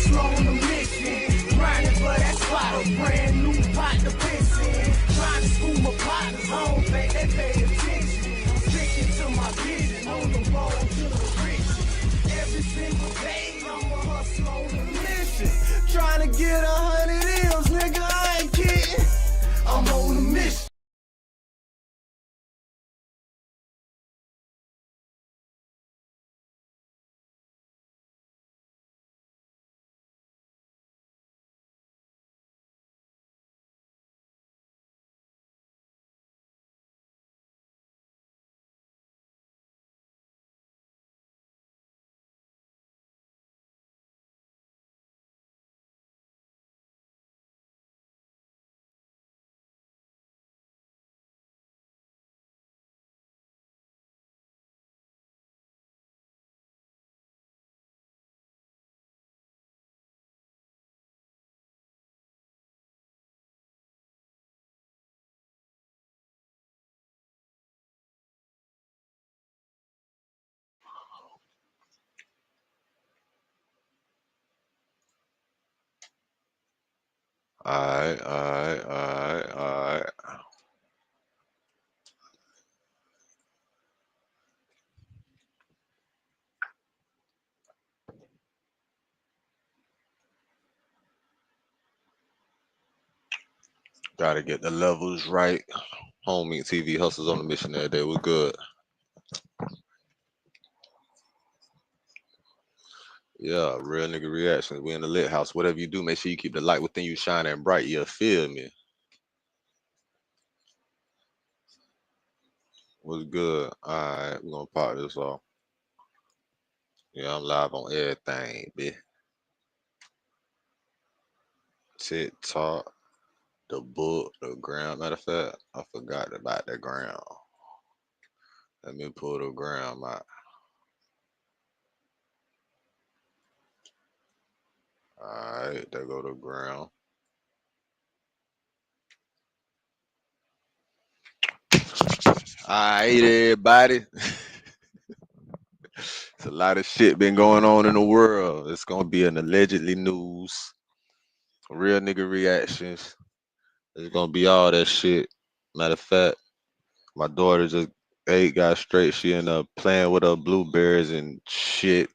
hustle on the mission. Grinding for that spot, a brand new pot to piss in. Trying to school my partners home, babe, they pay attention. Sticking to my vision, on the road to the riches. Every single day, I'm a hustle on the mission. Trying to get 100 M's, nigga, I ain't kidding. I'm on a mission. All right. Gotta get the levels right. Homie TV hustles on the mission every day. We're good. Yeah, real nigga reactions. We in the lit house. Whatever you do, make sure you keep the light within you shining bright. You feel me? What's good? All right, we're gonna pop this off. Yeah, I'm live on everything, bitch. TikTok, the book, the ground. Matter of fact, I forgot about the ground. Let me pull the ground out. Alright, there go the ground. Alright, everybody. It's a lot of shit been going on in the world. It's gonna be an allegedly news, real nigga reactions. It's gonna be all that shit. Matter of fact, my daughter just ate, got straight. She ended up playing with her blueberries and shit.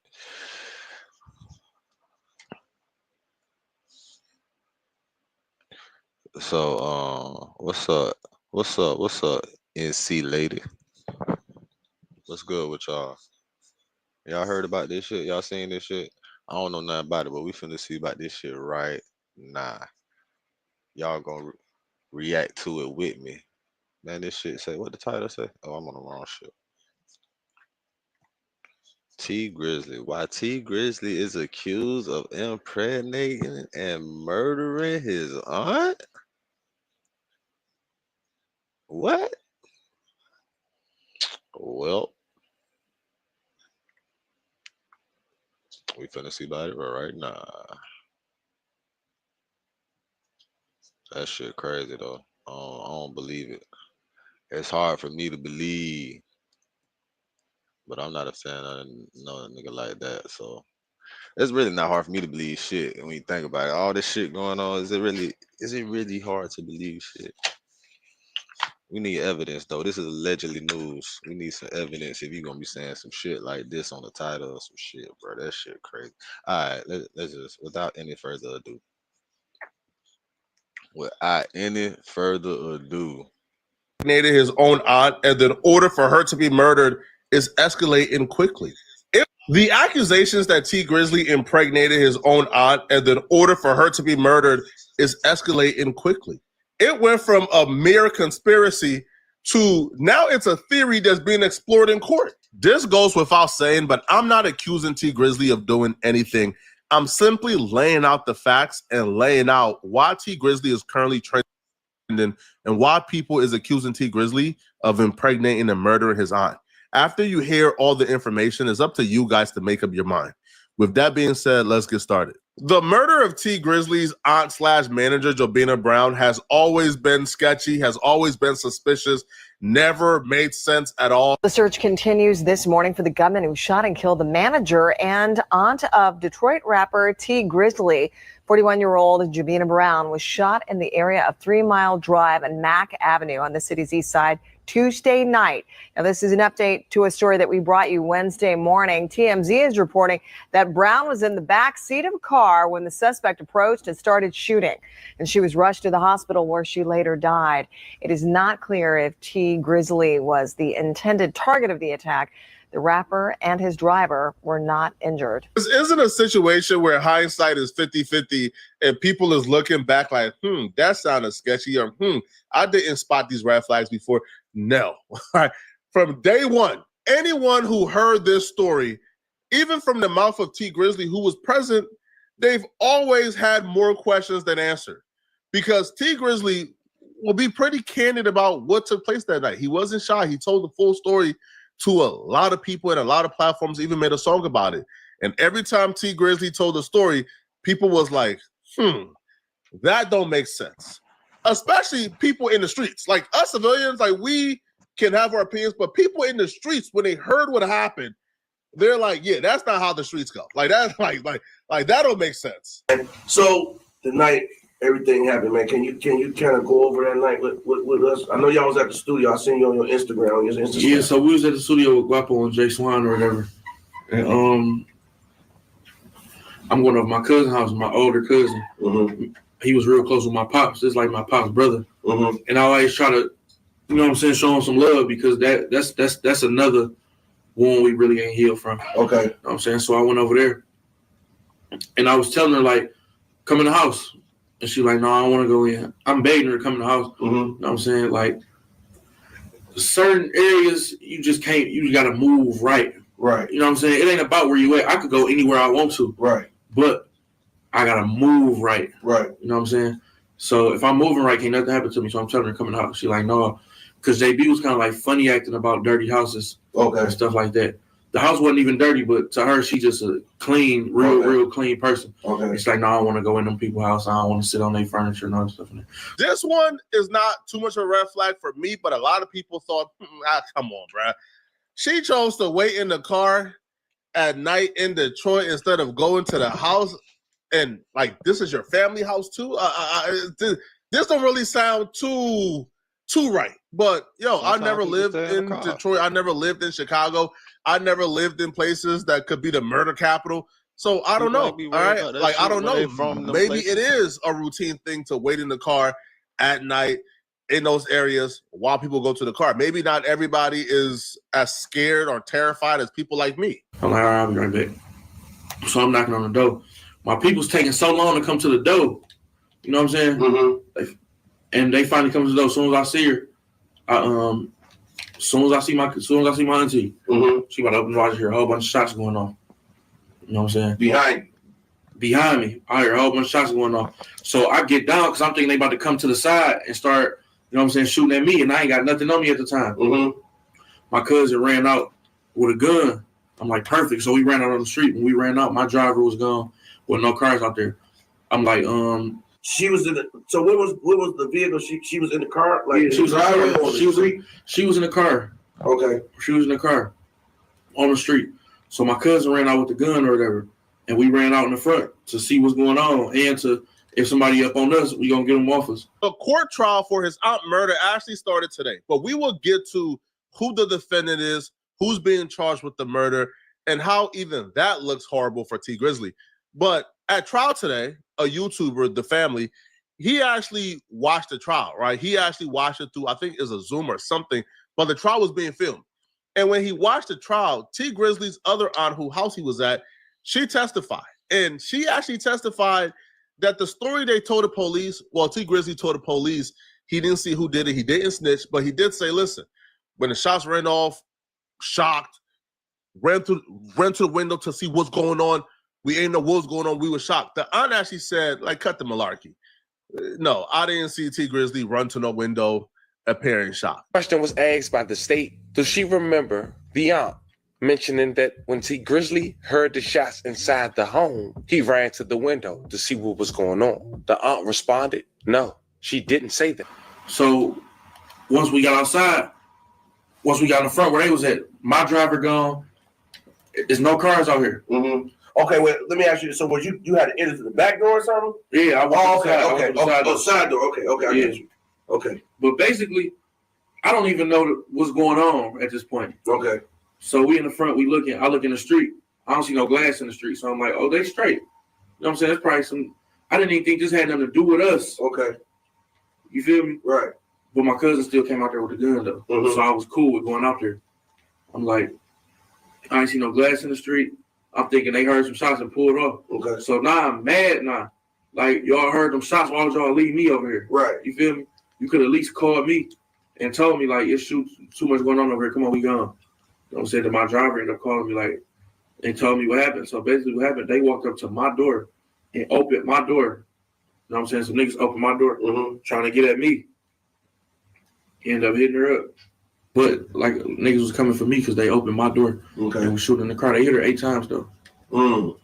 So, what's up? What's up, NC lady? What's good with y'all? Y'all heard about this shit? Y'all seen this shit? I don't know nothing about it, but we finna see about this shit right now. Y'all gonna react to it with me. Man, this shit say, what the title say? Oh, I'm on the wrong shit. T Grizzly. Why T Grizzly is accused of impregnating and murdering his aunt? What? Well, we finna see about it right now. That shit crazy though. I don't believe it. It's hard for me to believe, but I'm not a fan of no nigga like that. So it's really not hard for me to believe shit. And when you think about it, all this shit going on, is it really hard to believe shit? We need evidence though. This is allegedly news. We need some evidence if you're gonna be saying some shit like this on the title or some shit, bro. That shit crazy. All right, let's just without any further ado. Without any further ado. His own aunt, and the order for her to be murdered is escalating quickly. The accusations that T Grizzly impregnated his own aunt and the order for her to be murdered is escalating quickly. It went from a mere conspiracy to now it's a theory that's being explored in court. This goes without saying, but I'm not accusing T Grizzly of doing anything. I'm simply laying out the facts and laying out why T Grizzly is currently trending and why people is accusing T Grizzly of impregnating and murdering his aunt. After you hear all the information, it's up to you guys to make up your mind. With that being said, let's get started. The murder of T. Grizzly's aunt/manager, Jobina Brown, has always been sketchy, has always been suspicious, never made sense at all. The search continues this morning for the gunman who shot and killed the manager and aunt of Detroit rapper T. Grizzley. 41-year-old Jobina Brown was shot in the area of 3 Mile Drive and Mack Avenue on the city's east side Tuesday night. Now, this is an update to a story that we brought you Wednesday morning. TMZ is reporting that Brown was in the back seat of a car when the suspect approached and started shooting, and she was rushed to the hospital where she later died. It is not clear if T. Grizzley was the intended target of the attack. The rapper and his driver were not injured. This isn't a situation where hindsight is 50-50 and people is looking back like, that sounded sketchy, or I didn't spot these red flags before. No. From day one, anyone who heard this story, even from the mouth of T. Grizzley, who was present, they've always had more questions than answered. Because T. Grizzley will be pretty candid about what took place that night. He wasn't shy. He told the full story to a lot of people and a lot of platforms, even made a song about it. And every time T. Grizzley told the story, people was like, that don't make sense. Especially people in the streets. Like us civilians, like we can have our opinions, but people in the streets, when they heard what happened, they're like, yeah, that's not how the streets go. Like that's like that don't make sense. So the night everything happened, man, can you kind of go over that night with us? I know y'all was at the studio. I seen you on your Instagram. On your Instagram. Yeah, so we was at the studio with Guapo and Jay Swan or whatever. And I'm going over my cousin's house, my older cousin. Mm-hmm. He was real close with my pops. It's like my pops' brother. Mm-hmm. And I always try to, you know what I'm saying, show him some love because that's another wound we really ain't healed from. Okay. You know what I'm saying? So I went over there and I was telling her, like, come in the house. And she like, no, I don't want to go in. I'm begging her to come in the house. Mm-hmm. You know what I'm saying? Like, certain areas, you just can't, you got to move right. Right. You know what I'm saying? It ain't about where you at. I could go anywhere I want to. Right. But I got to move right. Right. You know what I'm saying? So if I'm moving right, can't nothing happen to me. So I'm telling her to come in the house. She like, no. Because JB was kind of like funny acting about dirty houses. Okay. And stuff like that. The house wasn't even dirty, but to her, she just a clean, real clean person. Okay. It's like, no, I don't want to go in them people's house. I don't want to sit on their furniture and all that stuff. This one is not too much of a red flag for me, but a lot of people thought, come on, bruh. She chose to wait in the car at night in Detroit instead of going to the house. And, like, this is your family house, too? This don't really sound too right. But, yo, I never lived in Detroit. I never lived in Chicago. I never lived in places that could be the murder capital. So I don't know. All right. Like, I don't know. Maybe it is a routine thing to wait in the car at night in those areas while people go to the car. Maybe not everybody is as scared or terrified as people like me. I'm like, all right, I'll be right back. So I'm knocking on the door. My people's taking so long to come to the door. You know what I'm saying? Mm-hmm. And they finally come to the door. As soon as I see her, as soon as I see my auntie, mm-hmm. She about to open the door. I hear a whole bunch of shots going on. You know what I'm saying? Behind me, I hear a whole bunch of shots going on. So I get down because I'm thinking they about to come to the side and start, you know what I'm saying, shooting at me, and I ain't got nothing on me at the time. Mm-hmm. My cousin ran out with a gun. I'm like, perfect. So we ran out on the street. When we ran out, my driver was gone with no cars out there. I'm like, She was in the. So what was the vehicle? She was in the car. Like yeah, she was in the car. Okay. She was in the car on the street. So my cousin ran out with the gun or whatever, and we ran out in the front to see what's going on and to if somebody up on us, we gonna get them off us. The court trial for his aunt murder actually started today, but we will get to who the defendant is, who's being charged with the murder, and how even that looks horrible for T. Grizzley. But at trial today, a YouTuber, The Family, he actually watched the trial, right? He actually watched it through, I think it's a Zoom or something, but the trial was being filmed. And when he watched the trial, T. Grizzley's other aunt, whose house he was at, she testified. And she actually testified that the story they told the police, well, T. Grizzley told the police he didn't see who did it, he didn't snitch, but he did say, listen, when the shots ran off, shocked, ran to the window to see what's going on. We ain't know what was going on. We were shocked. The aunt actually said, like, cut the malarkey. No, I didn't see T. Grizzley run to no window appearing shocked. Question was asked by the state, does she remember the aunt mentioning that when T Grizzley heard the shots inside the home, he ran to the window to see what was going on. The aunt responded, no, she didn't say that. So once we got outside, once we got in the front where they was at, my driver gone. There's no cars out here. Mm-hmm. Okay, wait. Let me ask you. So, was you had to enter to the back door or something? Yeah, I was. Okay. Side door. Okay. I get you. Okay. But basically, I don't even know what's going on at this point. Okay. So we in the front. We looking. I look in the street. I don't see no glass in the street. So I'm like, oh, they straight. You know what I'm saying? That's probably some. I didn't even think this had nothing to do with us. Okay. You feel me? Right. But my cousin still came out there with a gun though. Mm-hmm. So I was cool with going out there. I'm like, I ain't see no glass in the street. I'm thinking they heard some shots and pulled off. Okay. So now I'm mad now. Like, y'all heard them shots. Why would y'all leave me over here? Right. You feel me? You could at least call me and told me, like, it's too much going on over here. Come on, we gone. You know what I'm saying? That my driver ended up calling me, like, and told me what happened. So basically what happened, they walked up to my door and opened my door. You know what I'm saying? Some niggas opened my door trying to get at me. Ended up hitting her up. But, like, niggas was coming for me because they opened my door and was shooting in the car. They hit her 8 times, though. And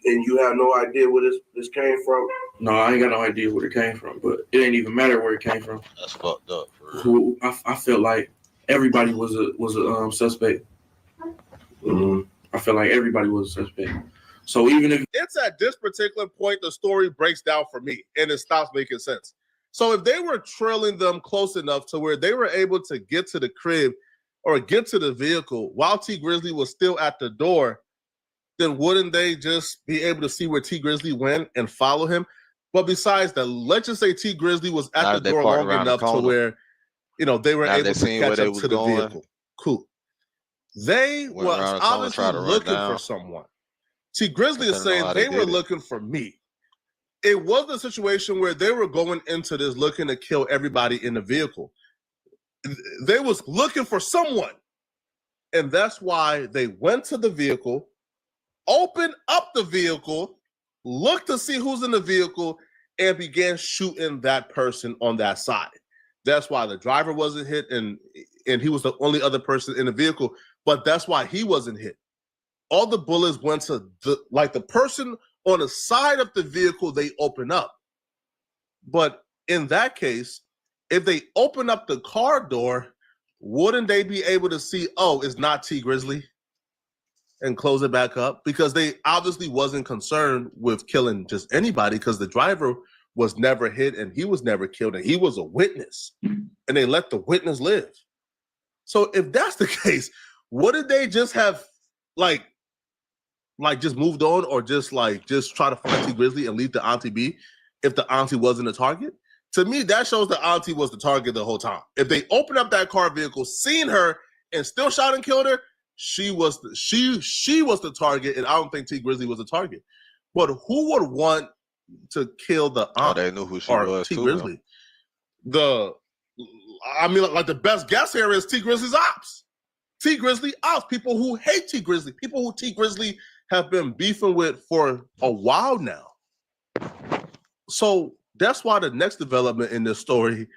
you have no idea where this came from? No, I ain't got no idea where it came from, but it ain't even matter where it came from. That's fucked up. For real. I felt like everybody was a suspect. I felt like everybody was a suspect. So even if it's at this particular point, the story breaks down for me and it stops making sense. So if they were trailing them close enough to where they were able to get to the crib or get to the vehicle while T Grizzley was still at the door, then wouldn't they just be able to see where T Grizzley went and follow him? But besides that, let's just say T Grizzley was at the door long enough to where, you know, they were able to catch up to the vehicle. Cool. They was obviously looking for someone. T Grizzley is saying they were looking for me. It wasn't a situation where they were going into this looking to kill everybody in the vehicle. They was looking for someone. And that's why they went to the vehicle, opened up the vehicle, looked to see who's in the vehicle, and began shooting that person on that side. That's why the driver wasn't hit, and he was the only other person in the vehicle, but that's why he wasn't hit. All the bullets went to the person on the side of the vehicle they open up. But in that case, if they open up the car door, wouldn't they be able to see, oh, it's not T Grizzley, and close it back up? Because they obviously wasn't concerned with killing just anybody, because the driver was never hit and he was never killed and he was a witness, and they let the witness live. So if that's the case, wouldn't they just have like just moved on, or just try to find T Grizzley and leave the auntie be if the auntie wasn't a target? To me, that shows the auntie was the target the whole time. If they opened up that car vehicle, seen her, and still shot and killed her, she was the target, and I don't think T Grizzley was the target. But who would want to kill the aunt? They knew who she was, T too, Grizzley. The best guess here is T Grizzley's ops. T Grizzley ops. People who hate T Grizzley. People who T Grizzley have been beefing with for a while now. So that's why the next development in this story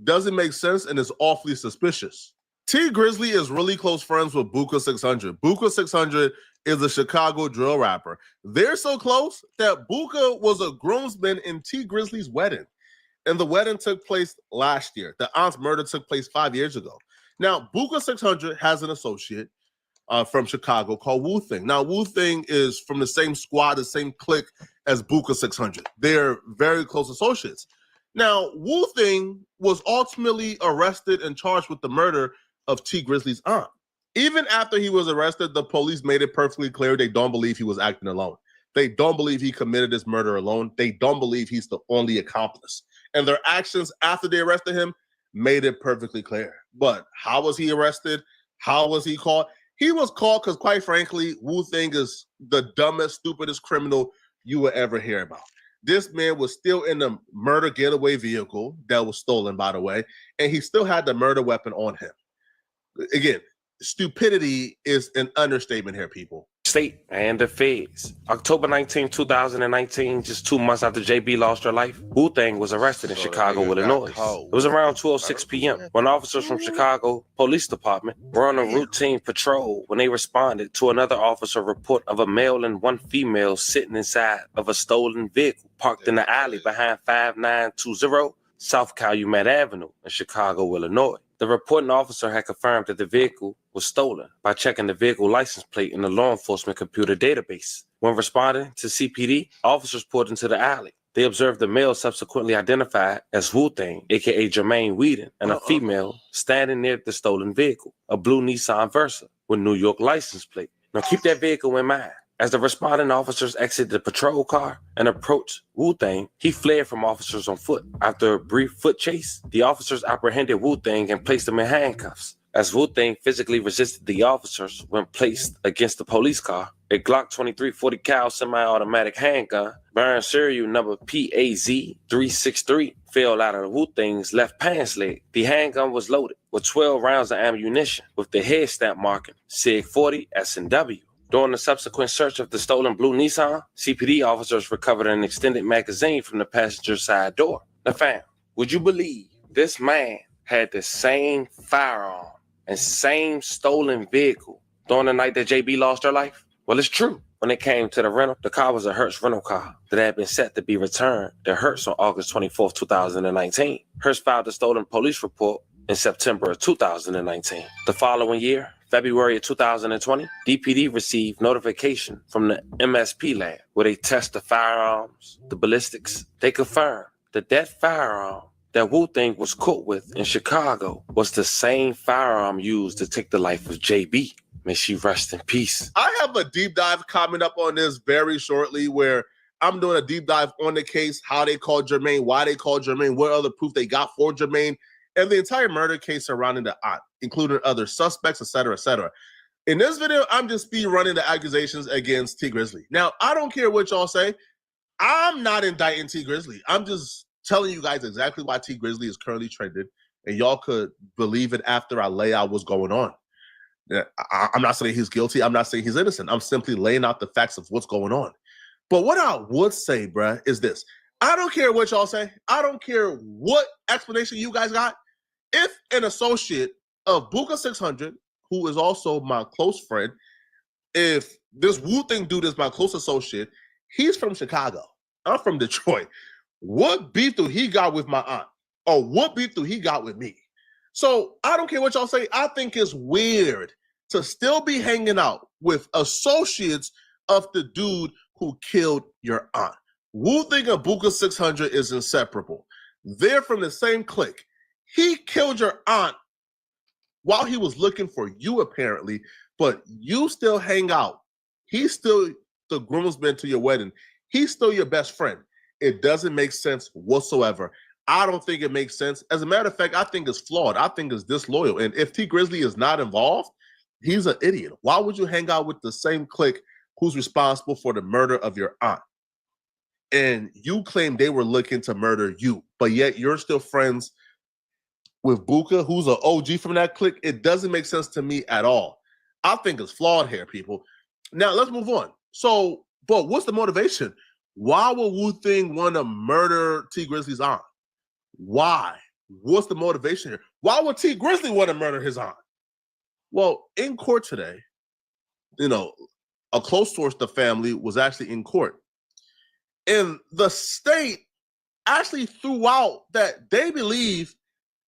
doesn't make sense and is awfully suspicious. T Grizzley is really close friends with Buka 600. Buka 600 is a Chicago drill rapper. They're so close that Buka was a groomsman in T Grizzley's wedding. And the wedding took place last year. The aunt's murder took place 5 years ago. Now, Buka 600 has an associate from Chicago called Wu Thing. Now, Wu Thing is from the same squad, the same clique as Buka 600. They're very close associates. Now, Wu Thing was ultimately arrested and charged with the murder of T Grizzley's aunt. Even after he was arrested, the police made it perfectly clear they don't believe he was acting alone. They don't believe he committed this murder alone. They don't believe he's the only accomplice. And their actions after they arrested him made it perfectly clear. But how was he arrested? How was he caught? He was caught because, quite frankly, Wu Thing is the dumbest, stupidest criminal you will ever hear about. This man was still in the murder getaway vehicle that was stolen, by the way, and he still had the murder weapon on him. Again, stupidity is an understatement here, people. state, and the feds. October 19, 2019, just 2 months after JB lost her life, Wu-Tang was arrested in So that Chicago, nigga got Illinois. caught It was with around the 12:06 p.m. murder? when officers from Chicago Police Department were on a routine patrol when they responded to another officer report of a male and one female sitting inside of a stolen vehicle parked in the alley behind 5920 South Calumet Avenue in Chicago, Illinois. The reporting officer had confirmed that the vehicle was stolen by checking the vehicle license plate in the law enforcement computer database. When responding to CPD, officers pulled into the alley. They observed the male subsequently identified as Wu-Tang, aka Jermaine Whedon, and a female standing near the stolen vehicle, a blue Nissan Versa with New York license plate. Now keep that vehicle in mind. As the responding officers exited the patrol car and approached Wu-Tang, he fled from officers on foot. After a brief foot chase, the officers apprehended Wu-Tang and placed him in handcuffs. As Wu-Tang physically resisted the officers when placed against the police car, a Glock 23 40 cal semi-automatic handgun bearing serial number PAZ-363 fell out of Wu-Tang's left pants leg. The handgun was loaded with 12 rounds of ammunition with the head stamp marking SIG 40 S&W. During the subsequent search of the stolen blue Nissan, CPD officers recovered an extended magazine from the passenger side door. Now, fam, would you believe this man had the same firearm and same stolen vehicle during the night that JB lost her life? Well, it's true. When it came to the rental, the car was a Hertz rental car that had been set to be returned to Hertz on August 24th, 2019. Hertz filed a stolen police report in September of 2019. The following year, February of 2020, DPD received notification from the MSP lab where they test the firearms, the ballistics. They confirmed that that firearm that Wu-Tang was caught with in Chicago was the same firearm used to take the life of JB. May she rest in peace. I have a deep dive coming up on this very shortly where I'm doing a deep dive on the case, how they called Jermaine, why they called Jermaine, what other proof they got for Jermaine, and the entire murder case surrounding the aunt, including other suspects, etc., etc. In this video, I'm just speed running the accusations against T Grizzley. Now, I don't care what y'all say. I'm not indicting T Grizzley. I'm just telling you guys exactly why T Grizzley is currently trending, and y'all could believe it after I lay out what's going on. I'm not saying he's guilty. I'm not saying he's innocent. I'm simply laying out the facts of what's going on. But what I would say, bruh, is this. I don't care what y'all say. I don't care what explanation you guys got. If an associate of Buka 600, who is also my close friend, if this Wu-Tang dude is my close associate, he's from Chicago. I'm from Detroit. What beef do he got with my aunt? Or what beef do he got with me? So I don't care what y'all say. I think it's weird to still be hanging out with associates of the dude who killed your aunt. Wu-Tang and Buka 600 is inseparable. They're from the same clique. He killed your aunt while he was looking for you, apparently, but you still hang out. He's still the groomsman to your wedding. He's still your best friend. It doesn't make sense whatsoever. I don't think it makes sense. As a matter of fact, I think it's flawed. I think it's disloyal. And if T Grizzley is not involved, he's an idiot. Why would you hang out with the same clique who's responsible for the murder of your aunt? And you claim they were looking to murder you, but yet you're still friends with Buka, who's an OG from that clique. It doesn't make sense to me at all. I think it's flawed here, people. Now, let's move on. So, but what's the motivation? Why would Wu-Tang want to murder T Grizzley's aunt? Why? What's the motivation here? Why would T Grizzley want to murder his aunt? Well, in court today, a close source to the family was actually in court. And the state actually threw out that they believe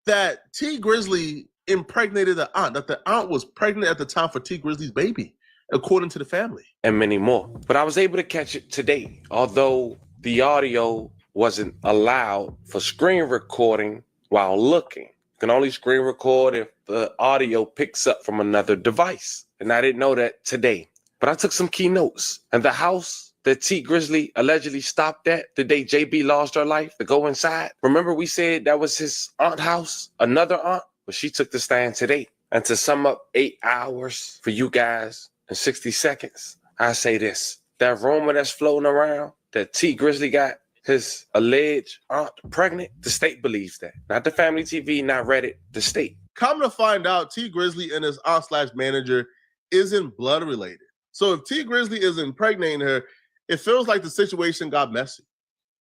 that T Grizzley impregnated the aunt, that the aunt was pregnant at the time for T Grizzley's baby, according to the family. And many more. But I was able to catch it today, although the audio wasn't allowed for screen recording while looking. You can only screen record if the audio picks up from another device. And I didn't know that today. But I took some key notes. And the house that T Grizzley allegedly stopped at the day JB lost her life to go inside. Remember we said that was his aunt's house, another aunt? But she took the stand today. And to sum up 8 hours for you guys in 60 seconds, I say this. That rumor that's floating around that T Grizzley got his alleged aunt pregnant, the state believes that. Not the family TV, not Reddit, the state. Come to find out, T Grizzley and his aunt/manager isn't blood related. So if T Grizzly is impregnating her, it feels like the situation got messy.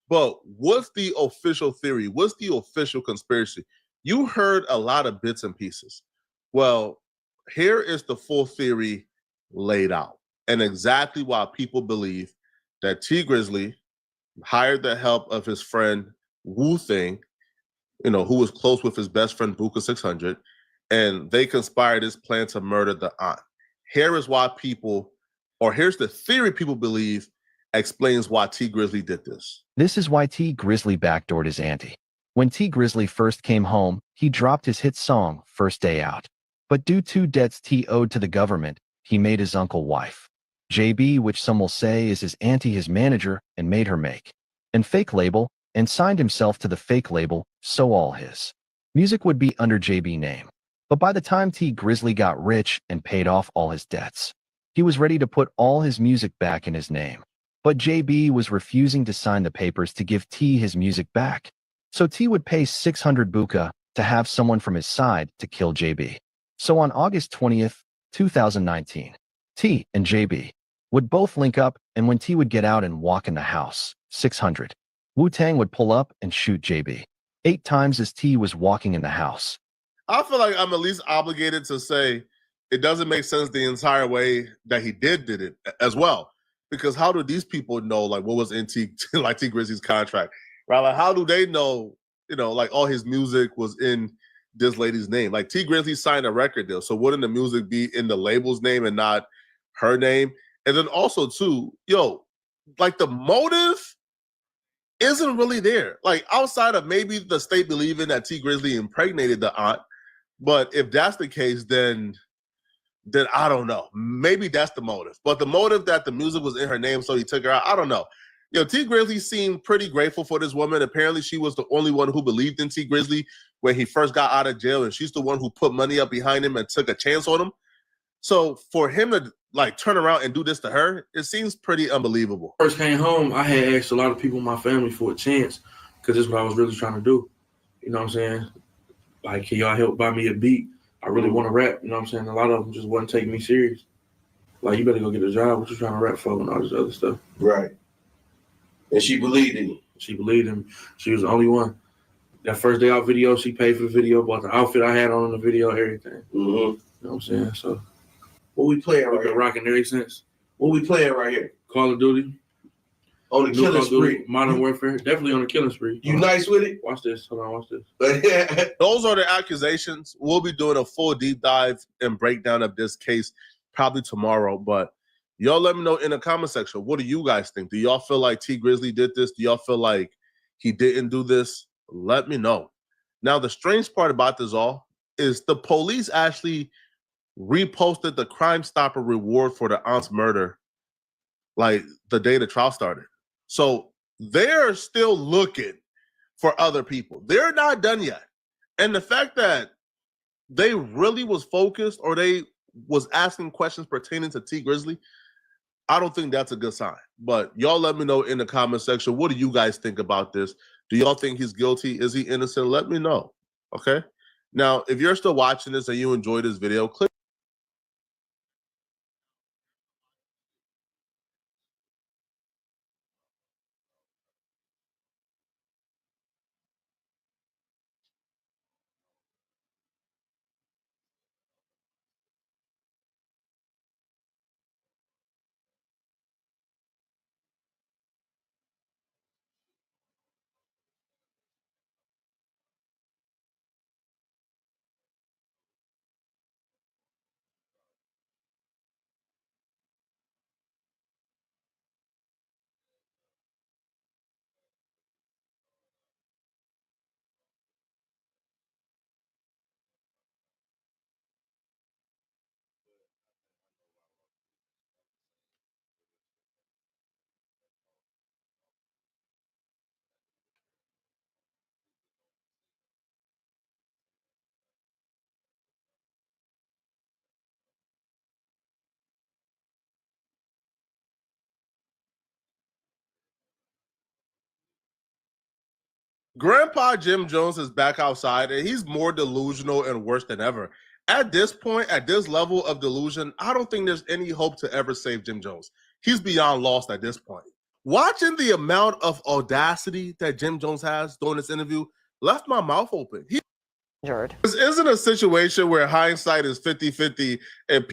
But what's the official theory? What's the official conspiracy? You heard a lot of bits and pieces. Well, here is the full theory laid out and exactly why people believe that T Grizzly hired the help of his friend Wu Thing, who was close with his best friend Buka 600, and they conspired this plan to murder the aunt. Here is why here's the theory people believe explains why T Grizzly did this. This is why T Grizzly backdoored his auntie. When T Grizzly first came home, he dropped his hit song, First Day Out. But due to debts T owed to the government, he made his uncle wife, JB, which some will say is his auntie, his manager, and made her make and fake label, and signed himself to the fake label, so all his music would be under JB name. But by the time T Grizzly got rich and paid off all his debts, he was ready to put all his music back in his name. But JB was refusing to sign the papers to give T his music back. So T would pay 600 buka to have someone from his side to kill JB. So on August 20th, 2019, T and JB would both link up, and when T would get out and walk in the house, 600, Wu-Tang would pull up and shoot JB 8 times as T was walking in the house. I feel like I'm at least obligated to say it doesn't make sense the entire way that he did it as well. Because how do these people know like what was in T Grizzly's contract? Right? Like how do they know, like all his music was in this lady's name? Like T Grizzly signed a record deal. So wouldn't the music be in the label's name and not her name? And then also too, like the motive isn't really there. Like outside of maybe the state believing that T Grizzly impregnated the aunt. But if that's the case, then I don't know. Maybe that's the motive. But the motive that the music was in her name, so he took her out, I don't know. T Grizzly seemed pretty grateful for this woman. Apparently, she was the only one who believed in T Grizzly when he first got out of jail, and she's the one who put money up behind him and took a chance on him. So for him to like turn around and do this to her, it seems pretty unbelievable. First came home, I had asked a lot of people in my family for a chance because this is what I was really trying to do. You know what I'm saying? Like, can y'all help buy me a beat? I really want to rap. You know what I'm saying? A lot of them just wasn't taking me serious. Like, you better go get a job. What you trying to rap for and all this other stuff. Right. And she believed in you. She believed in me. She was the only one. That first day out video, she paid for the video, bought the outfit I had on in the video, everything. Mm-hmm. You know what I'm saying? So, what we playing right I've been here? rocking ever since. What we playing right here? Call of Duty. On the killing spree. Modern Warfare. Definitely on the killing spree. You nice with it? Watch this. Hold on, watch this. Those are the accusations. We'll be doing a full deep dive and breakdown of this case probably tomorrow. But y'all let me know in the comment section. What do you guys think? Do y'all feel like T Grizzly did this? Do y'all feel like he didn't do this? Let me know. Now, the strange part about this all is the police actually reposted the Crime Stopper reward for the aunt's murder like the day the trial started. So they're still looking for other people. They're not done yet. And the fact that they really was focused or they was asking questions pertaining to T Grizzly, I don't think that's a good sign. But y'all let me know in the comment section. What do you guys think about this? Do y'all think he's guilty? Is he innocent? Let me know. Okay. Now, if you're still watching this and you enjoyed this video, click. Grandpa Jim Jones is back outside and he's more delusional and worse than ever. At this point, at this level of delusion, I don't think there's any hope to ever save Jim Jones. He's beyond lost at this point. Watching the amount of audacity that Jim Jones has during this interview left my mouth open. This isn't a situation where hindsight is 50-50 and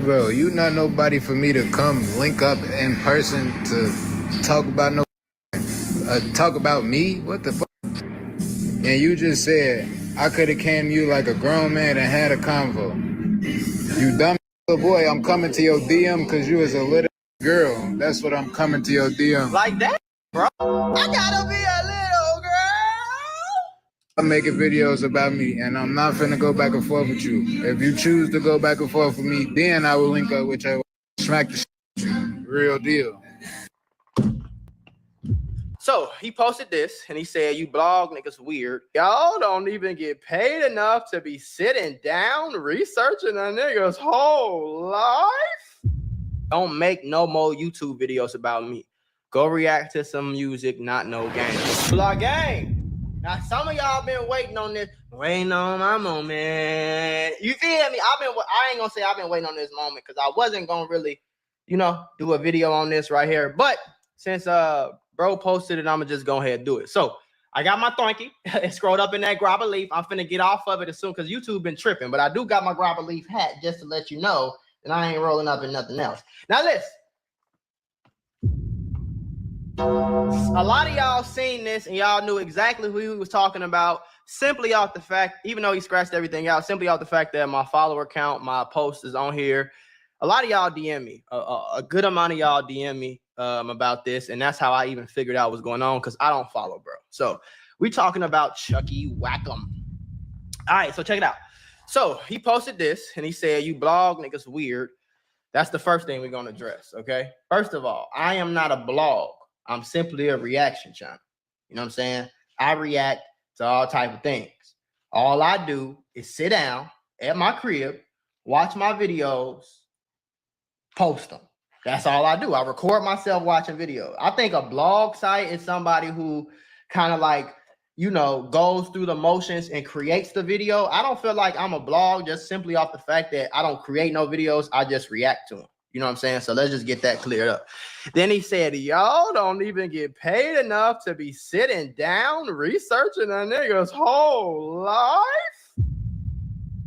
Bro, you not nobody for me to come link up in person to talk about talk about me? What the fuck? And you just said I could have came you like a grown man and had a convo. You dumb little boy, I'm coming to your DM because you was a little girl. That's what I'm coming to your DM. Like that, bro? I gotta be a little girl. I'm making videos about me, and I'm not finna go back and forth with you. If you choose to go back and forth with me, then I will link up with you. Smack the shit. Real deal. So he posted this and he said, you blog niggas weird. Y'all don't even get paid enough to be sitting down researching a nigga's whole life. Don't make no more YouTube videos about me. Go react to some music, not no game. Blog gang. Now some of y'all been waiting on this, waiting on my moment. You feel me? I ain't gonna say I've been waiting on this moment because I wasn't gonna really, do a video on this right here. But since bro posted it, I'm gonna just go ahead and do it. So I got my Thonky. It scrolled up in that grabber leaf. I'm finna get off of it as soon because YouTube been tripping. But I do got my grabber leaf hat just to let you know that I ain't rolling up in nothing else. Now listen. A lot of y'all seen this and y'all knew exactly who he was talking about simply off the fact, even though he scratched everything out, simply off the fact that my follower count, my post is on here. A lot of y'all DM me. A good amount of y'all DM me about this, and that's how I even figured out what's going on because I don't follow, bro. So we talking about Chucky Wackham. All right, so check it out. So he posted this and he said, you blog niggas weird. That's the first thing we're gonna address, okay? First of all, I am not a blog. I'm simply a reaction channel. You know what I'm saying? I react to all type of things. All I do is sit down at my crib, watch my videos, post them. That's all I do. I record myself watching videos. I think a blog site is somebody who kind of like, goes through the motions and creates the video. I don't feel like I'm a blog just simply off the fact that I don't create no videos. I just react to them. You know what I'm saying? So let's just get that cleared up. Then he said, y'all don't even get paid enough to be sitting down researching a nigga's whole life.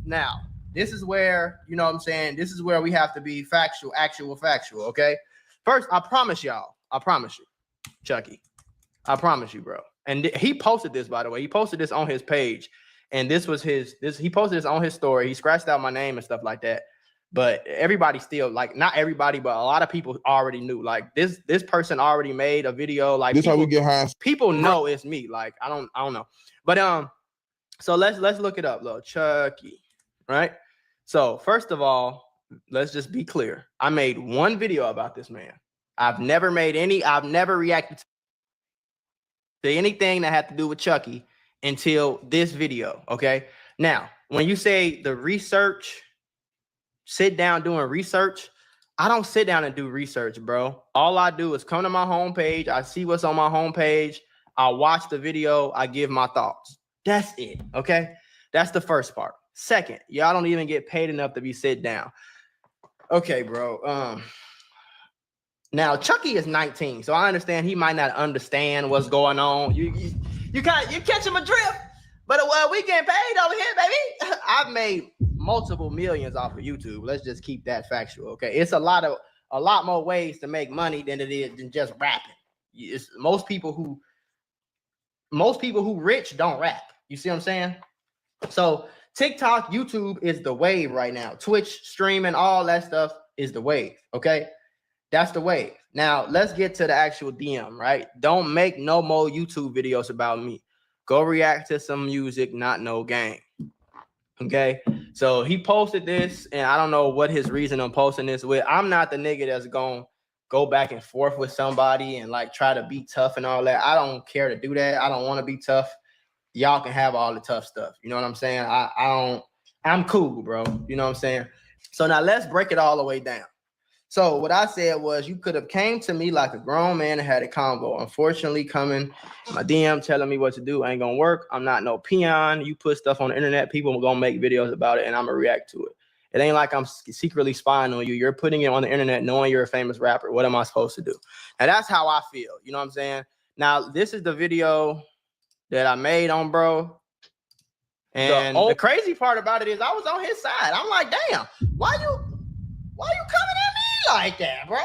Now, this is where, you know what I'm saying? This is where we have to be factual, okay? First, I promise y'all, I promise you, Chucky, I promise you, bro. And he posted this, by the way. He posted this on his page. And this was he posted this on his story. He scratched out my name and stuff like that. But everybody still, like, not everybody, but a lot of people already knew. Like, this person already made a video. Like, this people, how we get high. People know it's me. Like, I don't know. But so let's look it up, little Chucky, right? So first of all, let's just be clear. I made one video about this man. I've never reacted to anything that had to do with Chucky until this video. Okay. Now, when you say the research, sit down doing research, I don't sit down and do research, bro. All I do is come to my homepage. I see what's on my homepage. I watch the video. I give my thoughts. That's it. Okay. That's the first part. Second, y'all don't even get paid enough to be sit down. Okay, bro. Now Chucky is 19, so I understand he might not understand what's going on. You catch him a drift, but we getting paid over here, baby. I've made multiple millions off of YouTube. Let's just keep that factual, okay? It's a lot more ways to make money than it is than just rapping. Most people who rich don't rap. You see what I'm saying? So TikTok, YouTube is the wave right now. Twitch, streaming, all that stuff is the wave, okay? That's the wave. Now, let's get to the actual DM, right? Don't make no more YouTube videos about me. Go react to some music, not no game. Okay? So he posted this, and I don't know what his reason on posting this with. I'm not the nigga that's going to go back and forth with somebody and like try to be tough and all that. I don't care to do that. I don't want to be tough. Y'all can have all the tough stuff. You know what I'm saying? I'm cool, bro. You know what I'm saying? So now let's break it all the way down. So what I said was you could have came to me like a grown man and had a convo. Unfortunately, coming my DM telling me what to do ain't gonna work. I'm not no peon. You put stuff on the internet, people are gonna make videos about it and I'm gonna react to it. It ain't like I'm secretly spying on you. You're putting it on the internet knowing you're a famous rapper. What am I supposed to do? Now that's how I feel. You know what I'm saying? Now this is the video that I made on bro. And the crazy part about it is I was on his side. I'm like, damn, why you coming at me like that, bro?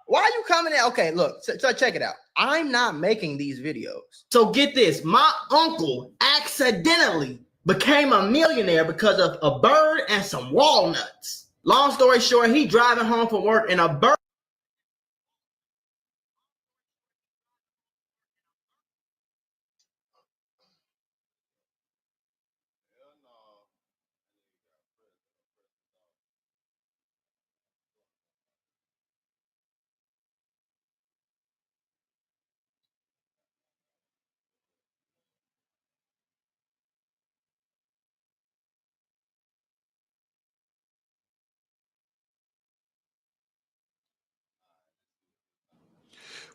Why are you coming at? Okay, look, so check it out. I'm not making these videos. So get this, my uncle accidentally became a millionaire because of a bird and some walnuts. Long story short, he driving home from work and a bird.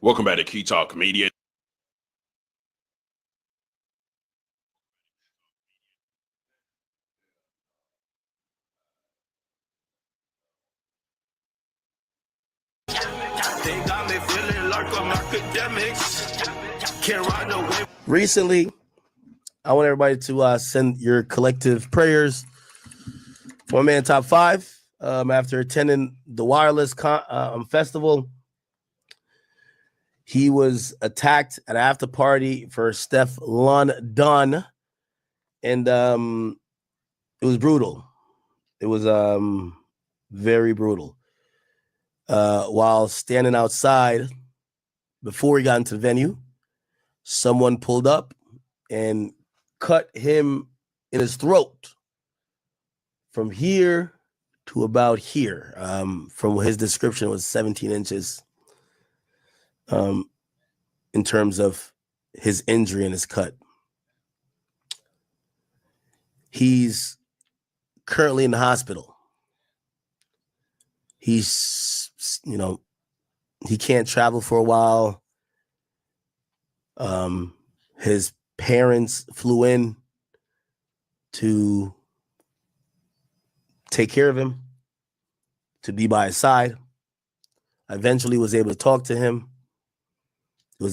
Welcome back to Key Talk Media. They got me feeling like I'm academics. Can't ride no way. Recently, I want everybody to send your collective prayers for my man Top 5 after attending the Wireless Festival. He was attacked at an after party for Steph London, and it was brutal. It was very brutal. While standing outside before he got into the venue, someone pulled up and cut him in his throat from here to about here. From his description, it was 17 inches. In terms of his injury and his cut. He's currently in the hospital. He's, he can't travel for a while. His parents flew in to take care of him, to be by his side. I eventually was able to talk to him. It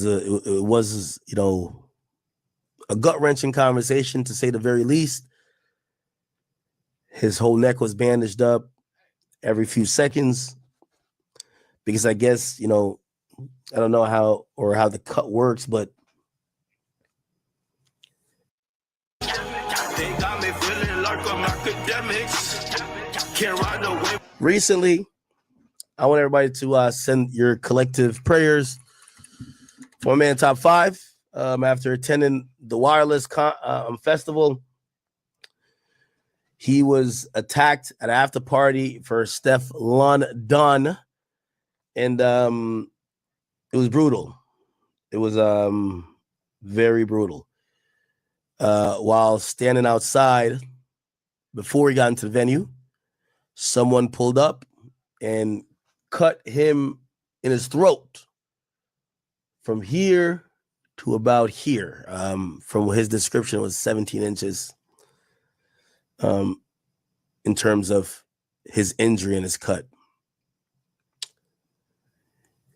was a gut-wrenching conversation, to say the very least. His whole neck was bandaged up every few seconds because I guess, I don't know how the cut works, but They got me feeling like I'm academics. Can't ride no way. Recently, I want everybody to send your collective prayers for my man Top 5 after attending the Wireless Festival. He was attacked at an after party for Steph London, and it was brutal. It was very brutal. While standing outside before he got into the venue, someone pulled up and cut him in his throat from here to about here. From his description, it was 17 inches. In terms of his injury and his cut.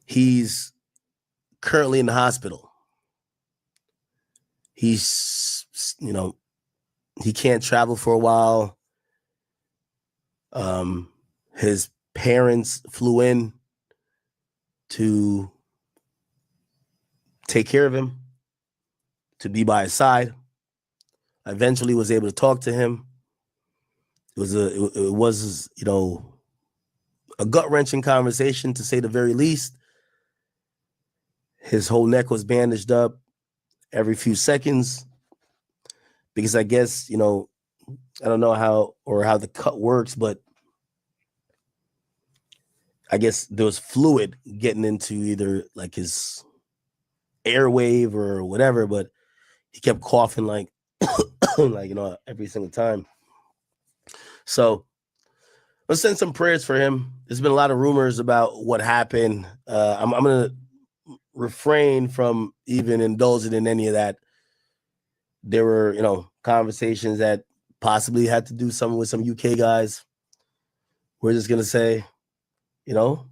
He's currently in the hospital. He's, he can't travel for a while. His parents flew in to take care of him, to be by his side. I eventually was able to talk to him. It was a gut-wrenching conversation, to say the very least. His whole neck was bandaged up every few seconds because I guess, I don't know how the cut works, but I guess there was fluid getting into either like his airwave or whatever, but he kept coughing like every single time. So let's send some prayers for him. There's been a lot of rumors about what happened. I'm going to refrain from even indulging in any of that. There were, conversations that possibly had to do something with some UK guys. We're just going to say, the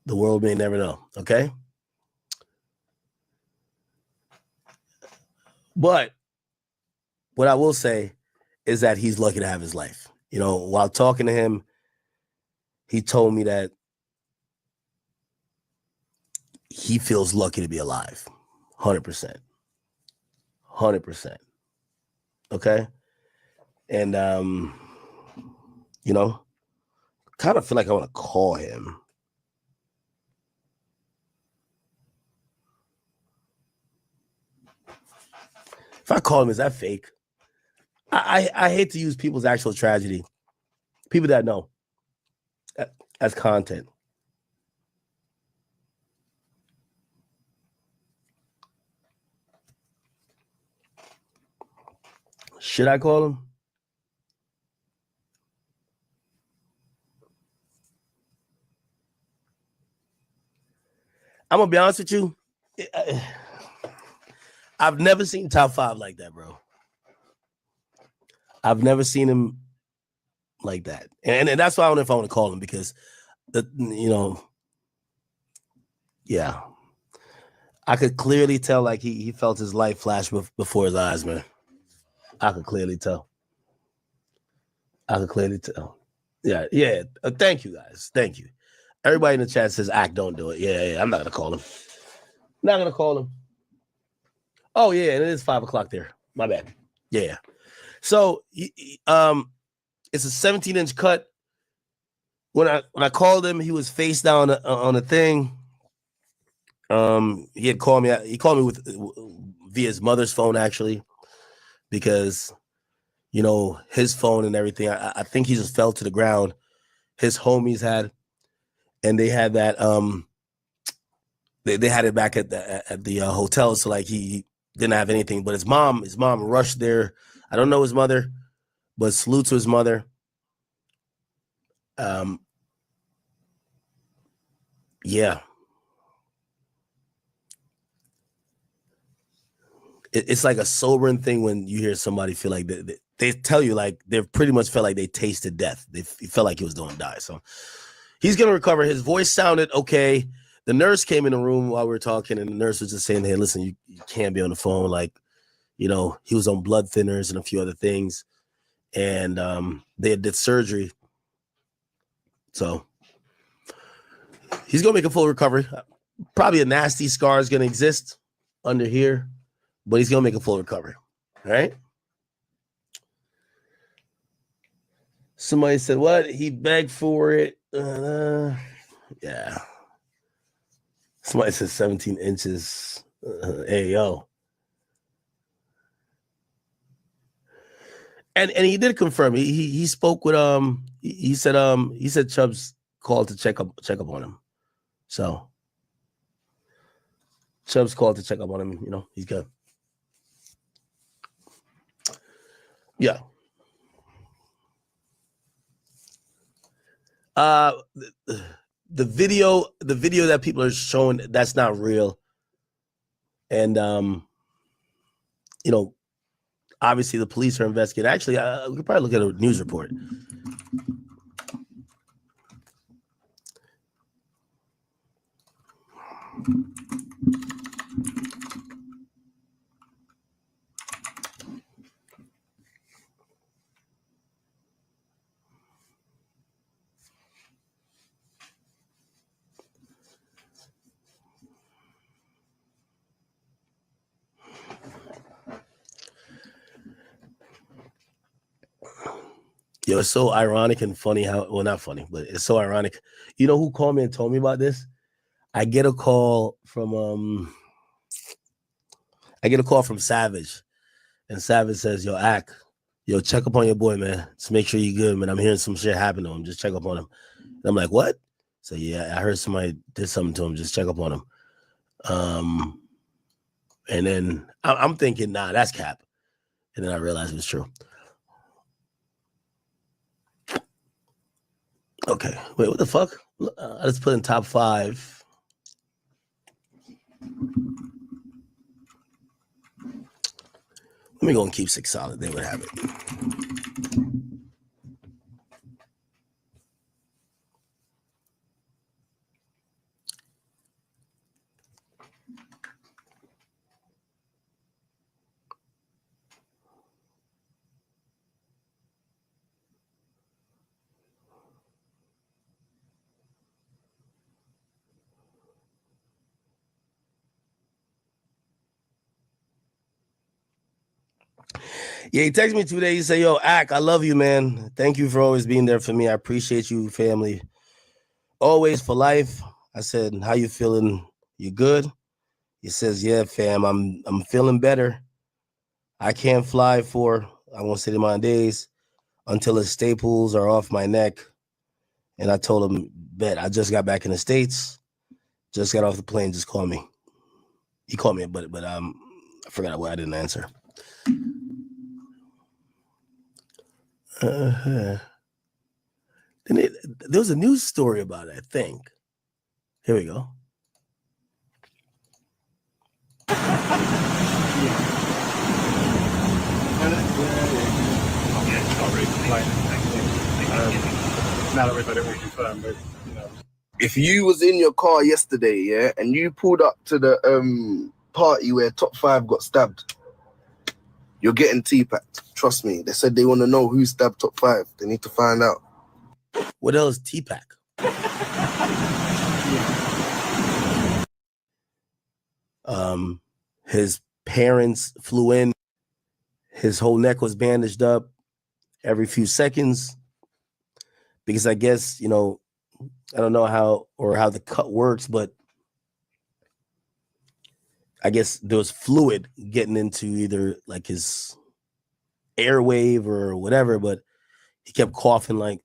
world may never know. Okay. But what I will say is that he's lucky to have his life. While talking to him, he told me that he feels lucky to be alive. 100%. 100%. Okay. And, kind of feel like I want to call him. If I call him, is that fake? I hate to use people's actual tragedy, people that know, as content. Should I call him? I'm gonna be honest with you. I've never seen top 5 like that, bro. I've never seen him like that. And that's why I don't know if I want to call him, because, yeah. I could clearly tell like he felt his life flash before his eyes, man. I could clearly tell. Yeah. Thank you, guys. Thank you. Everybody in the chat says, "Act, don't do it." Yeah. I'm not gonna call him. Oh yeah, and it is 5 o'clock there. My bad. Yeah. So it's a 17-inch cut. When I called him, he was face down on a thing. He had called me. He called me via his mother's phone, actually, because his phone and everything. I think he just fell to the ground. His homies had, and they had that. They had it back at the hotel. So like he didn't have anything, but his mom rushed there. I don't know his mother, but salute to his mother. Yeah. It's like a sobering thing when you hear somebody feel like they tell you like they've pretty much felt like they tasted death. They felt like he was going to die. So he's going to recover. His voice sounded okay. The nurse came in the room while we were talking, and the nurse was just saying, "Hey, listen, you can't be on the phone. Like, he was on blood thinners and a few other things, and they did surgery. So he's going to make a full recovery. Probably a nasty scar is going to exist under here, but he's going to make a full recovery. All right. Somebody said, what? He begged for it. Yeah. Somebody said 17 inches. Hey, yo. And he did confirm. He spoke with he said Chubbs called to check up on him. So Chubbs called to check up on him. He's good. Yeah. The video that people are showing, that's not real. And obviously the police are investigating. Actually, we could probably look at a news report. Yo, it's so ironic and funny how, well, not funny, but it's so ironic. You know who called me and told me about this? I get a call from Savage, and Savage says, "Yo, yo, check up on your boy, man. Just make sure you're good, man. I'm hearing some shit happen to him. Just check up on him." And I'm like, "What?" So yeah, I heard somebody did something to him. Just check up on him. And then I'm thinking, nah, that's cap. And then I realized it was true. Okay, wait, what the fuck? Let's put in top 5. Let me go and keep 6 solid. They would have it. Yeah, he texted me 2 days. He said, "Yo, Ak, I love you, man. Thank you for always being there for me. I appreciate you, family. Always for life." I said, "How you feeling? You good?" He says, "Yeah, fam, I'm feeling better. I can't fly for, I won't say the amount of days, until the staples are off my neck." And I told him, "Bet, I just got back in the States. Just got off the plane. Just call me." He called me, but I forgot why I didn't answer. There was a news story about it, I think. Here we go. Not everybody will confirm, but you know. If you was in your car yesterday, yeah, and you pulled up to the party where Top 5 got stabbed, you're getting T-packed. Trust me. They said they want to know who stabbed Top 5. They need to find out. What else is T-pack? His parents flew in. His whole neck was bandaged up every few seconds because I guess, you know, I don't know how the cut works, but I guess there was fluid getting into either like his airwave or whatever, but he kept coughing like,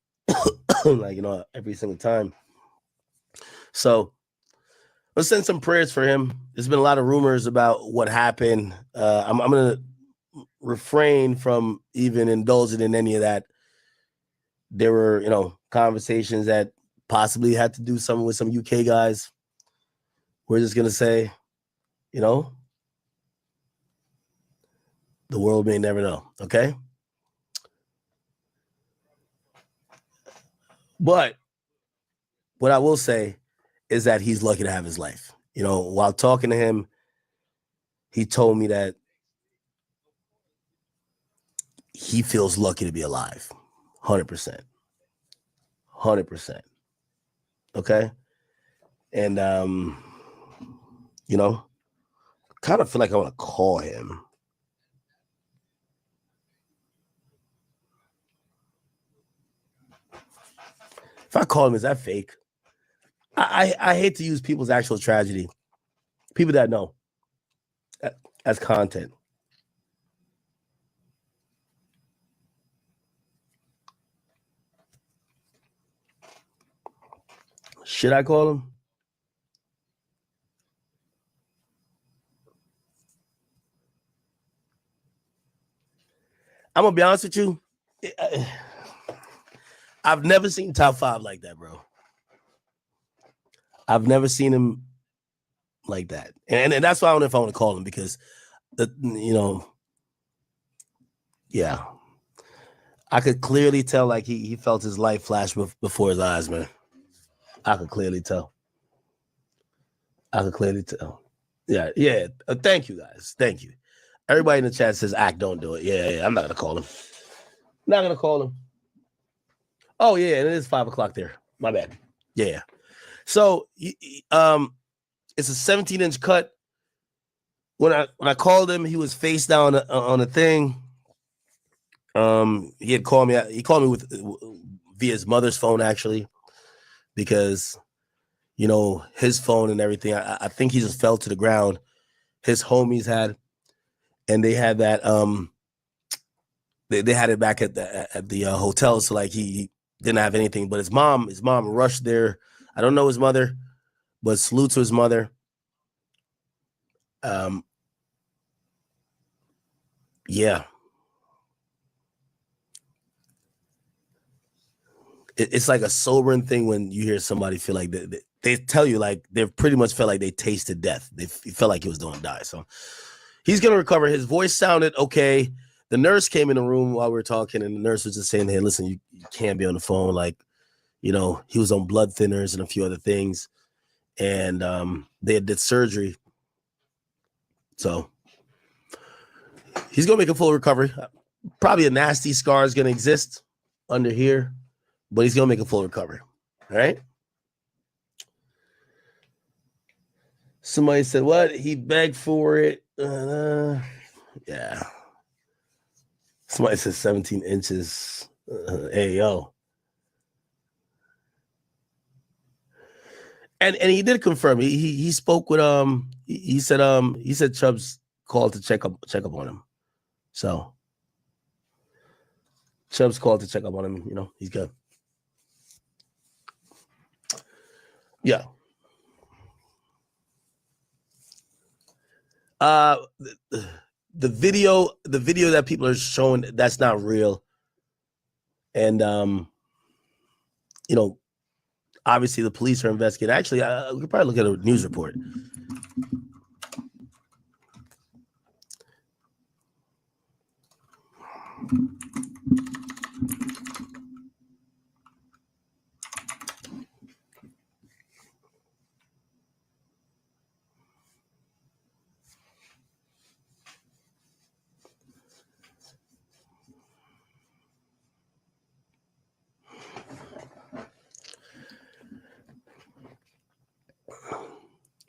like, you know, every single time. So let's send some prayers for him. There's been a lot of rumors about what happened. I'm going to refrain from even indulging in any of that. There were, you know, conversations that possibly had to do something with some UK guys. We're just going to say, you know, the world may never know, okay? But what I will say is that he's lucky to have his life. You know, while talking to him, he told me that he feels lucky to be alive. 100%. 100%. Okay? And, you know, kind of feel like I want to call him. If I call him, is that fake? I hate to use people's actual tragedy, people that know, as content. Should I call him? I'm gonna be honest with you. I've never seen Top 5 like that, bro. I've never seen him like that. And that's why I don't know if I want to call him, because, you know, yeah. I could clearly tell like he felt his life flash before his eyes, man. I could clearly tell. Yeah. Thank you, guys. Thank you. Everybody in the chat says, "Act, don't do it." Yeah. I'm not going to call him. Not going to call him. Oh, yeah. And it is 5 o'clock there. My bad. Yeah. So, it's a 17-inch cut. When I called him, he was face down on a thing. He had called me. He called me with via his mother's phone, actually, because his phone and everything. I think he just fell to the ground. His homies had, and they had that. They had it back at the hotel, so like he didn't have anything. But his mom rushed there. I don't know his mother, but salute to his mother. Yeah. It's like a sobering thing when you hear somebody feel like they tell you like they've pretty much felt like they tasted death. They felt like he was going to die. So he's going to recover. His voice sounded okay. The nurse came in the room while we were talking, and the nurse was just saying, hey, listen, you can't be on the phone. Like, he was on blood thinners and a few other things. And they did surgery. So he's going to make a full recovery. Probably a nasty scar is going to exist under here, but he's going to make a full recovery. All right. Somebody said, what? He begged for it. Yeah. Somebody said 17 inches. Hey, yo. And he did confirm. He spoke with he said Chubbs called to check up on him. So Chubbs called to check up on him. He's good. Yeah. The video that people are showing, that's not real. And obviously the police are investigating. Actually, we could probably look at a news report.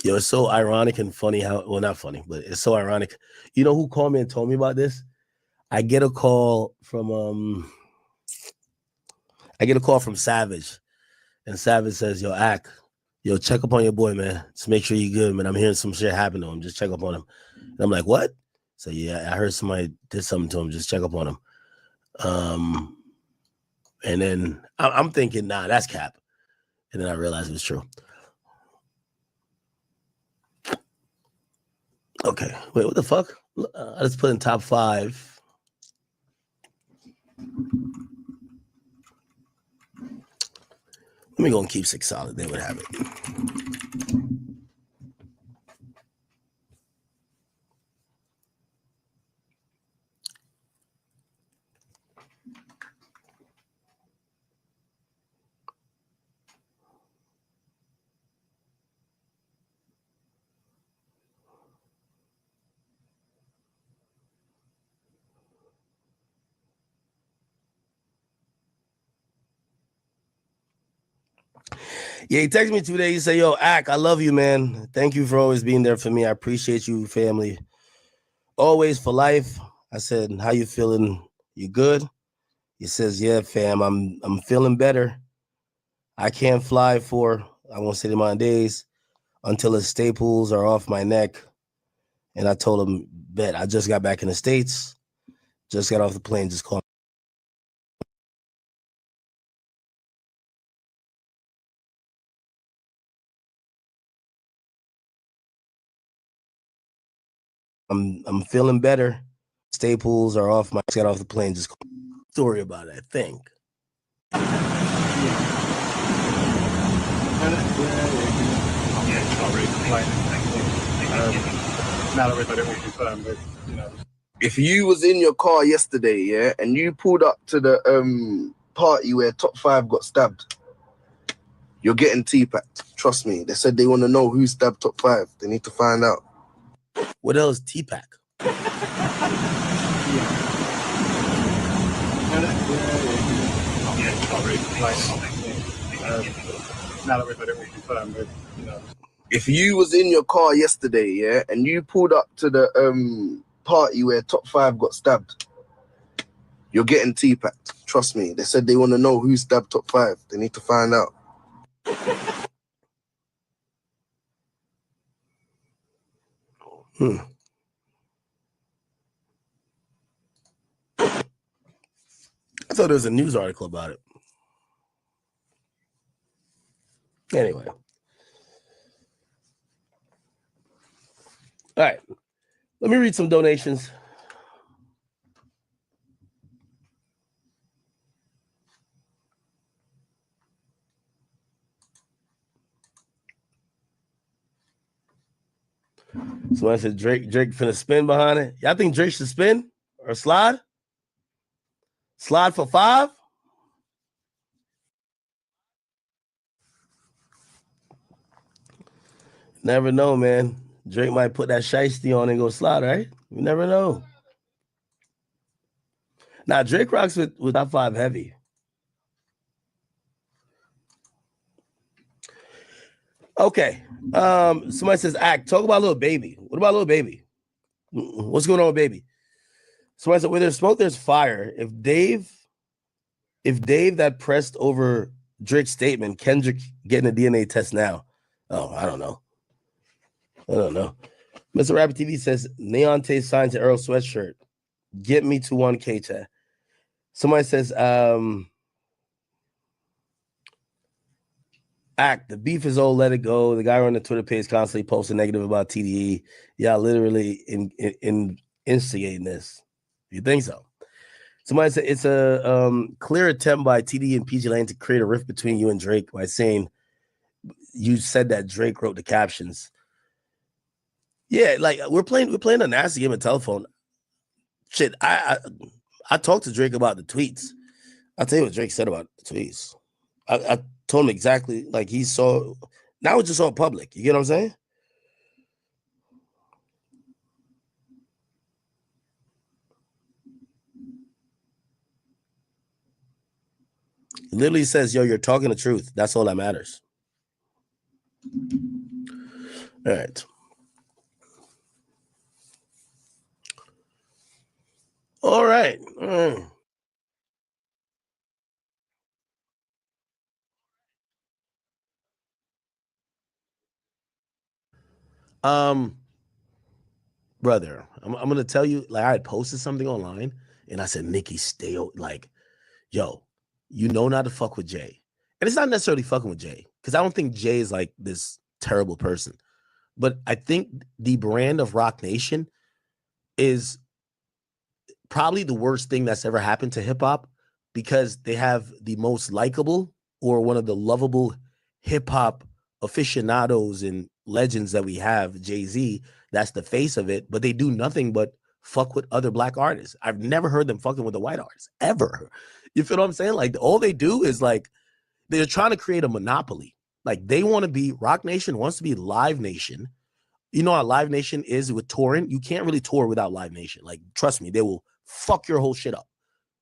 It's so ironic and funny not funny, but it's so ironic. You know who called me and told me about this? I get a call from Savage, and Savage says, yo, Ak, check up on your boy, man. Just make sure you're good, man. I'm hearing some shit happen to him. Just check up on him. And I'm like, what? So yeah, I heard somebody did something to him. Just check up on him. And then I'm thinking, nah, that's cap. And then I realized it was true. Okay, wait, what the fuck? I just put in top 5. Let me go and keep 6 solid. They would have it. Yeah, he texted me today. He said, yo, Ak, I love you, man. Thank you for always being there for me. I appreciate you, family. Always for life. I said, how you feeling? You good? He says, yeah, fam, I'm feeling better. I can't fly for, I won't say the amount of days, until the staples are off my neck. And I told him, bet, I just got back in the States. Just got off the plane, just called. I'm feeling better. Staples are off. Just got off the plane. Just story about it, I think. Now that we've had it all confirmed, but, If you was in your car yesterday, yeah, and you pulled up to the party where top 5 got stabbed, you're getting T-packed. Trust me. They said they want to know who stabbed top 5. They need to find out. What else? T-pack. now that we've had it all confirmed, but, If you was in your car yesterday, yeah, and you pulled up to the party where top 5 got stabbed, You're getting T-packed. Trust me. They said they want to know who stabbed top 5. They need to find out. I thought there was a news article about it. Anyway. All right. Let me read some donations. Somebody said Drake finna spin behind it. Y'all think Drake should spin or slide? Slide for 5? Never know, man. Drake might put that shiesty on and go slide, right? You never know. Now, Drake rocks with top 5 heavy. Okay. Somebody says, talk about Lil Baby. What about Lil Baby? What's going on with Baby? Somebody said, where there's smoke, there's fire. If Dave that pressed over Drake's statement, Kendrick getting a DNA test now. Oh, I don't know. Mr. Rapper TV says, Neon Tay signed to Earl sweatshirt. Get me to 1K chat. Somebody says, the beef is old, let it go. The guy on the Twitter page constantly posting negative about TDE. Yeah, literally in instigating this. You think so? Somebody said it's a clear attempt by TDE and PG Lane to create a rift between you and Drake by saying you said that Drake wrote the captions. Yeah, like we're playing a nasty game of telephone. Shit, I talked to Drake about the tweets. I'll tell you what Drake said about the tweets. I told him exactly like he saw. Now it's just all public. You get what I'm saying? It literally says, yo, you're talking the truth. That's all that matters. All right. All right. Brother, I'm gonna tell you, like I had posted something online and I said, Nikki, stay like, yo, you know not to fuck with Jay. And it's not necessarily fucking with Jay, because I don't think Jay is like this terrible person. But I think the brand of Rock Nation is probably the worst thing that's ever happened to hip hop, because they have the most likable or one of the lovable hip hop aficionados and legends that we have, Jay-Z. That's the face of it, but they do nothing but fuck with other black artists. I've never heard them fucking with a white artist ever. You feel what I'm saying? Like all they do is like they're trying to create a monopoly. Like they want to be, Rock Nation wants to be Live Nation. You know how Live Nation is with touring? You can't really tour without Live Nation. Like, trust me, they will fuck your whole shit up.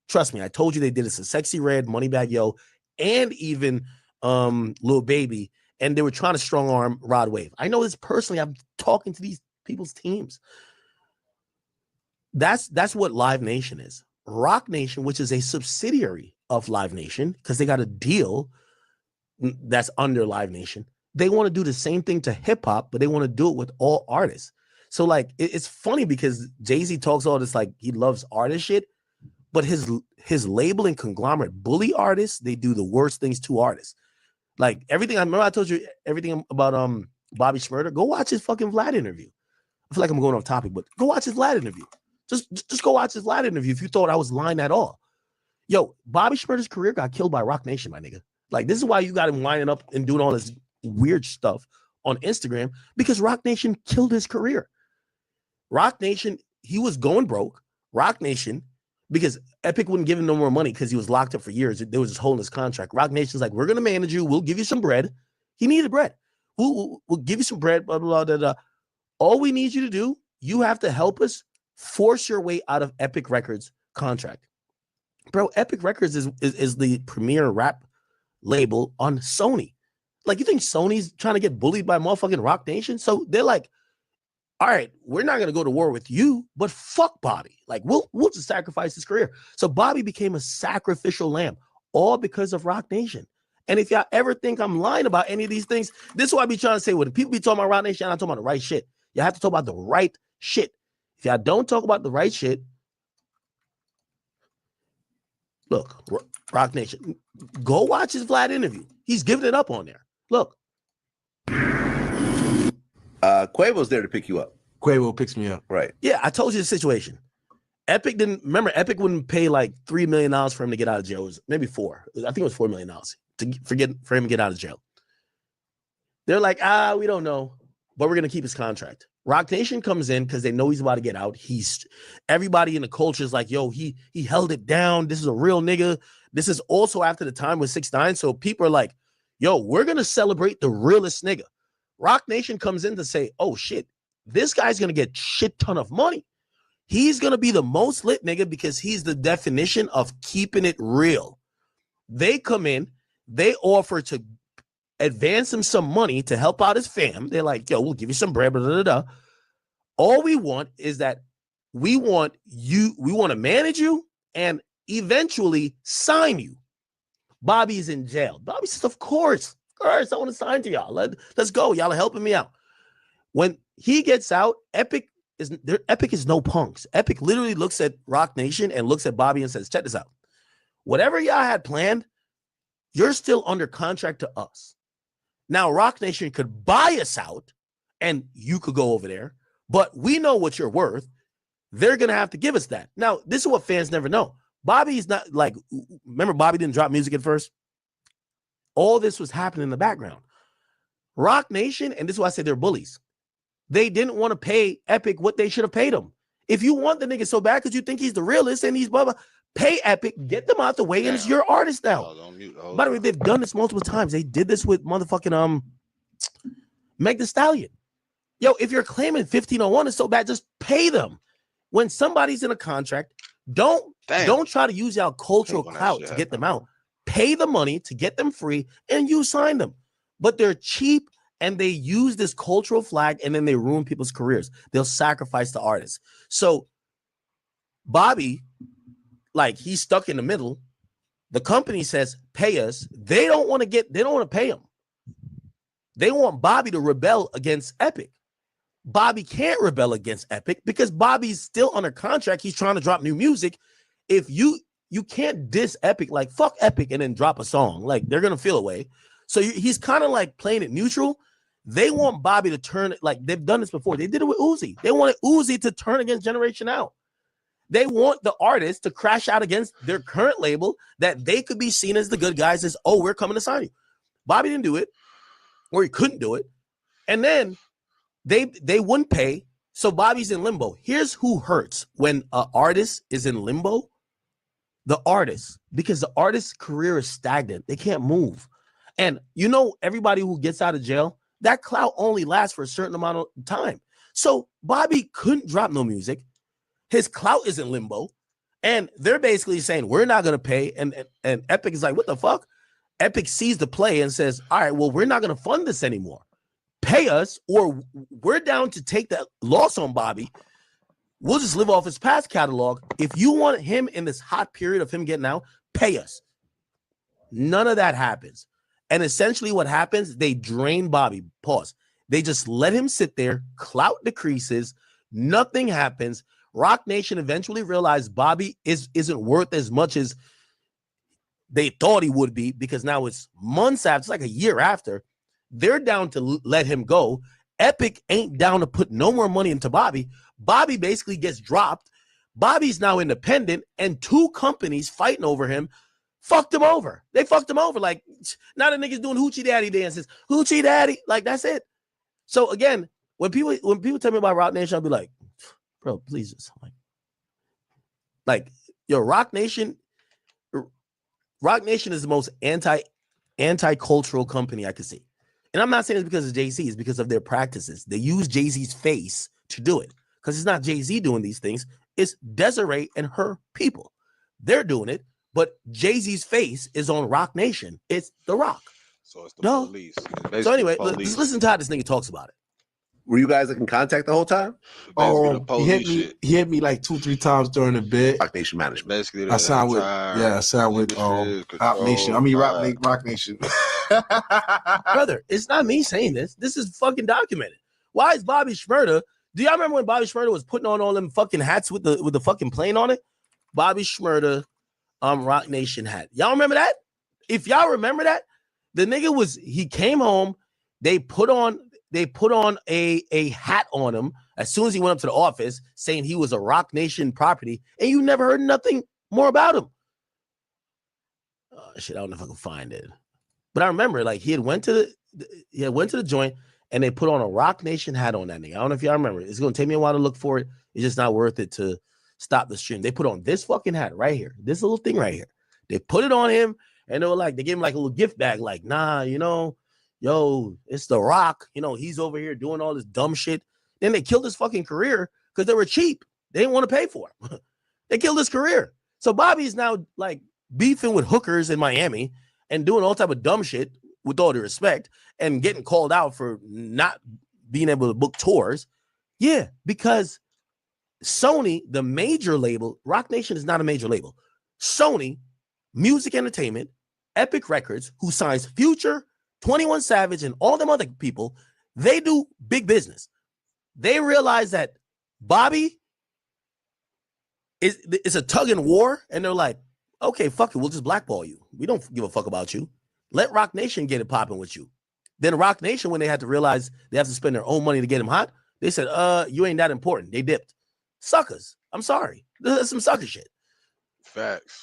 Trust me, I told you they did it to Sexy Red, Moneybagg Yo, and even Lil Baby, and they were trying to strong arm Rod Wave. I know this personally. I'm talking to these people's teams. That's what Live Nation is. Rock Nation, which is a subsidiary of Live Nation, because they got a deal that's under Live Nation. They want to do the same thing to hip hop, but they want to do it with all artists. So like, it's funny because Jay-Z talks all this like he loves artist shit, but his label and conglomerate bully artists. They do the worst things to artists. Like everything. I remember I told you everything about Bobby Shmurda. Go watch his fucking Vlad interview. I feel like I'm going off topic, but go watch his Vlad interview. Just go watch his Vlad interview if you thought I was lying at all. Yo, Bobby Shmurda's career got killed by Rock Nation, my nigga. Like this is why you got him winding up and doing all this weird stuff on Instagram, because Rock Nation killed his career. Rock Nation, he was going broke. Rock Nation, because Epic wouldn't give him no more money because he was locked up for years. They was just holding his contract. Rock Nation's like, we're gonna manage you. We'll give you some bread. He needed bread. We'll give you some bread. Blah blah blah. Blah. All we need you to do, you have to help us force your way out of Epic Records contract, bro. Epic Records is the premier rap label on Sony. Like, you think Sony's trying to get bullied by motherfucking Rock Nation? So they're like, all right, we're not going to go to war with you, but fuck Bobby. Like, we'll just sacrifice his career. So Bobby became a sacrificial lamb, all because of Rock Nation. And if y'all ever think I'm lying about any of these things, this is what I be trying to say. When people be talking about Rock Nation, I'm not talking about the right shit. You have to talk about the right shit. If y'all don't talk about the right shit, look, Rock Nation, go watch his Vlad interview. He's giving it up on there. Look. Quavo's there to pick you up. Quavo picks me up. Right. Yeah, I told you the situation. Epic wouldn't pay like $3 million for him to get out of jail. It was maybe $4. I think it was $4 million for him to get out of jail. They're like, we don't know, but we're gonna keep his contract. Rock Nation comes in because they know he's about to get out. Everybody in the culture is like, yo, he held it down. This is a real nigga. This is also after the time with 6ix9ine. So people are like, yo, we're gonna celebrate the realest nigga. Rock Nation comes in to say, oh shit, this guy's gonna get shit ton of money. He's gonna be the most lit nigga because he's the definition of keeping it real. They come in, they offer to advance him some money to help out his fam. They're like, yo, we'll give you some bread, blah, blah, blah. All we want is that we want to manage you and eventually sign you. Bobby's in jail. Bobby says, of course, I want to sign to y'all. Let's go. Y'all are helping me out. When he gets out, Epic is no punks. Epic literally looks at Rock Nation and looks at Bobby and says, check this out. Whatever y'all had planned, you're still under contract to us. Now, Rock Nation could buy us out and you could go over there, but we know what you're worth. They're going to have to give us that. Now, this is what fans never know. Bobby's not like, remember Bobby didn't drop music at first? All this was happening in the background. Rock Nation, and this is why I say they're bullies. They didn't want to pay Epic what they should have paid him. If you want the nigga so bad because you think he's the realest and he's blah, blah, pay Epic, get them out the way, and it's your artist now. By the way, they've done this multiple times. They did this with motherfucking Meg Thee Stallion. Yo, if you're claiming 1501 is so bad, just pay them. When somebody's in a contract, don't try to use y'all cultural clout to get them out. Pay the money to get them free, and you sign them. But they're cheap, and they use this cultural flag, and then they ruin people's careers. They'll sacrifice the artists. So Bobby, like, he's stuck in the middle. The company says, pay us. They don't want to pay him. They want Bobby to rebel against Epic. Bobby can't rebel against Epic because Bobby's still under contract. He's trying to drop new music. If you can't diss Epic, like fuck Epic and then drop a song, like they're going to feel away. So he's kind of like playing it neutral. They want Bobby to turn it, like they've done this before. They did it with Uzi. They wanted Uzi to turn against Generation Out. They want the artist to crash out against their current label that they could be seen as the good guys as, oh, we're coming to sign you. Bobby didn't do it, or he couldn't do it. And then they wouldn't pay. So Bobby's in limbo. Here's who hurts when an artist is in limbo. The artist, because the artist's career is stagnant. They can't move. And you know, everybody who gets out of jail, that clout only lasts for a certain amount of time. So Bobby couldn't drop no music. His clout is in limbo. And they're basically saying, we're not going to pay. And Epic is like, what the fuck? Epic sees the play and says, all right, well, we're not going to fund this anymore. Pay us, or we're down to take that loss on Bobby. We'll just live off his past catalog. If you want him in this hot period of him getting out, pay us. None of that happens. And essentially what happens, they drain Bobby. Pause. They just let him sit there. Clout decreases. Nothing happens. Rock Nation eventually realized Bobby isn't worth as much as they thought he would be, because now it's months after, it's like a year after. They're down to let him go. Epic ain't down to put no more money into Bobby. Bobby basically gets dropped. Bobby's now independent, and two companies fighting over him fucked him over. They fucked him over. Like, now the niggas doing hoochie daddy dances. Hoochie daddy. Like, that's it. So again, when people tell me about Rock Nation, I'll be like, bro, please just like yo, Rock Nation is the most anti-cultural company I could see. And I'm not saying it's because of Jay-Z, it's because of their practices. They use Jay-Z's face to do it. Because it's not Jay-Z doing these things, it's Desiree and her people. They're doing it, but Jay-Z's face is on Rock Nation. It's The Rock. So it's the police. So anyway, just listen to how this nigga talks about it. Were you guys in contact the whole time? He hit me. shit. He hit me like 2-3 times during the bid. Rock Nation Management. Basically, the I signed with Rock Nation. I mean Rock Nation. Brother, it's not me saying this. This is fucking documented. Why is Bobby Shmurda? Do y'all remember when Bobby Shmurda was putting on all them fucking hats with the fucking plane on it? Bobby Shmurda, Rock Nation hat. Y'all remember that? If y'all remember that, the nigga he came home. They put on a hat on him as soon as he went up to the office, saying he was a Rock Nation property, and you never heard nothing more about him. Oh, shit, I don't know if I can find it, but I remember like he went to the joint and they put on a Rock Nation hat on that nigga. I don't know if y'all remember. It's gonna take me a while to look for it. It's just not worth it to stop the stream. They put on this fucking hat right here, this little thing right here. They put it on him, and they gave him like a little gift bag, like, nah, yo, it's The Rock. He's over here doing all this dumb shit. Then they killed his fucking career because they were cheap. They didn't want to pay for him. They killed his career. So Bobby's now like beefing with hookers in Miami and doing all type of dumb shit, with all due respect, and getting called out for not being able to book tours. Yeah, because Sony, the major label, Rock Nation is not a major label. Sony, Music Entertainment, Epic Records, who signs Future, 21 Savage, and all them other people, they do big business. They realize that Bobby is a tug and war, and they're like, okay, fuck it, we'll just blackball you. We don't give a fuck about you. Let Rock Nation get it popping with you. Then Rock Nation, when they had to realize they have to spend their own money to get him hot, they said, you ain't that important. They dipped. Suckers. I'm sorry. This is some sucker shit. Facts.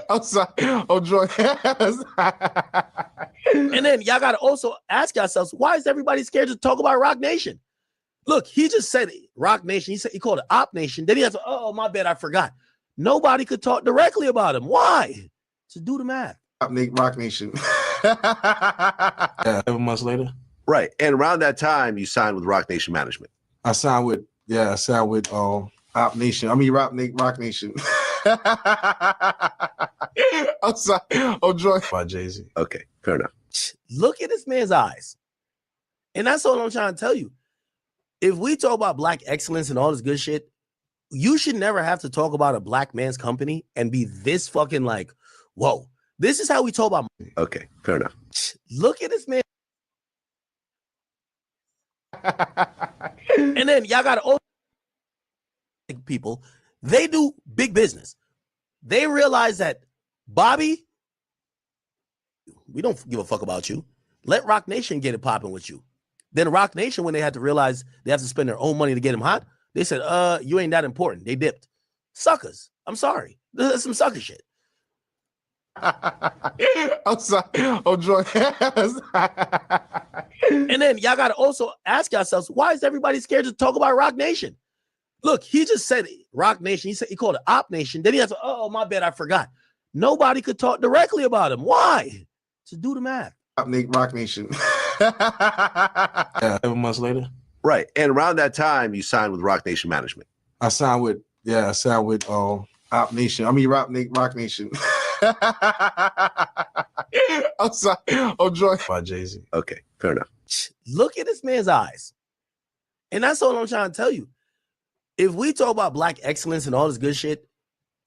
I'm sorry. Oh, Joy. And then y'all got to also ask yourselves, why is everybody scared to talk about Rock Nation? Look, he just said Rock Nation. He called it Op Nation. Then he has, oh, my bad, I forgot. Nobody could talk directly about him. Why? So do the math. Rock Nation. Yeah, 7 months later. Right. And around that time, you signed with Rock Nation Management. I signed with Op Nation. I mean Rock Nation. I'm sorry. Oh, Joy. By Jay-Z. Okay, fair enough. Look at this man's eyes. And that's all I'm trying to tell you. If we talk about black excellence and all this good shit, you should never have to talk about a black man's company and be this fucking like, whoa. This is how we talk about. Okay, fair enough. Look at this man. And then y'all got to people. They do big business. They realize that Bobby, we don't give a fuck about you. Let Rock Nation get it popping with you. Then Rock Nation, when they had to realize they have to spend their own money to get him hot, they said, you ain't that important. They dipped. Suckers. I'm sorry. This is some sucker shit. I'm sorry. Oh, Joy. And then y'all got to also ask yourselves, why is everybody scared to talk about Rock Nation? Look, he just said Rock Nation. He called it Op Nation. Then he has, oh, my bad, I forgot. Nobody could talk directly about him. Why? So do the math. Rock Nation. Yeah, 7 months later. Right. And around that time, you signed with Rock Nation Management. I signed with Op Nation. I mean Rock Nation. I'm sorry. Oh, Joy. By Jay-Z. Okay, fair enough. Look at this man's eyes. And that's all I'm trying to tell you. If we talk about black excellence and all this good shit,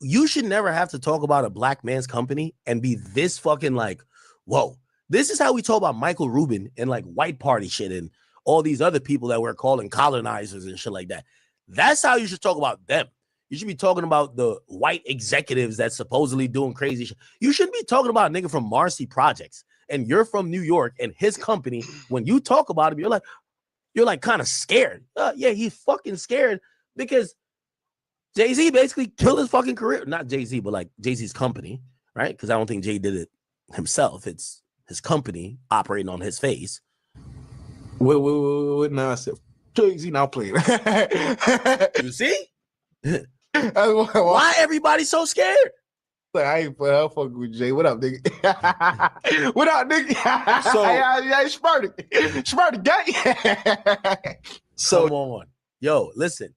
you should never have to talk about a black man's company and be this fucking like, whoa. This is how we talk about Michael Rubin and like white party shit and all these other people that we're calling colonizers and shit like that. That's how you should talk about them. You should be talking about the white executives that's supposedly doing crazy shit. You shouldn't be talking about a nigga from Marcy Projects and you're from New York and his company. When you talk about him, you're like kind of scared. Yeah, he's fucking scared because Jay-Z basically killed his fucking career. Not Jay-Z, but like Jay-Z's company, right? Because I don't think Jay did it himself. It's his company operating on his face. Wait. Now I said Jay-Z now playing. You see? Why everybody so scared? Like, I ain't fucking with Jay. What up, nigga? What up, nigga? So, yeah, Smarty gang. So come on. Yo, listen.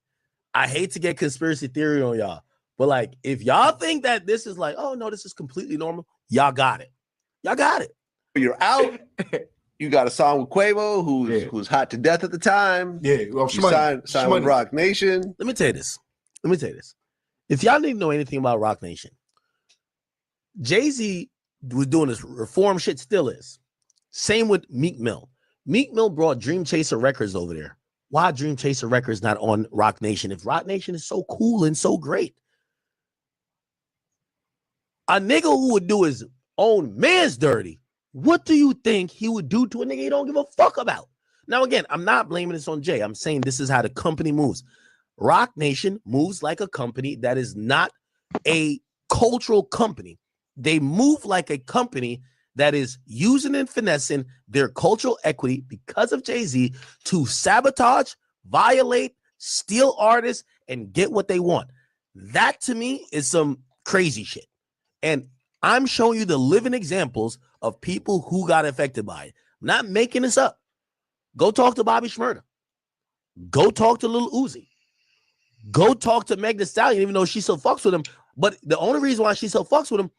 I hate to get conspiracy theory on y'all, but like, if y'all think that this is like, oh no, this is completely normal, y'all got it. Y'all got it. You're out. You got a song with Quavo, who's hot to death at the time. Yeah, well, you signed with Rock Nation. Let me tell you this. If y'all need to know anything about Rock Nation, Jay-Z was doing this reform shit, still is. Same with Meek Mill. Meek Mill brought Dream Chaser Records over there. Why Dream Chaser Records not on Rock Nation? If Rock Nation is so cool and so great. A nigga who would do his own man's dirty, what do you think he would do to a nigga he don't give a fuck about? Now, again, I'm not blaming this on Jay. I'm saying this is how the company moves. Rock Nation moves like a company that is not a cultural company. They move like a company that is using and finessing their cultural equity because of Jay-Z to sabotage, violate, steal artists, and get what they want. That, to me, is some crazy shit. And I'm showing you the living examples of people who got affected by it. I'm not making this up. Go talk to Bobby Shmurda. Go talk to Lil Uzi. Go talk to Meg Thee Stallion, even though she still fucks with him. But the only reason why she still fucks with him,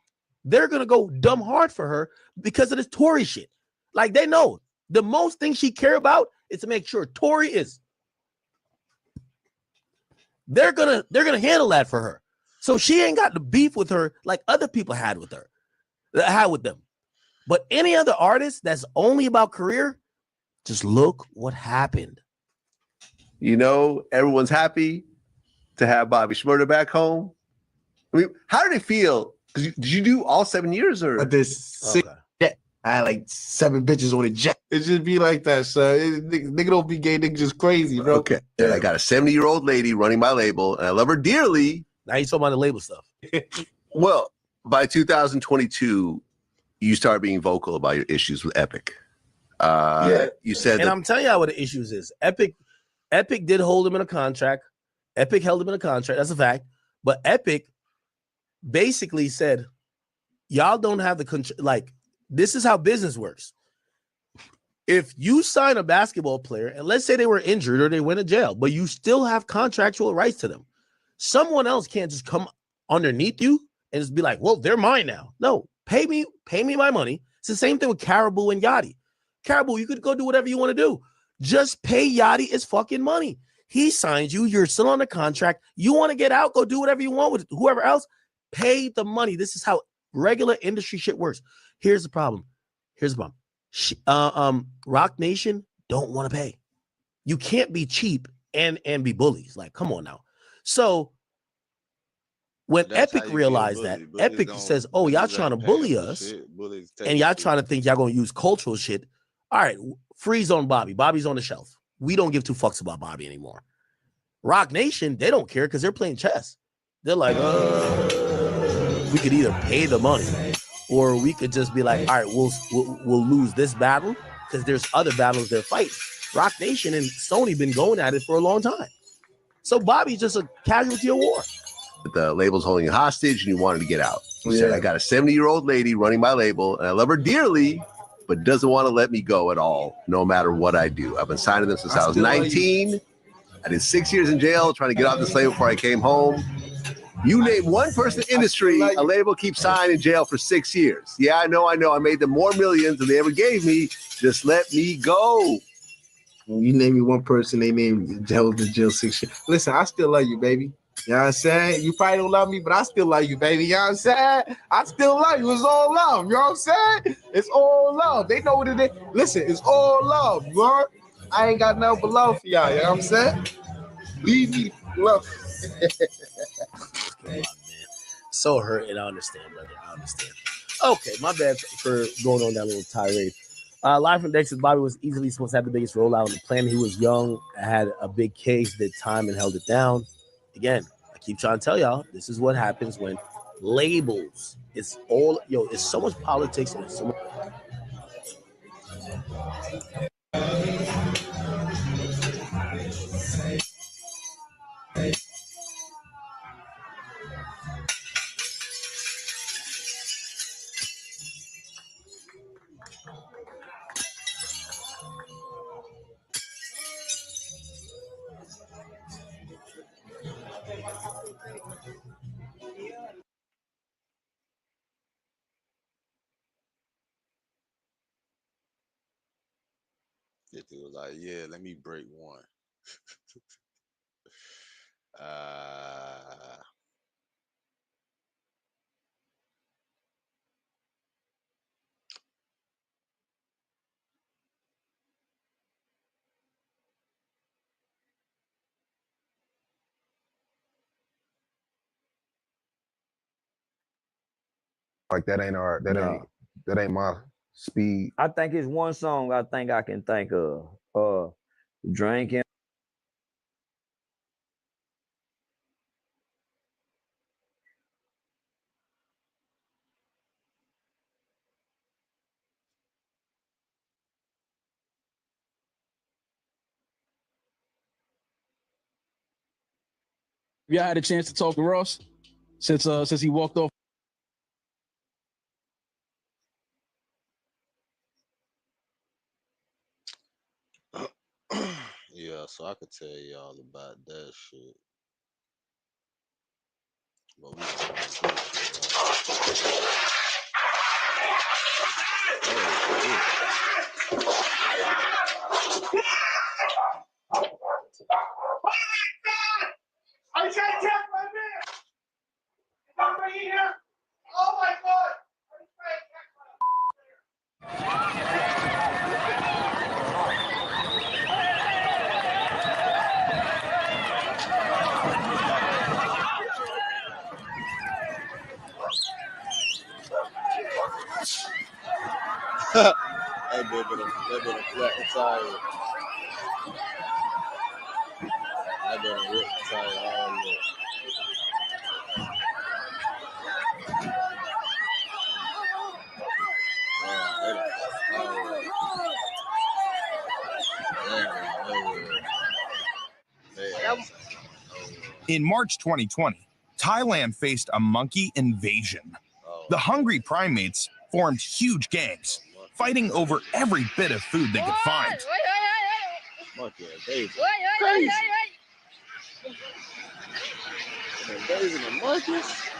they're going to go dumb hard for her because of this Tory shit. Like, they know the most thing she care about is to make sure Tory is. They're gonna handle that for her. So she ain't got the beef with her like other people had with them. But any other artist that's only about career, just look what happened. You know, everyone's happy to have Bobby Shmurda back home. I mean, how did it feel? Did you do all 7 years or? I did 6. Okay. I had like 7 bitches on a jet. It just be like that, son. Nigga don't be gay, nigga just crazy, bro. Okay. And I got a 70-year-old lady running my label, and I love her dearly. Now you talking about the label stuff. Well, by 2022, you started being vocal about your issues with Epic. You said, and I'm telling you what the issues is. Epic did hold him in a contract. Epic held him in a contract. That's a fact. But Epic basically said, y'all don't have the like. This is how business works. If you sign a basketball player, and let's say they were injured or they went to jail, but you still have contractual rights to them. Someone else can't just come underneath you and just be like, well, they're mine now. No, pay me my money. It's the same thing with Caribou and Yachty. Caribou, you could go do whatever you want to do. Just pay Yachty his fucking money. He signs you. You're still on the contract. You want to get out, go do whatever you want with whoever else. Pay the money. This is how regular industry shit works. Here's the problem. Rock Nation don't want to pay. You can't be cheap and be bullies. Like, come on now. So when Epic realized that, Epic says, oh, y'all trying to bully us, and y'all trying to think y'all going to use cultural shit. All right, freeze on Bobby. Bobby's on the shelf. We don't give 2 fucks about Bobby anymore. Rock Nation, they don't care because they're playing chess. They're like, we could either pay the money or we could just be like, all right, we'll lose this battle because there's other battles they're fighting. Rock Nation and Sony been going at it for a long time. So Bobby's just a casualty of war. The label's holding you hostage and you wanted to get out. You said, I got a 70-year-old lady running my label and I love her dearly, but doesn't want to let me go at all, no matter what I do. I've been signing them since I was 19. I did 6 years in jail trying to get off this label before I came home. You name one person in the industry, a label keeps signing in jail for 6 years. Yeah, I know. I made them more millions than they ever gave me. Just let me go. You name me one person, they named held in jail 6 years. Listen, I still love you, baby. You know what I'm saying? You probably don't love me, but I still love you, baby. You know what I'm saying? I still love you. It's all love. You know what I'm saying? It's all love. They know what it is. Listen, it's all love, bro. I ain't got nothing but love for y'all. You know what I'm saying? Leave me love. So hurt, and I understand, brother. I understand. Okay, my bad for going on that little tirade. Live from Texas, Bobby was easily supposed to have the biggest rollout on the planet. He was young, had a big case, did time, and held it down. Again, I keep trying to tell y'all, this is what happens when labels. It's all, it's so much politics and it's so much. 50 was like, yeah, let me break one. Like that ain't our that ain't my speed. I think it's one song I think I can think of. Drinking. Y'all had a chance to talk to Ross since he walked off. Yeah, so I could tell y'all about that shit. But we gonna do this shit, Are you trying to check my man? Come right here. Oh my God. Are you trying to check that bit been a flat tire. That been a rip tire all year. In March 2020, Thailand faced a monkey invasion. The hungry primates formed huge gangs, fighting over every bit of food they could find. Monkey invasion. Crazy. Invasion of monkeys.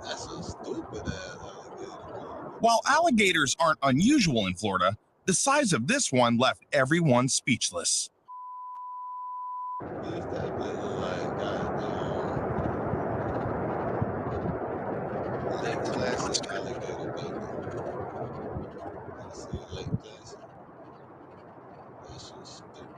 That's a stupid ass alligator. While alligators aren't unusual in Florida, the size of this one left everyone speechless. Lake Placid alligator, baby. Let's see, Lake Placid. That's just stupid.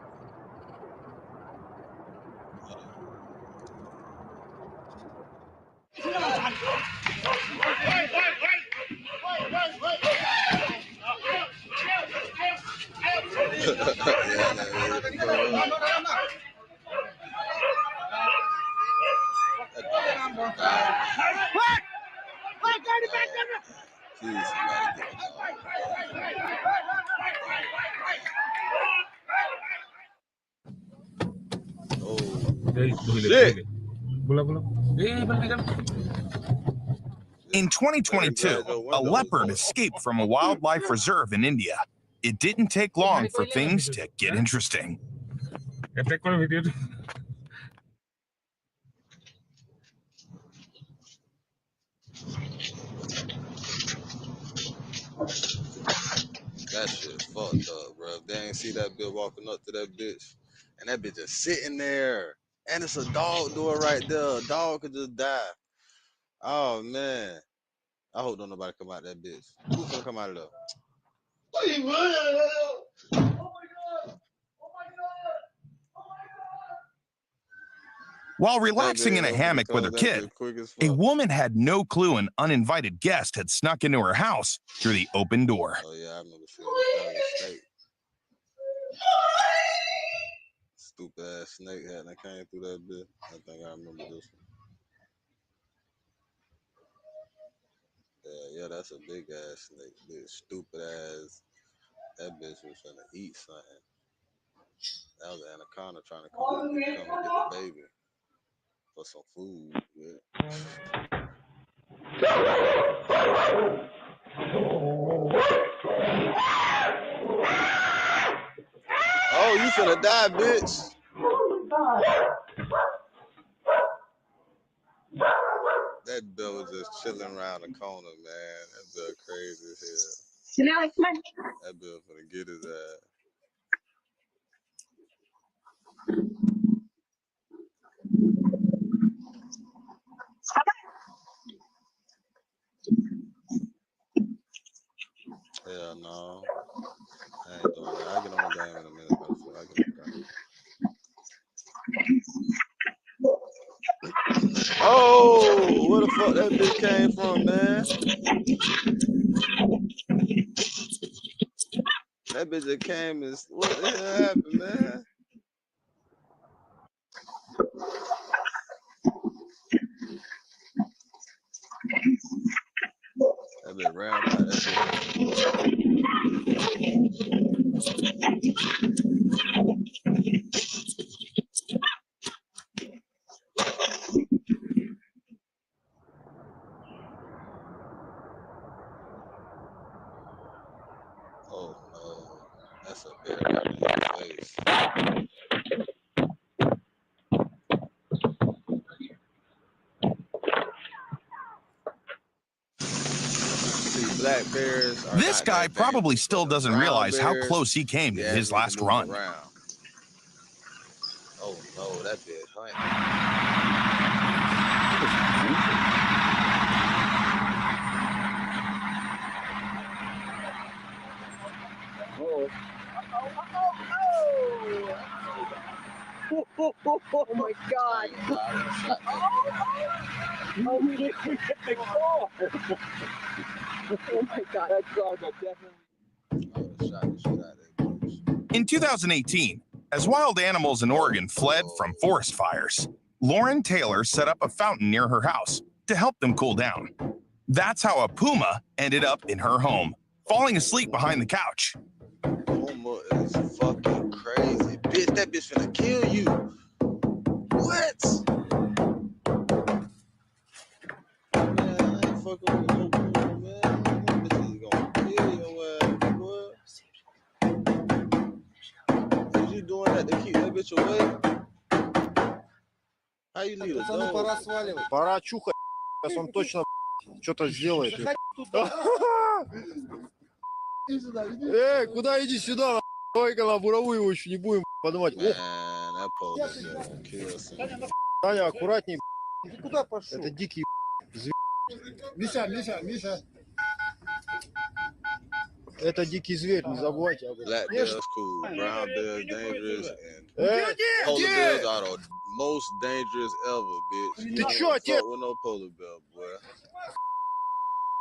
Shit. In 2022, a leopard escaped from a wildlife reserve in India. It didn't take long for things to get interesting. That shit fucked up, bro. If they ain't see that bitch walking up to that bitch, and that bitch just sitting there, and it's a dog door right there. A dog could just die. Oh man, I hope don't nobody come out that bitch. Who's gonna come out of there? While relaxing in a hammock with her kid, a woman had no clue an uninvited guest had snuck into her house through the open door. Oh yeah, I remember seeing the snake. Stupid ass snake had that came through that bitch. I think I remember this one. Yeah, that's a big ass snake. Bitch, stupid ass. That bitch was trying to eat something. That was an anaconda trying to come and get the baby for some food. Yeah. Oh, you finna die, bitch. That bill was just chilling around the corner, man. That bill crazy as hell. That bill finna get his ass. Hell no. I ain't doing that. I get on the game in a minute, motherfucker. I get on the game. Oh, where the fuck that bitch came from, man? That bitch that came and what the hell happened, man? That bitch ran by that bitch. Oh no, that's a bear right in your face. See, black bears are This not guy that probably dangerous, still but doesn't brown realize how bears, close he came to yeah, his need to last move run. around. Oh no, that bitch hunting. Oh my God. Oh, we didn't get the car. Oh my God. That car got definitely. I would have shot the shit out of that bitch. In 2018, as wild animals in Oregon fled from forest fires, Lauren Taylor set up a fountain near her house to help them cool down. That's how a puma ended up in her home, falling asleep behind the couch. Puma is fucking crazy. Bitch, that bitch finna kill you. What? Man, I ain't fucking with no Puma, man. That bitch is gonna kill your ass, boy. Is you doing that to keep that bitch away? How you leave a dog? Пора сваливать. Пора чухать. Сейчас он точно что-то сделает. Куда иди сюда? Давай-ка на буровую его еще не будем поднимать. Man, that pole gonna kill some. Таня, аккуратней. Ты куда пошел? Это дикий зверь. Миша. Это дикий зверь, не забывайте об этом. Black bears cool, brown bears dangerous, and polar bears are the most dangerous ever, bitch. You don't fuck with no polar bear, boy.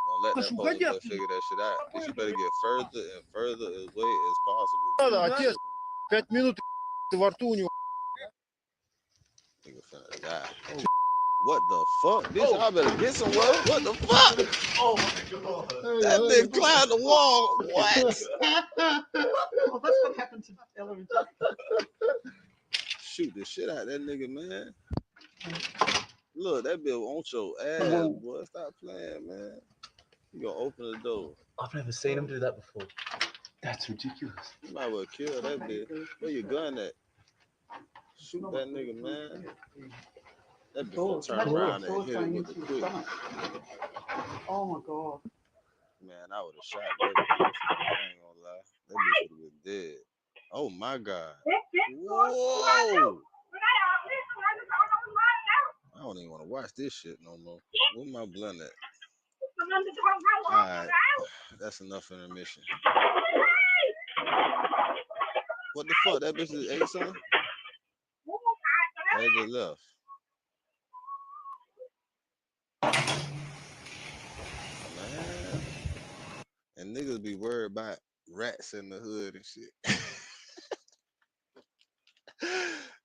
Don't let that polar bear figure that shit out. Bitch, you better get further and further away as possible. Надо, отец, 5 минут ты во рту у него. Nigga finna die. What the fuck? Bitch, I better get somewhere. What the fuck? Oh my God. That bitch climbed the wall. What? Well, that's what happened to Ellen. Shoot the shit out that nigga, man. Look, that bitch on your ass, boy. Stop playing, man. You gonna open the door. I've never seen him do that before. That's ridiculous. You might well kill that bitch. Where your gun at? Shoot that nigga, man. That bitch gonna turn around and hit it with the quick. Oh my God. Man, I would have shot that bitch. I ain't gonna lie. That bitch would have been dead. Oh my God. Whoa. I don't even want to watch this shit no more. Where my blunt at? Alright. That's enough intermission. What the fuck? That bitch just ate something? They just left. Man. And niggas be worried about rats in the hood and shit.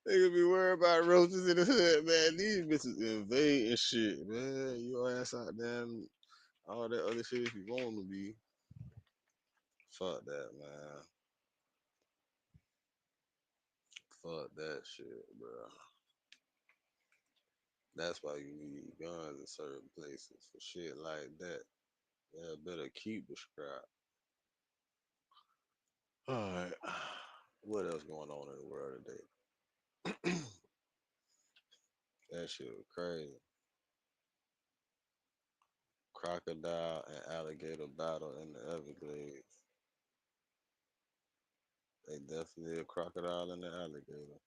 Niggas be worried about roaches in the hood, man. These bitches invade and shit, man. Your ass out there and all that other shit if you want to be. Fuck that, man. Fuck that shit, bro. That's why you need guns in certain places for shit like that. Yeah, better keep the scrap. All right. What else going on in the world today? That shit was crazy. Crocodile and alligator battle in the Everglades. They definitely a crocodile and an alligator.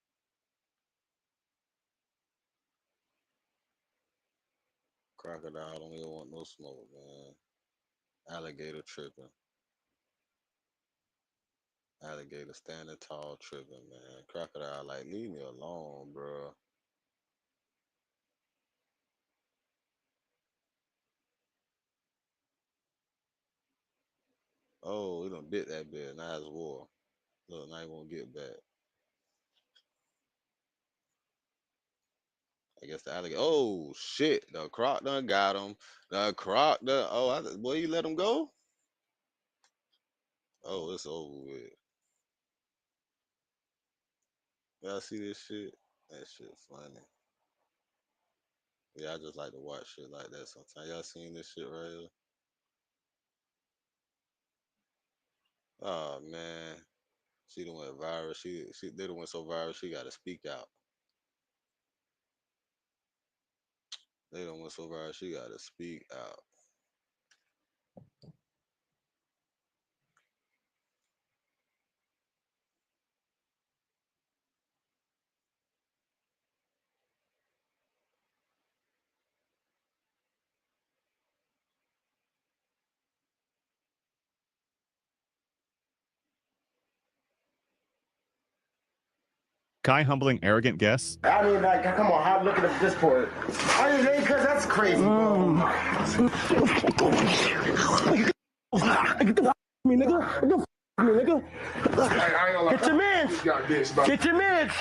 Crocodile don't even want no smoke, man. Alligator tripping. Alligator standing tall tripping, man. Crocodile like leave me alone, bro. Oh, we done bit that bit. Now it's war. Look, now he won't get back. I guess the alligator. Oh shit! The croc done got him. The croc done. Oh, boy, you let him go? Oh, it's over with. Y'all see this shit? That shit funny. Yeah, I just like to watch shit like that sometimes. Y'all seen this shit right here? Oh man, she done went viral. She they done went so viral. She got to speak out. They done went so viral. She got to speak out. Kai humbling arrogant guests. I mean, like, come on, how look at this part? I mean, because that's crazy, bro. Me, nigga. Get your mans. Get your mans.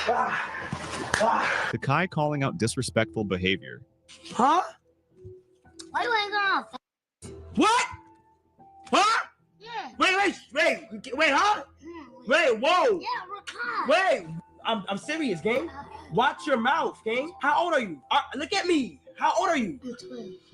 The Kai calling out disrespectful behavior. Huh? Why you ain't going? What? Huh? Yeah. Wait, huh? Wait, whoa. Yeah, we're calm. Wait, I'm serious, gang. Watch your mouth, gang. How old are you? Look at me. How old are you?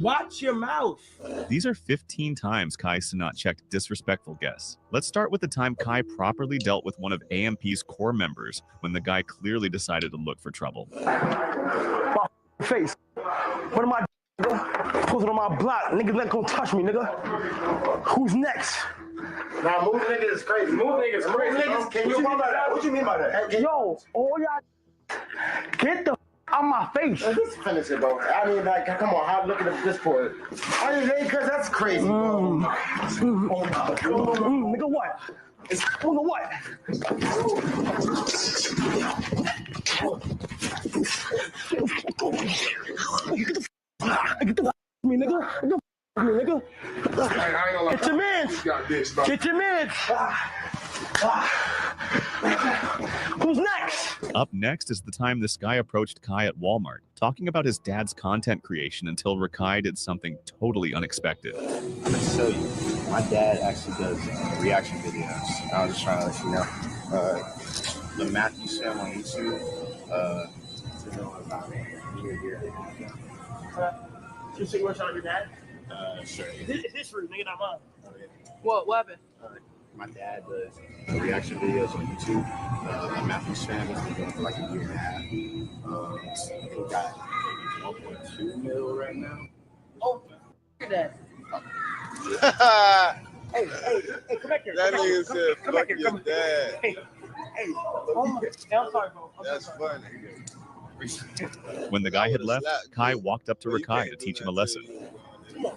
Watch your mouth. These are 15 times Kai Cenat checked disrespectful guests. Let's start with the time Kai properly dealt with one of AMP's core members when the guy clearly decided to look for trouble. My face. What am I posting on my block? Niggas not gonna touch me, nigga. Who's next? Nah, move niggas is crazy. Move niggas is crazy. Niggas, can you mean by that? What you mean by that? Yo, all y'all get the out my face. Let's finish it, bro. I mean, like, come on, how look at this part? I mean, because that's crazy, bro. Nigga, what? Nigga, what? Get the me, nigga. Get your mans. Get your mans. Who's next? Up next is the time this guy approached Kai at Walmart, talking about his dad's content creation until Rakai did something totally unexpected. I'm gonna tell you, my dad actually does reaction videos. I was just trying to let you know. The Matthew Sam on YouTube, to know about here. You see what's on your dad? Sure. It's his fruit, nigga, not mine. What happened? My dad does reaction videos on YouTube. Matthew Sam has been doing it for like a year and a half. He got maybe 1.2 mil right now. Oh, look at that. Hey, come back here. That nigga said, come fuck back here. your dad. Hey, oh my, I'm sorry, bro. That's funny. When the guy had left, Kai walked up to Rakai to teach him a lesson. Come on,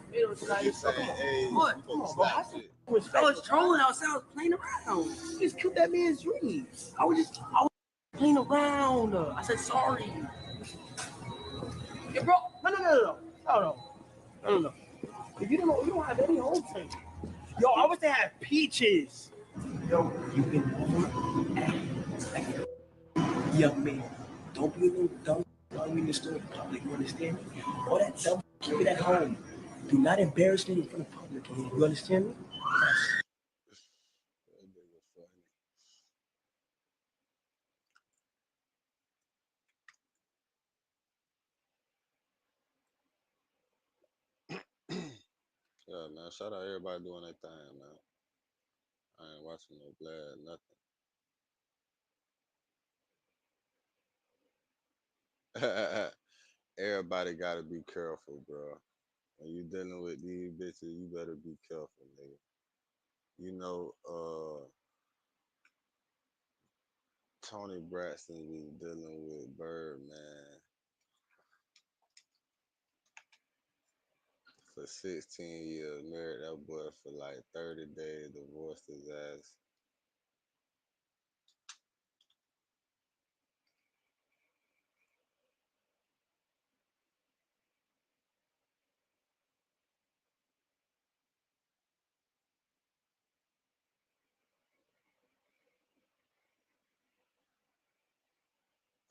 What? Come on, bro. I was trolling outside. I was playing around. Just killed that man's dreams. I was playing around. I said sorry. Hey, bro. No. If you don't have any home training. Yo, I wish they had peaches. Yo, you can young man. Don't be a little dumb. Don't be in the store in public. You understand me? All that dumb, keep it at home. Do not embarrass me in front of public. You understand me? man. Shout out everybody doing their thing, man. I ain't watching no Vlad, nothing. Everybody gotta be careful, bro. When you dealing with these bitches, you better be careful, nigga. You know, Tony Braxton was dealing with Birdman for 16 years, married that boy for like 30 days, divorced his ass.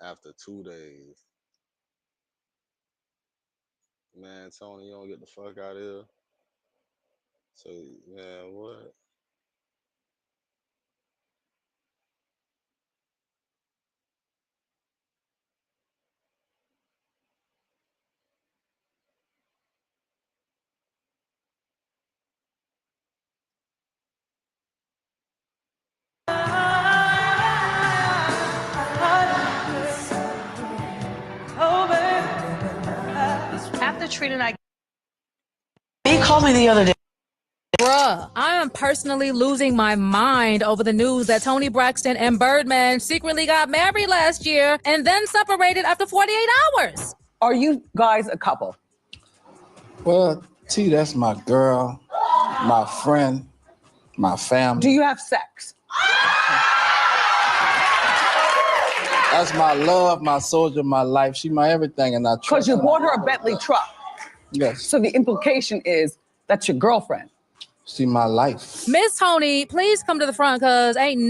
After 2 days. Man, Tony, you don't get the fuck out of here. So, man, what? After Trina and I, he called me the other day. Bruh, I am personally losing my mind over the news that Tony Braxton and Birdman secretly got married last year and then separated after 48 hours. Are you guys a couple? Well, T, that's my girl, my friend, my family. Do you have sex? That's my love, my soldier, my life. She my everything, and I trust. Because you bought her a Bentley truck. Yes. So the implication is that's your girlfriend. She my life. Miss Tony, please come to the front because ain't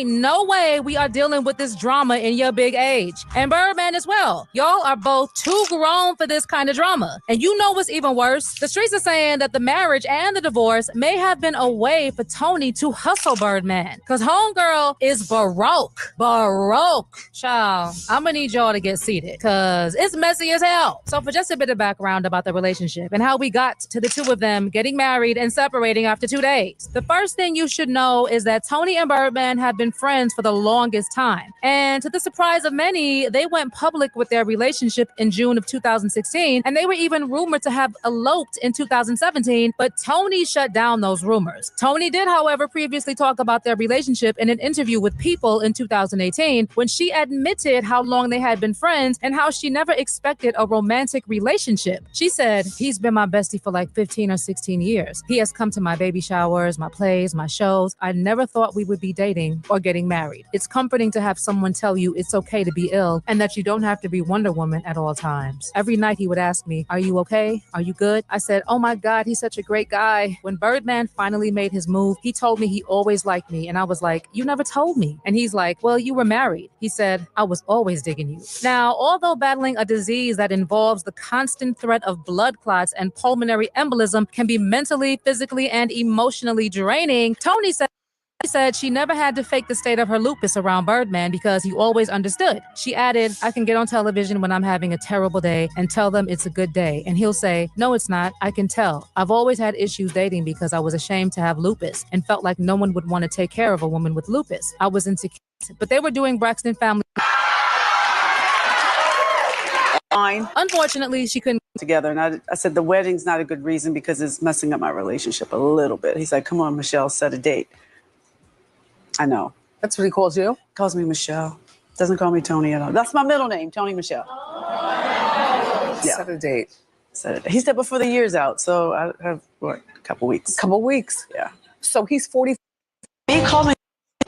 no way we are dealing with this drama in your big age. And Birdman as well. Y'all are both too grown for this kind of drama. And you know what's even worse? The streets are saying that the marriage and the divorce may have been a way for Tony to hustle Birdman. Because homegirl is baroque. Baroque. Child, I'm gonna need y'all to get seated because it's messy as hell. So for just a bit of background about the relationship and how we got to the two of them getting married and separating after 2 days. The first thing you should know is that Tony and Birdman have been friends for the longest time. And to the surprise of many, they went public with their relationship in June of 2016, and they were even rumored to have eloped in 2017, but Tony shut down those rumors. Tony did, however, previously talk about their relationship in an interview with People in 2018, when she admitted how long they had been friends and how she never expected a romantic relationship. She said, "He's been my bestie for like 15 or 16 years. He has come to my baby showers, my plays, my shows. I never thought we would be dating or getting married. It's comforting to have someone tell you it's okay to be ill and that you don't have to be Wonder Woman at all times." Every night he would ask me, "Are you okay? Are you good?" I said, "Oh my God, he's such a great guy." When Birdman finally made his move, he told me he always liked me. And I was like, "You never told me." And he's like, "Well, you were married." He said, "I was always digging you." Now, although battling a disease that involves the constant threat of blood clots and pulmonary embolism can be mentally, physically, and emotionally draining, Tony said she never had to fake the state of her lupus around Birdman because he always understood. She added, "I can get on television when I'm having a terrible day and tell them it's a good day. And he'll say, 'No, it's not. I can tell. I've always had issues dating because I was ashamed to have lupus and felt like no one would want to take care of a woman with lupus. I was insecure." But they were doing Braxton family. Unfortunately, she couldn't Together. And I said, the wedding's not a good reason because it's messing up my relationship a little bit. He's like, "Come on, Michelle, set a date." I know. That's what he calls you? Calls me Michelle. Doesn't call me Tony at all. That's my middle name, Tony Michelle. Yeah. Set a date. He said before the year's out. So I have, what, a couple weeks. Couple weeks. Yeah. So he's 40. He called me.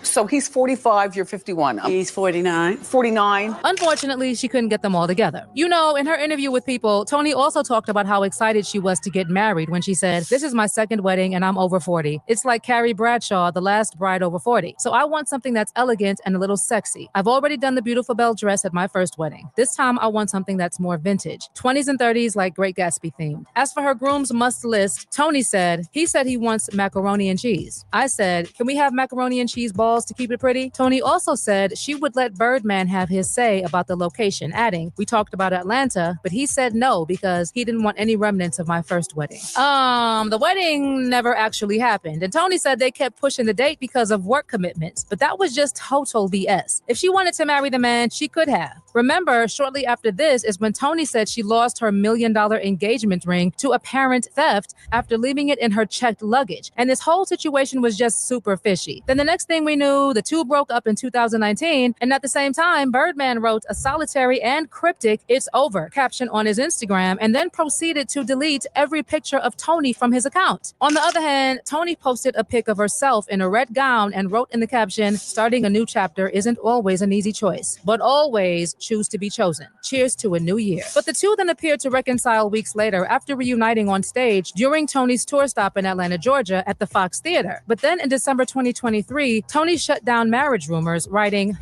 So he's 45, you're 51. He's 49. 49. Unfortunately, she couldn't get them all together. You know, in her interview with People, Tony also talked about how excited she was to get married when she said, "This is my second wedding and I'm over 40. It's like Carrie Bradshaw, the last bride over 40. So I want something that's elegant and a little sexy. I've already done the beautiful belle dress at my first wedding. This time I want something that's more vintage. 20s and 30s like Great Gatsby themed." As for her groom's must list, Tony said, he wants macaroni and cheese. I said, "Can we have macaroni and cheese balls details to keep it pretty. Toni also said she would let Birdman have his say about the location, adding, "We talked about Atlanta, but he said no because he didn't want any remnants of my first wedding." The wedding never actually happened, and Toni said they kept pushing the date because of work commitments, but that was just total BS. If she wanted to marry the man, she could have. Remember, shortly after this is when Toni said she lost her $1 million engagement ring to apparent theft after leaving it in her checked luggage, and this whole situation was just super fishy. Then the next thing we knew, the two broke up in 2019, and at the same time, Birdman wrote a solitary and cryptic "It's over" caption on his Instagram, and then proceeded to delete every picture of Toni from his account. On the other hand, Toni posted a pic of herself in a red gown and wrote in the caption, "Starting a new chapter isn't always an easy choice, but always choose to be chosen. Cheers to a new year." But the two then appeared to reconcile weeks later after reuniting on stage during Toni's tour stop in Atlanta, Georgia at the Fox Theater. But then in December 2023, Toni shut down marriage rumors, writing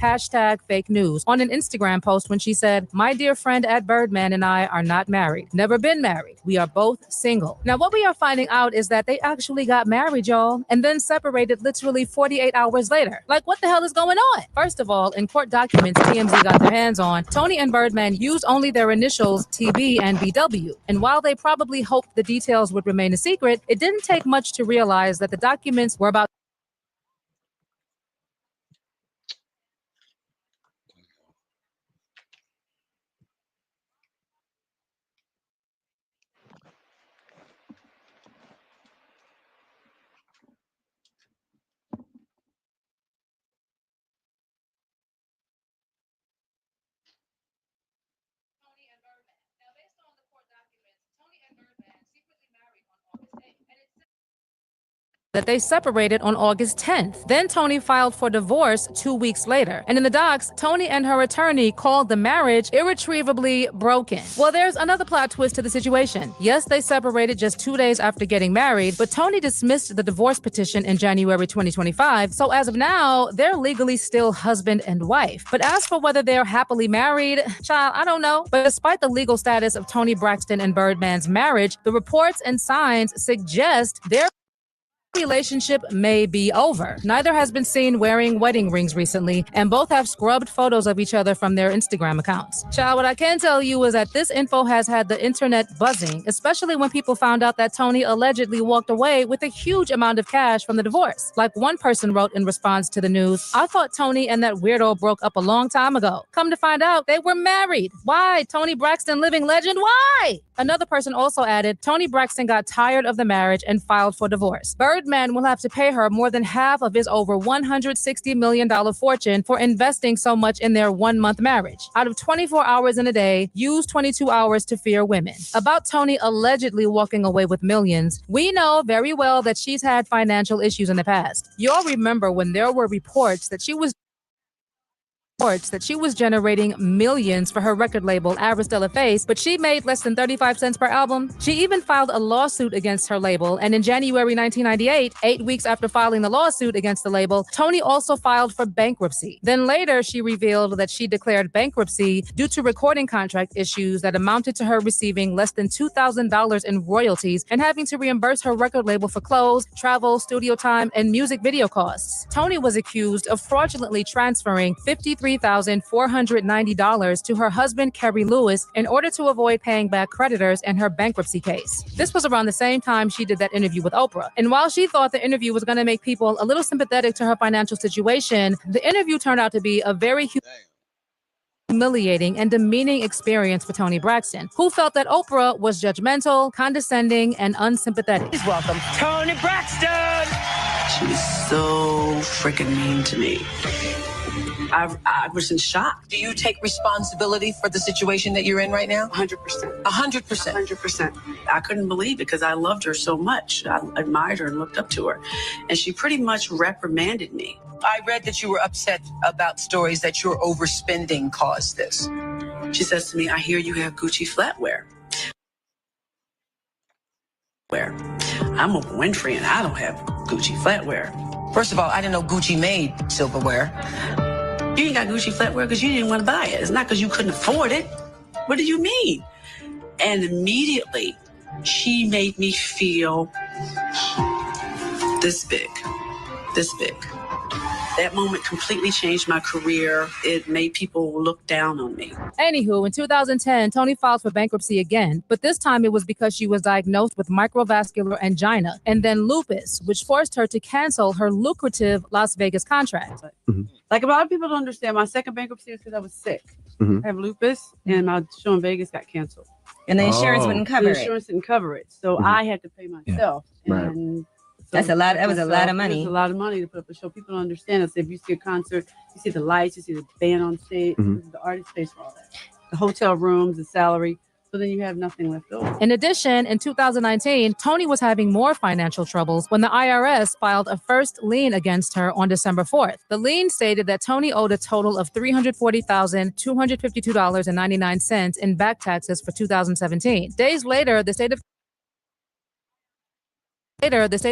#fake news on an Instagram post when she said, "My dear friend at Birdman and I are not married. Never been married. We are both single." Now, what we are finding out is that they actually got married, y'all, and then separated literally 48 hours later. Like, what the hell is going on? First of all, in court documents TMZ got their hands on, Toni and Birdman used only their initials TB and BW. And while they probably hoped the details would remain a secret, it didn't take much to realize that the documents were about that they separated on August 10th. Then Toni filed for divorce 2 weeks later. And in the docs, Toni and her attorney called the marriage irretrievably broken. Well, there's another plot twist to the situation. Yes, they separated just 2 days after getting married, but Toni dismissed the divorce petition in January 2025. So as of now, they're legally still husband and wife. But as for whether they're happily married, child, I don't know. But despite the legal status of Toni Braxton and Birdman's marriage, the reports and signs suggest their relationship may be over. Neither has been seen wearing wedding rings recently, and both have scrubbed photos of each other from their Instagram accounts. Child, what I can tell you is that this info has had the internet buzzing, especially when people found out that Toni allegedly walked away with a huge amount of cash from the divorce. Like one person wrote in response to the news, "I thought Toni and that weirdo broke up a long time ago. Come to find out, they were married. Why? Toni Braxton, living legend, why?" Another person also added, "Toni Braxton got tired of the marriage and filed for divorce. Birdman will have to pay her more than half of his over $160 million fortune for investing so much in their 1-month marriage. Out of 24 hours in a day, use 22 hours to fear women." About Toni allegedly walking away with millions, we know very well that she's had financial issues in the past. Y'all remember when there were reports that she was generating millions for her record label, Aristella Face, but she made less than 35 cents per album. She even filed a lawsuit against her label, and in January 1998, 8 weeks after filing the lawsuit against the label, Toni also filed for bankruptcy. Then later, she revealed that she declared bankruptcy due to recording contract issues that amounted to her receiving less than $2,000 in royalties and having to reimburse her record label for clothes, travel, studio time, and music video costs. Toni was accused of fraudulently transferring $53,490 to her husband, Kerry Lewis, in order to avoid paying back creditors in her bankruptcy case. This was around the same time she did that interview with Oprah. And while she thought the interview was going to make people a little sympathetic to her financial situation, the interview turned out to be a very humiliating and demeaning experience for Toni Braxton, who felt that Oprah was judgmental, condescending, and unsympathetic. Please welcome Toni Braxton! She's so freaking mean to me. I was in shock. Do you take responsibility for the situation that you're in right now? 100%. 100%? 100%. I couldn't believe it because I loved her so much. I admired her and looked up to her. And she pretty much reprimanded me. I read that you were upset about stories that your overspending caused this. She says to me, "I hear you have Gucci flatware." I'm a Winfrey and I don't have Gucci flatware. First of all, I didn't know Gucci made silverware. You ain't got Gucci flatware because you didn't want to buy it. It's not because you couldn't afford it. What do you mean? And immediately, she made me feel this big. That moment completely changed my career. It made people look down on me. Anywho, in 2010, Toni filed for bankruptcy again, but this time it was because she was diagnosed with microvascular angina and then lupus, which forced her to cancel her lucrative Las Vegas contract. Like a lot of people don't understand, my second bankruptcy was because I was sick. Mhm. I have lupus, and my show in Vegas got canceled. And the insurance wouldn't cover The it. insurance didn't cover it, so Mhm. I had to pay myself. Right. And That's a lot. That was a lot of It money. was a lot of money to put up a show. People don't understand us. If you see a concert, you see the lights, you see the band on stage. Mhm. The artist pays for all that. The hotel rooms, the salary. So then you have nothing left over. In addition, in 2019, Toni was having more financial troubles when the IRS filed a first lien against her on December 4th. The lien stated that Toni owed a total of $340,252.99 in back taxes for 2017. Days later, the state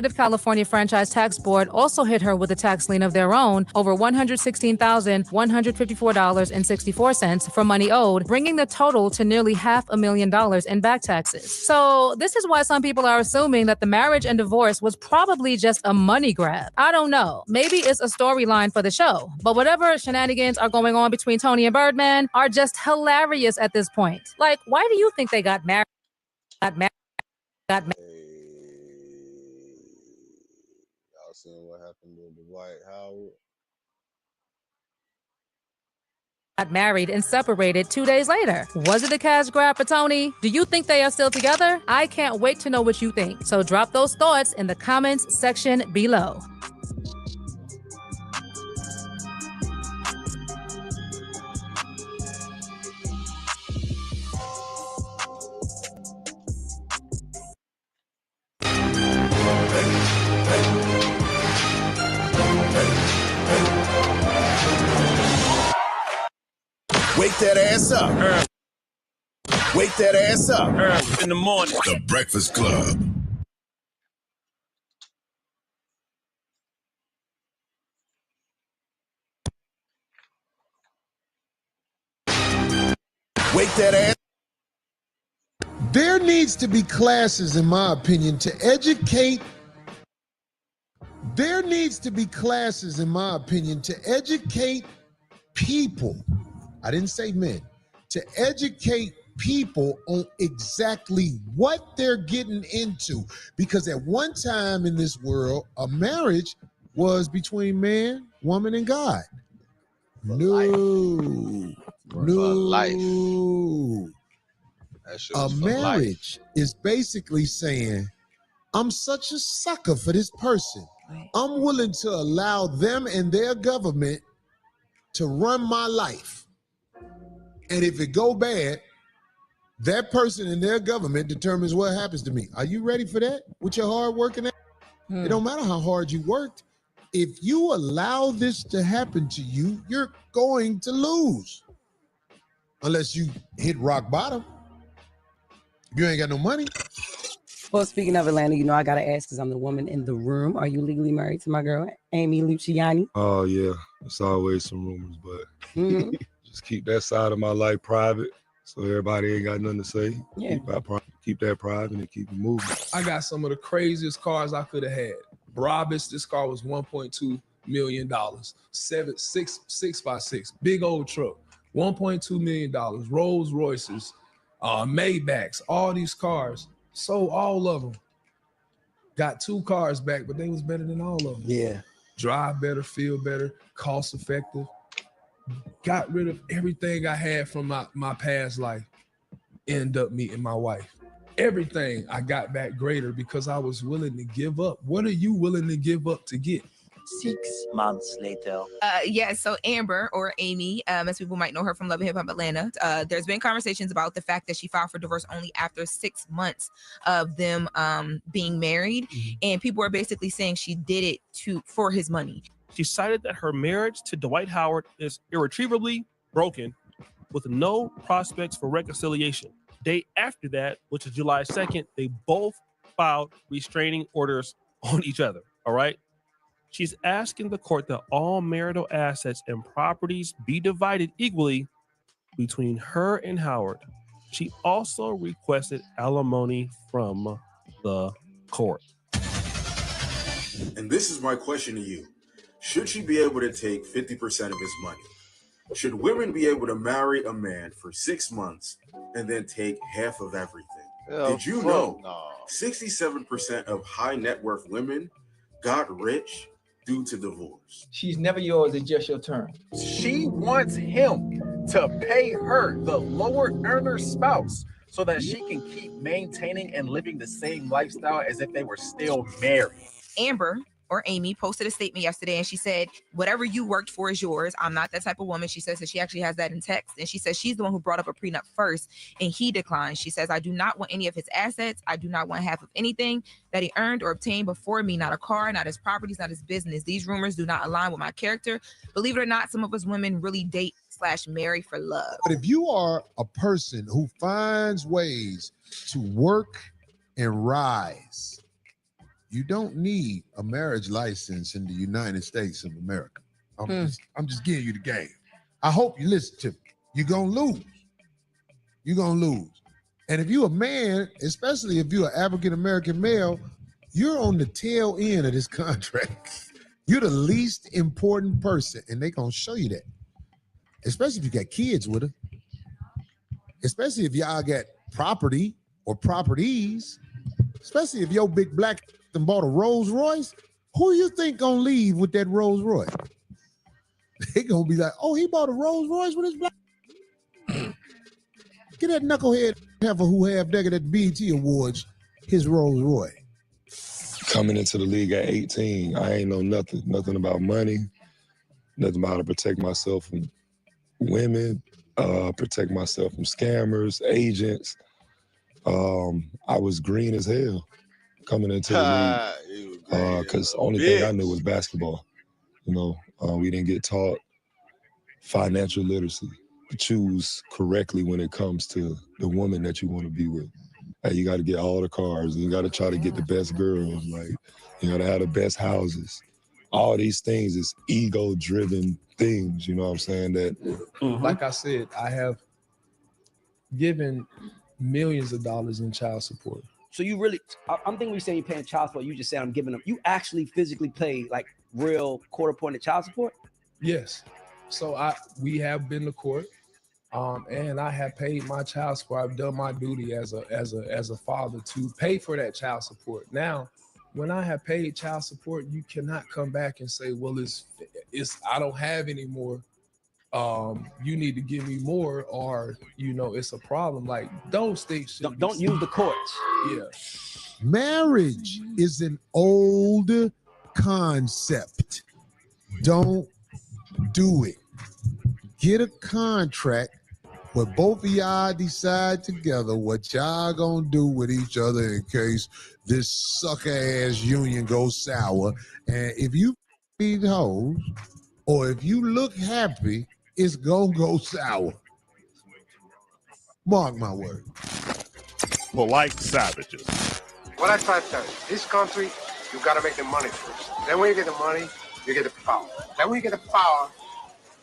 of California Franchise Tax Board also hit her with a tax lien of their own over $116,154.64 for money owed, bringing the total to nearly $500,000 in back taxes. So this is why some people are assuming that the marriage and divorce was probably just a money grab. I don't know. Maybe it's a storyline for the show. But whatever shenanigans are going on between Toni and Birdman are just hilarious at this point. Like, why do you think they got married? Y'all seen what happened with the Dwight Howard? Got married and separated 2 days later. Was it a cash grab for Toni? Do you think they are still together? I can't wait to know what you think. So drop those thoughts in the comments section below. Wake that ass up. Wake that ass up. In the morning. The Breakfast Club. Wake that ass. There needs to be classes, in my opinion, to educate. There needs to be classes, in my opinion, to educate people. I didn't say men. To educate people on exactly what they're getting into. Because at one time in this world, a marriage was between man, woman, and God. No. A marriage is basically saying, I'm such a sucker for this person. I'm willing to allow them and their government to run my life. And if it go bad, that person and their government determines what happens to me. Are you ready for that with your hard working? It don't matter how hard you worked. If you allow this to happen to you, you're going to lose. Unless you hit rock bottom. You ain't got no money. Well, speaking of Atlanta, you know, I got to ask because I'm the woman in the room. Are you legally married to my girl, Amy Luciani? Oh, yeah. It's always some rumors, but just keep that side of my life private so everybody ain't got nothing to say. Yeah. Keep that private and keep it moving. I got some of the craziest cars I could have had. Brabus, this car was $1.2 million. 6x6, big old truck. $1.2 million. Rolls Royces, Maybachs, all these cars. Sold all of them. Got 2 cars back, but they was better than all of them. Yeah. Drive better, feel better, cost effective. Got rid of everything I had from my past life. End up meeting my wife. Everything I got back greater because I was willing to give up. What are you willing to give up to get? 6 months later. So Amber, or Amy, as people might know her from Love and Hip Hop Atlanta, there's been conversations about the fact that she filed for divorce only after 6 months of them being married. And people are basically saying she did it for his money. She cited that her marriage to Dwight Howard is irretrievably broken with no prospects for reconciliation. Day after that, which is July 2nd, they both filed restraining orders on each other, all right? She's asking the court that all marital assets and properties be divided equally between her and Howard. She also requested alimony from the court. And this is my question to you. Should she be able to take 50% of his money? Should women be able to marry a man for 6 months and then take half of everything? Did you know 67% of high net worth women got rich due to divorce? She's never yours, it's just your turn. She wants him to pay her, the lower earner spouse, so that she can keep maintaining and living the same lifestyle as if they were still married. Amber, or Amy, posted a statement yesterday and she said, whatever you worked for is yours. I'm not that type of woman. She says that she actually has that in text. And she says she's the one who brought up a prenup first and he declined. She says, I do not want any of his assets. I do not want half of anything that he earned or obtained before me. Not a car, not his properties, not his business. These rumors do not align with my character. Believe it or not, some of us women really date/marry for love. But if you are a person who finds ways to work and rise, you don't need a marriage license in the United States of America. I'm just giving you the game. I hope you listen to me. You're going to lose. You're going to lose. And if you're a man, especially if you're an African-American male, you're on the tail end of this contract. You're the least important person, and they're going to show you that. Especially if you got kids with her. Especially if y'all got property or properties. Especially if your big black bought a Rolls Royce, who you think gonna leave with that Rolls Royce? They gonna be like, oh, he bought a Rolls Royce with his black. Get that knucklehead heifer who half-decked at the BET Awards his Rolls Royce. Coming into the league at 18, I ain't know nothing about money, nothing about how to protect myself from women, protect myself from scammers, agents. I was green as hell coming into the league because the only thing I knew was basketball. You know, we didn't get taught financial literacy, to choose correctly when it comes to the woman that you want to be with. Hey, you got to get all the cars, and you got to try to get the best girls, like you got to have the best houses. All these things is ego-driven things, you know what I'm saying? That, like I said, I have given millions of dollars in child support. So you really, I'm thinking we say you're paying child support. You just said I'm giving them. You actually physically pay like real court-appointed child support? Yes. So we have been to court, and I have paid my child support. I've done my duty as a father to pay for that child support. Now, when I have paid child support, you cannot come back and say, well, it's I don't have any more. You need to give me more, or it's a problem. Like those things don't use the courts. Yeah. Marriage is an old concept. Don't do it. Get a contract where both of y'all decide together what y'all gonna do with each other in case this sucker ass union goes sour. And if you feed hoes, or if you look happy, it's gonna go sour. Mark my word. Polite savages. What I try to tell you, this country, you gotta make the money first. Then when you get the money, you get the power. Then when you get the power,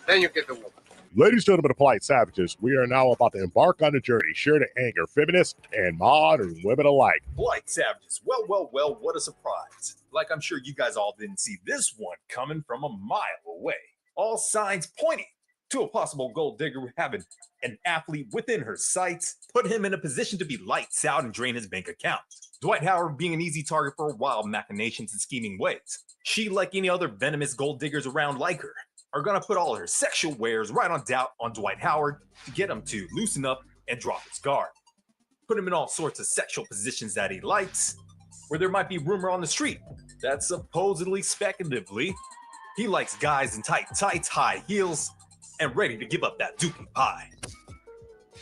then you get the woman. Ladies and gentlemen of Polite Savages, we are now about to embark on a journey sure to anger feminists and modern women alike. Polite Savages, well, what a surprise. Like I'm sure you guys all didn't see this one coming from a mile away. All signs pointing to a possible gold digger having an athlete within her sights, put him in a position to be lights out and drain his bank account. Dwight Howard being an easy target for wild machinations and scheming ways. She, like any other venomous gold diggers around like her, are gonna put all her sexual wares right on doubt on Dwight Howard to get him to loosen up and drop his guard. Put him in all sorts of sexual positions that he likes, where there might be rumor on the street that supposedly, speculatively, he likes guys in tight tights, high heels, and ready to give up that dookie pie.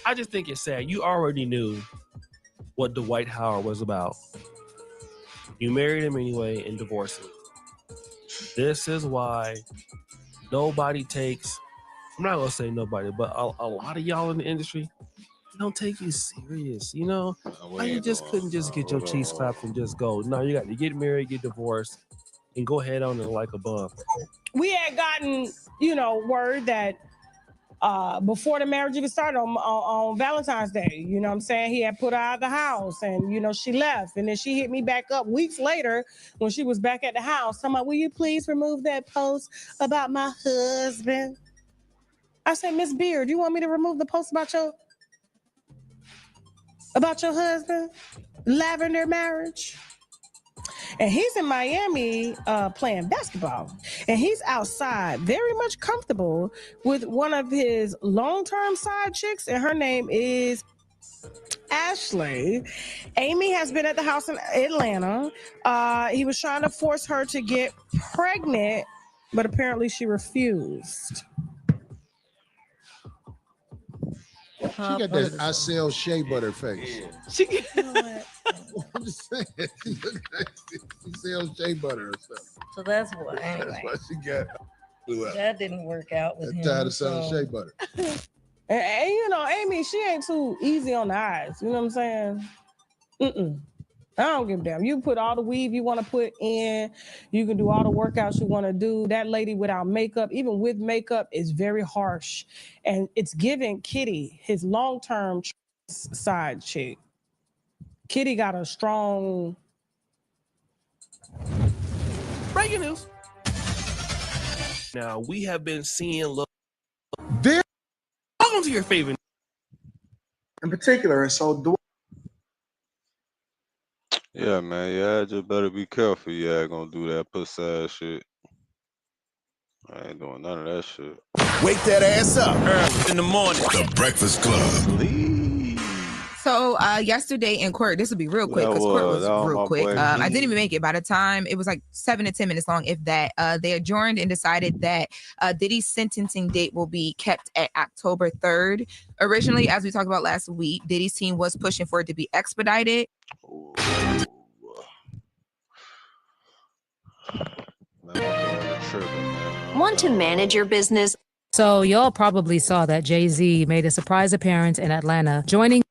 I just think it's sad. You already knew what Dwight Howard was about. You married him anyway and divorced him. This is why nobody takes, I'm not going to say nobody, but a lot of y'all in the industry don't take you serious. Why you just couldn't just get your cheeks clapped and just go? No, you got to get married, get divorced, and go head on and like a bum. We had gotten, word that before the marriage even started on Valentine's Day. You know what I'm saying? He had put her out of the house and, you know, she left. And then she hit me back up weeks later when she was back at the house. I'm like, will you please remove that post about my husband? I said, Miss Beard, do you want me to remove the post about your husband? Lavender marriage? And he's in Miami playing basketball. And he's outside, very much comfortable with one of his long-term side chicks. And her name is Ashley. Amy has been at the house in Atlanta. He was trying to force her to get pregnant, but apparently she refused. She got that I sell shea butter face. She I'm just saying. She sells shea butter or something. So that's why. That's Anyway, why she got blew up. that didn't work out with him. Tired of selling shea butter. And you know, Amy, she ain't too easy on the eyes. You know what I'm saying? I don't give a damn. You put all the weave you want to put in. You can do all the workouts you want to do. That lady without makeup, even with makeup, is very harsh. And it's giving Kitty, his long-term side chick. Kitty got a strong... Breaking news. Now, we have been seeing... Welcome to your favorite. In particular, so... Yeah, man. Yeah, just better be careful. Yeah, gonna do that pussy ass shit. I ain't doing none of that shit. Wake that ass up. In the morning. The Breakfast Club. So yesterday in court, this will be real quick because court was real quick. I didn't even make it. By the time it was like 7 to 10 minutes long, if that, they adjourned and decided that Diddy's sentencing date will be kept at October 3rd. Originally, as we talked about last week, Diddy's team was pushing for it to be expedited. Want to manage your business? So y'all probably saw that Jay-Z made a surprise appearance in Atlanta, joining.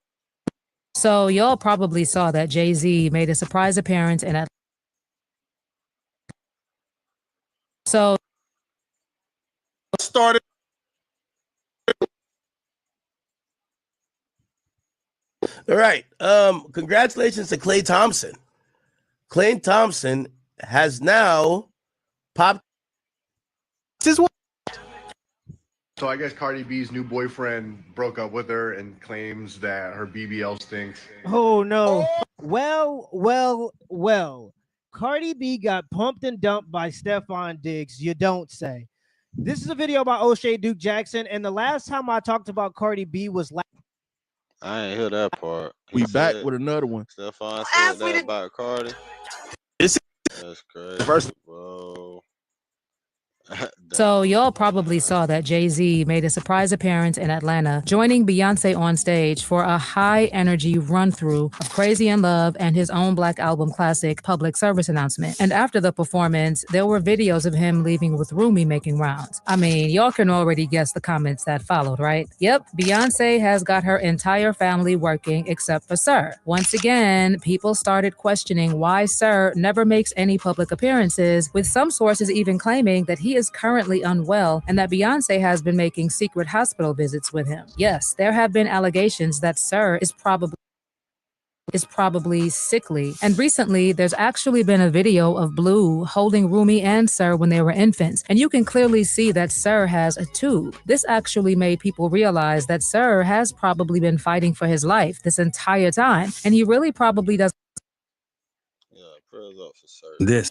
So y'all probably saw that Jay-Z made a surprise appearance in Atlanta. So started. All right. Congratulations to Klay Thompson. Klay Thompson has now popped his wife. So I guess Cardi B's new boyfriend broke up with her and claims that her BBL stinks. Oh no. Well. Cardi B got pumped and dumped by Stephon Diggs. You don't say. This is a video about O'Shea Duke Jackson, and the last time I talked about Cardi B was last. I ain't hear that part. We back with another one. Stephon said that about Cardi. That's crazy, bro. So y'all probably saw that Jay-Z made a surprise appearance in Atlanta, joining Beyonce on stage for a high-energy run-through of Crazy in Love and his own Black Album classic public service announcement. And after the performance, there were videos of him leaving with Rumi making rounds. I mean, y'all can already guess the comments that followed, right? Yep, Beyonce has got her entire family working except for Sir. Once again, people started questioning why Sir never makes any public appearances, with some sources even claiming that he is currently unwell and that Beyonce has been making secret hospital visits with him. Yes, there have been allegations that Sir is probably sickly. And recently, there's actually been a video of Blue holding Rumi and Sir when they were infants. And you can clearly see that Sir has a tube. This actually made people realize that Sir has probably been fighting for his life this entire time. And he really probably doesn't. Yeah, prayers up for Sir. This.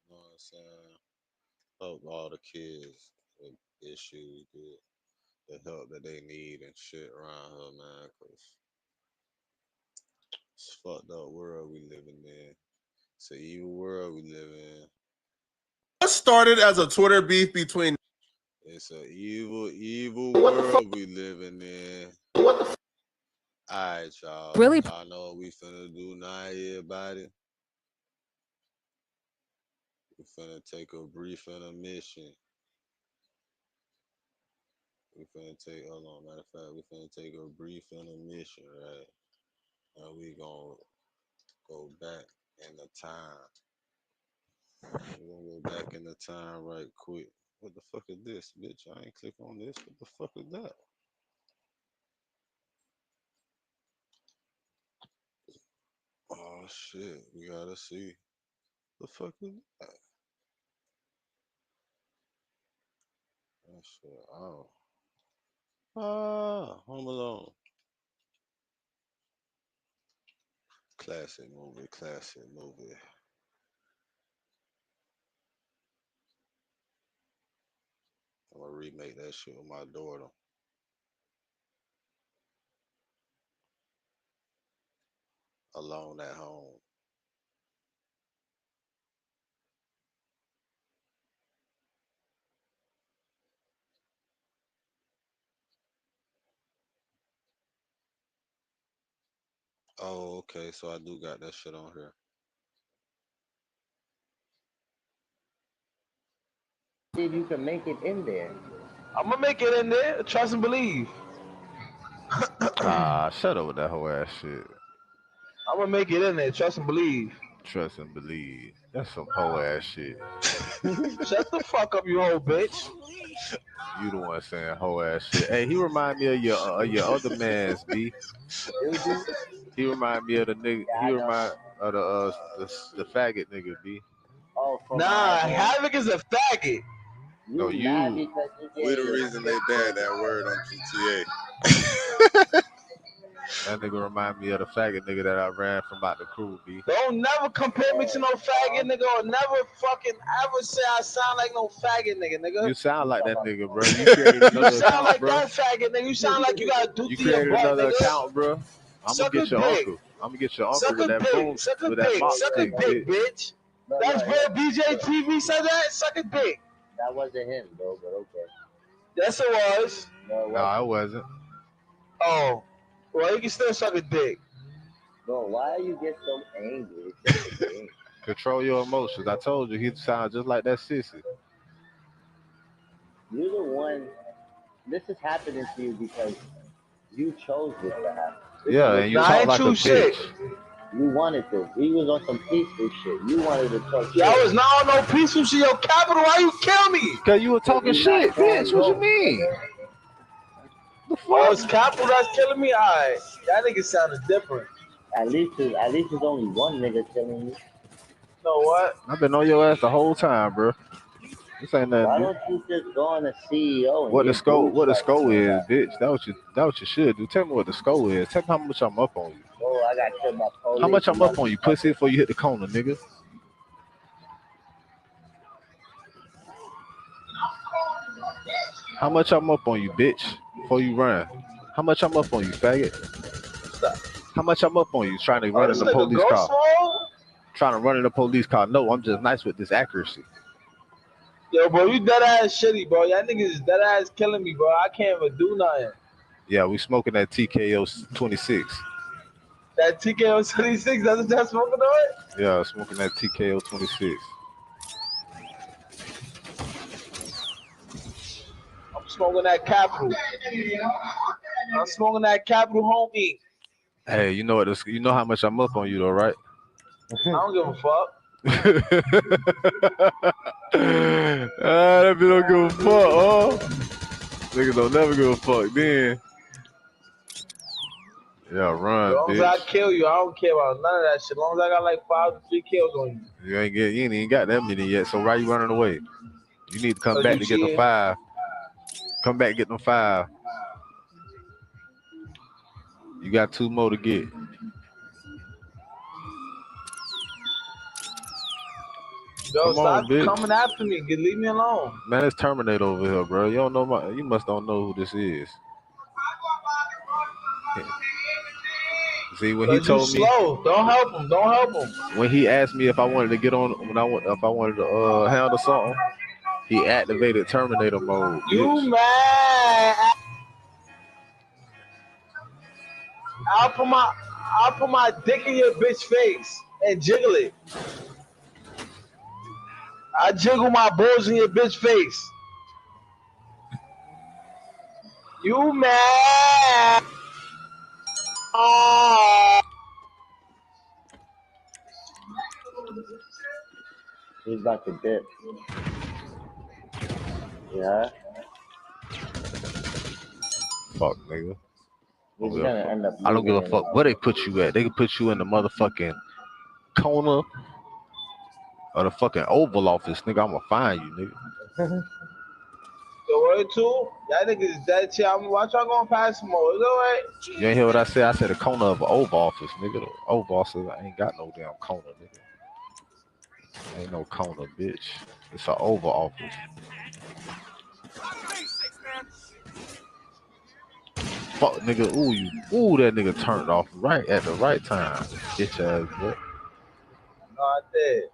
You know what I'm saying? Hope all the kids with issues get the help that they need and shit around her, man, because it's a fucked up world we living in. It's an evil world we live in. What started as a Twitter beef between... It's an evil world we living in. All right, y'all. Really? Y'all know what we finna do now, everybody. We finna take a brief intermission. Hold on, matter of fact, we finna take a brief intermission, right? And we gonna go back in the time. We're gonna go back in the time right quick. What the fuck is this, bitch? I ain't click on this. What the fuck is that? Oh shit, we gotta see. The fuck is that? That shit. Oh. Home Alone. Classic movie, classic movie. I'm gonna remake that shit with my daughter. Alone at home. Oh, okay. So I do got that shit on here. See if you can make it in there. I'm gonna make it in there. Trust and believe. Shut up with that whole ass shit. I'm gonna make it in there. Trust and believe. Trust and believe. That's some whole ass shit. Shut the fuck up, you whole bitch. You the one saying whole ass shit. Hey, he remind me of your other man's B. He remind me of the nigga. He remind of the faggot nigga B. Oh, nah, Havoc is a faggot. No, you. We the reason they banned that word on GTA. That nigga remind me of the faggot nigga that I ran from out the crew, B. Don't never compare me to no faggot nigga, or never fucking ever say I sound like no faggot nigga. You sound like that nigga, bro. You created another You sound account, like bro. that faggot nigga. You sound like you got a You dookie your created butt, another nigga. account, bro. I'm gonna Suck a get your dick. uncle. I'm gonna get your uncle Suck with a that boom, dick. Suck a with that dick. mop Suck a stick, dick, bitch. That's where BJ TV said that. Suck a dick. That wasn't him, bro, but okay. Yes, it was. No, it wasn't. Oh, well, you can still suck a dick. Bro, why are you get so angry? It's just a game. Control your emotions. I told you he sounds just like that sissy. You're the one. This is happening to you because you chose this to happen. Yeah, and you talk like a bitch. You wanted this. We was on some peaceful shit. You wanted to talk shit. Y'all was not on no peaceful shit. Yo, Capital, why you kill me? Cause you were talking shit, bitch. What you mean? Oh, it's Capital that's killing me? Alright. That nigga sounded different. At least there's only one nigga killing you. You know what? I've been on your ass the whole time, bro. This ain't nothing. Why don't you just go on a CEO? And What the score? What the like score is, bitch? That what you should do. Tell me what the score is. Tell me how much I'm up on you. Oh, I got killed by police. How much I'm up on you, pussy, before you hit the corner, nigga? How much I'm up on you, bitch, before you run? How much I'm up on you, faggot? How much I'm up on you trying to run in the police car? Trying to run in the police car. No, I'm just nice with this accuracy. Yo, bro, you dead ass shitty, bro. Y'all niggas is dead ass killing me, bro. I can't even do nothing. Yeah, we smoking that TKO 26. That TKO 26, that's what y'all smoking on? Yeah, smoking that TKO 26. I'm smoking that Capital. I'm smoking that Capital, homie. Hey, you know what? You know how much I'm up on you, though, right? I don't give a fuck. That bitch don't give a fuck, oh. Niggas don't never give a fuck then. Yeah, run, As long as bitch. I kill you, I don't care about none of that shit. As long as I got like 5 to 3 kills on you. You ain't even got that many yet, so why you running away? You need to come back to get them 5. Come back, get them 5. You got 2 more to get. Yo, come stop on, bitch. coming after me. Leave me alone. Man, it's Terminator over here, bro. You don't know you must don't know who this is. See, when he told me, slow. Don't help him. Don't help him. When he asked me if I wanted to get on, if I wanted to handle something, he activated Terminator mode. You bitch. mad? I'll put my dick in your bitch face and jiggle it. I jiggle my balls in your bitch face. You mad? Oh. He's about to dip. Yeah. Fuck, nigga. He's gonna end up I don't give a losing fuck where they put you at. They can put you in the motherfucking corner or the fucking Oval Office, nigga. I'ma find you, nigga. The word too? Y'all niggas is dead shit. Watch y'all going past some more. Is that right? You ain't hear what I said? I said the corner of an Oval Office, nigga. The Oval Office ain't got no damn corner, nigga. Ain't no corner, bitch. It's an Oval Office. Fuck, nigga. Ooh, that nigga turned off right at the right time. Bitch ass, bitch. No, I did.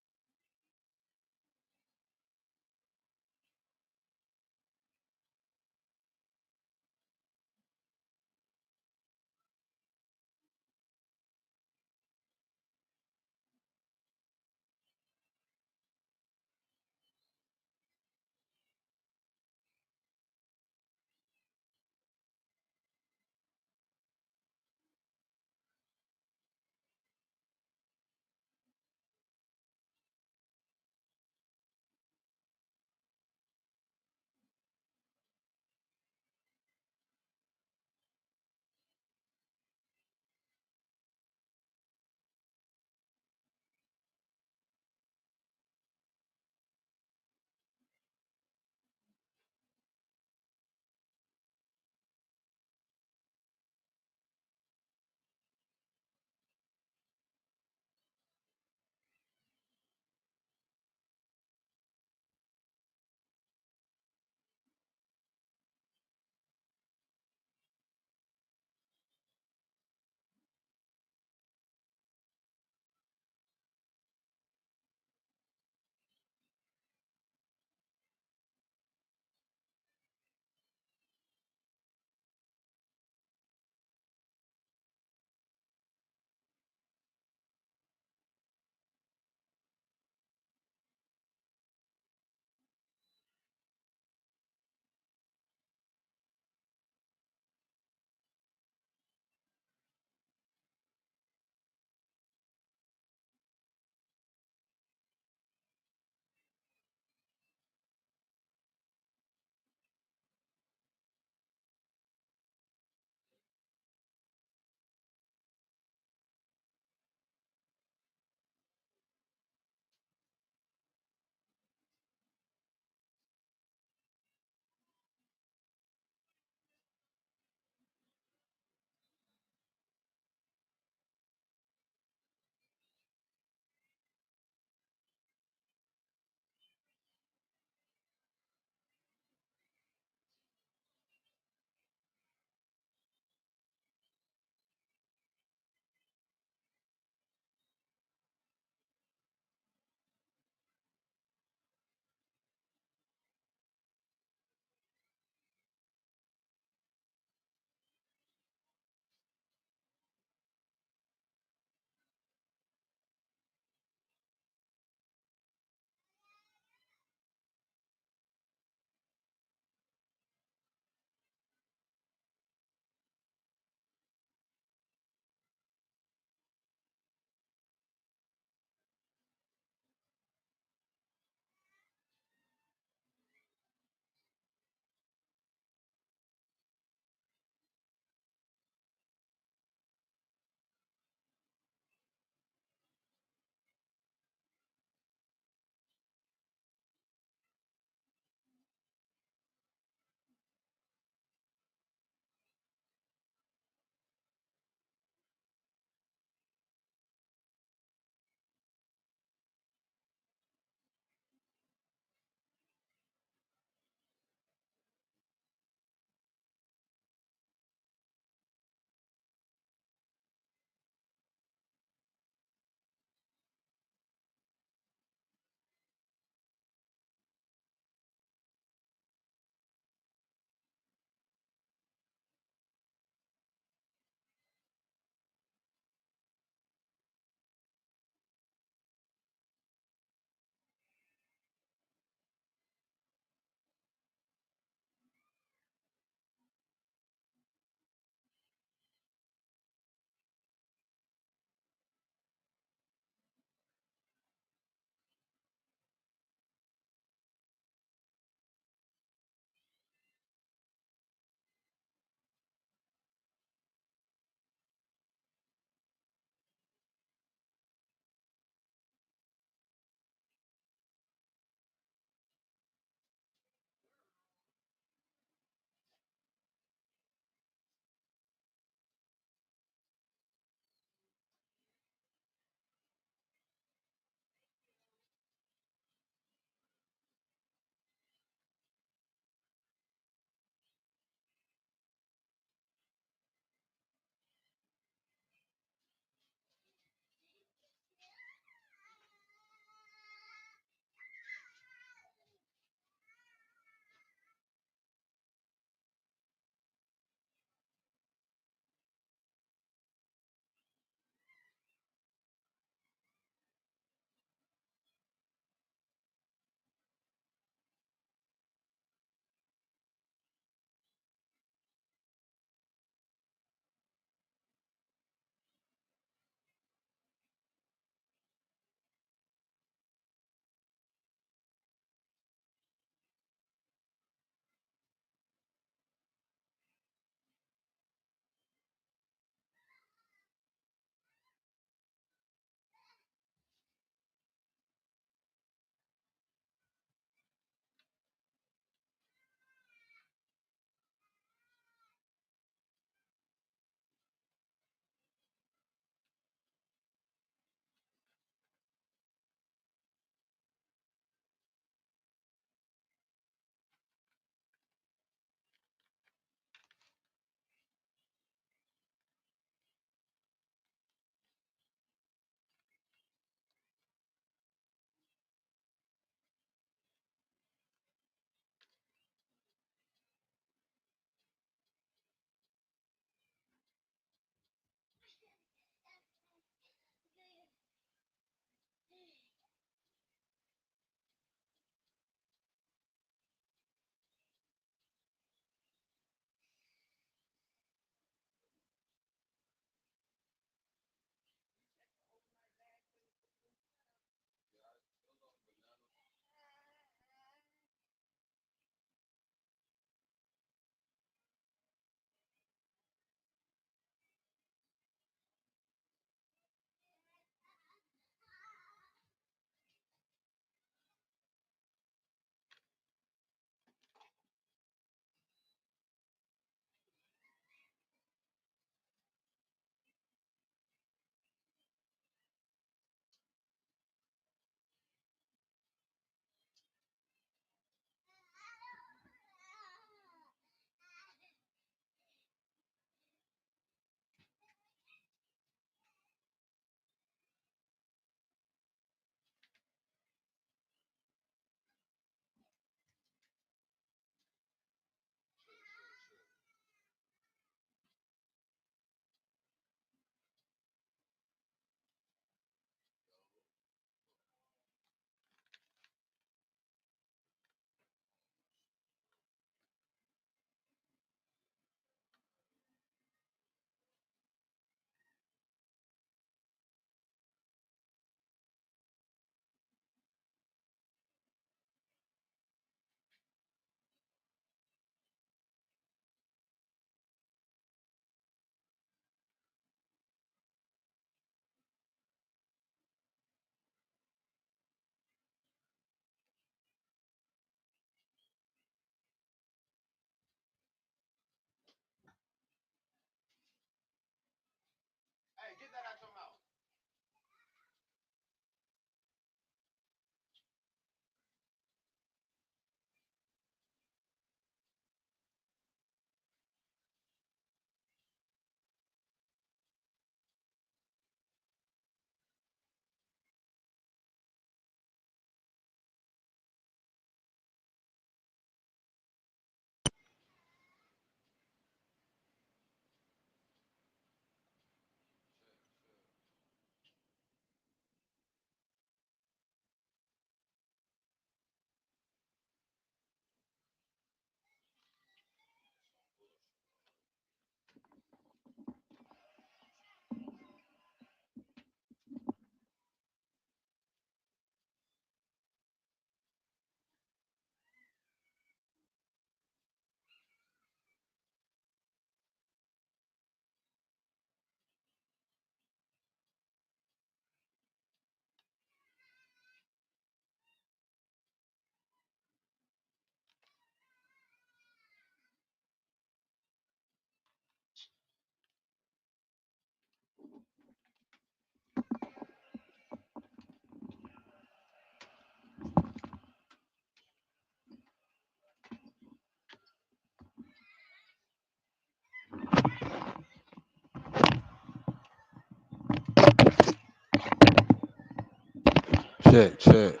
Check.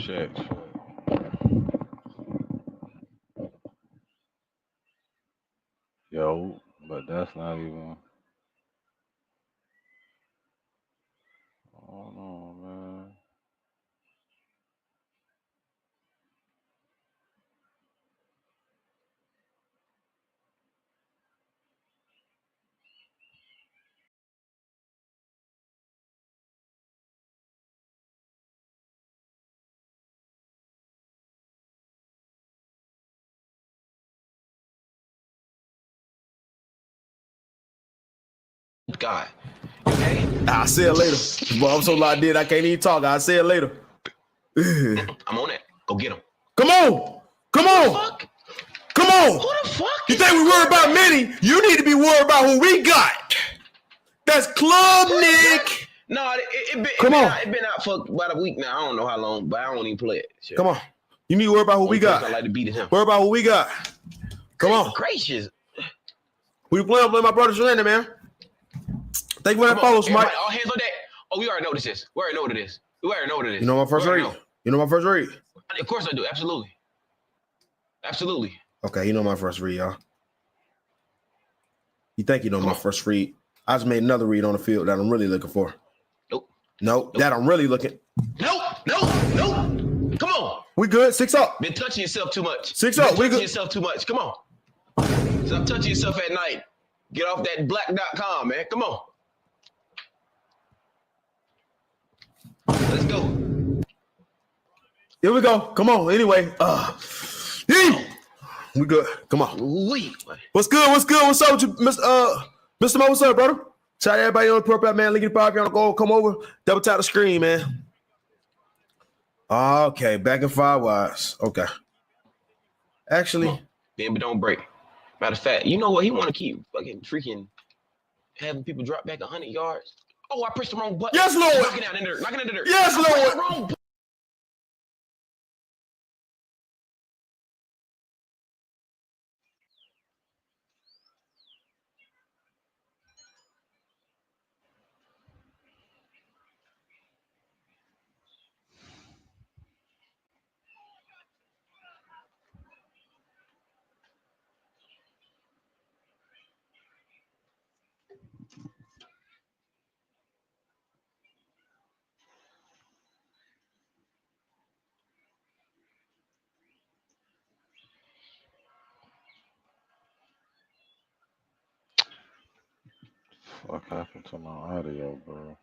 Shit. Yo, but that's not even. Oh no, man. God. I'll see it later. But I'm so locked in, I can't even talk. I'll see it later. I'm on it. Go get him. Come on. Come on. Come on. Who the fuck? You think we worry about many? You need to be worried about who we got. That's Club Nick. No, it been out for about a week now. I don't know how long, but I don't even play it. Shit. Come on. You need to worry about who we got. I like to beat him. Worry about who we got. Come on. Gracious. We playing my brother Shalanda, man. Thank you for that follow, Mike. All hands on deck. Oh, we already know this. We already know what it is. You know my first read? You know my first read? Of course I do. Absolutely. Absolutely. Okay, you know my first read, y'all. You think you know my first read. I just made another read on the field that I'm really looking for. Nope. That I'm really looking. Nope. Come on. We good. 6 up. Been touching yourself too much. 6 up. We good. Yourself too much. Come on. Stop touching yourself at night. Get off that black.com, man. Come on. Let's go. Here we go. Come on. Anyway, we good. Come on. What's good? What's up with you, Mr. Mo? What's up, brother? Shout out everybody on the profile, man. Link in the bio if you want to go. Come over. Double tap the screen, man. Okay, back in 5 wides. Okay. Actually, bend but don't break. Matter of fact, you know what? He want to keep fucking freaking having people drop back 100 yards. Oh, I pressed the wrong button. Yes, Lord. Knocking out in the dirt. Yes, I pressed Lord. the wrong button. What happened to my audio, bro?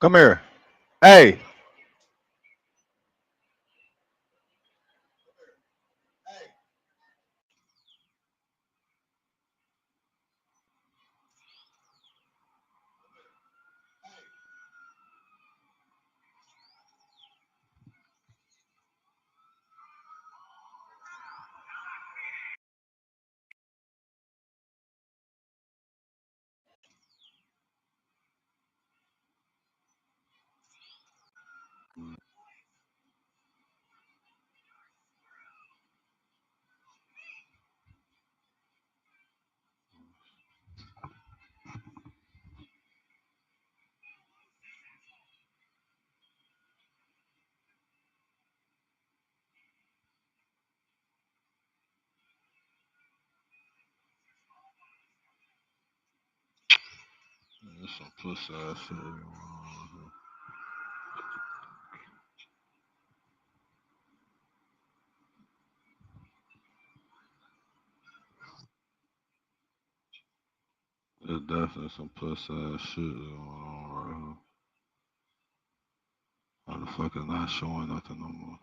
Come here. Hey. That's some pussy ass shit. definitely some plus ass shit going on right here. Why the fuck is not showing nothing no more?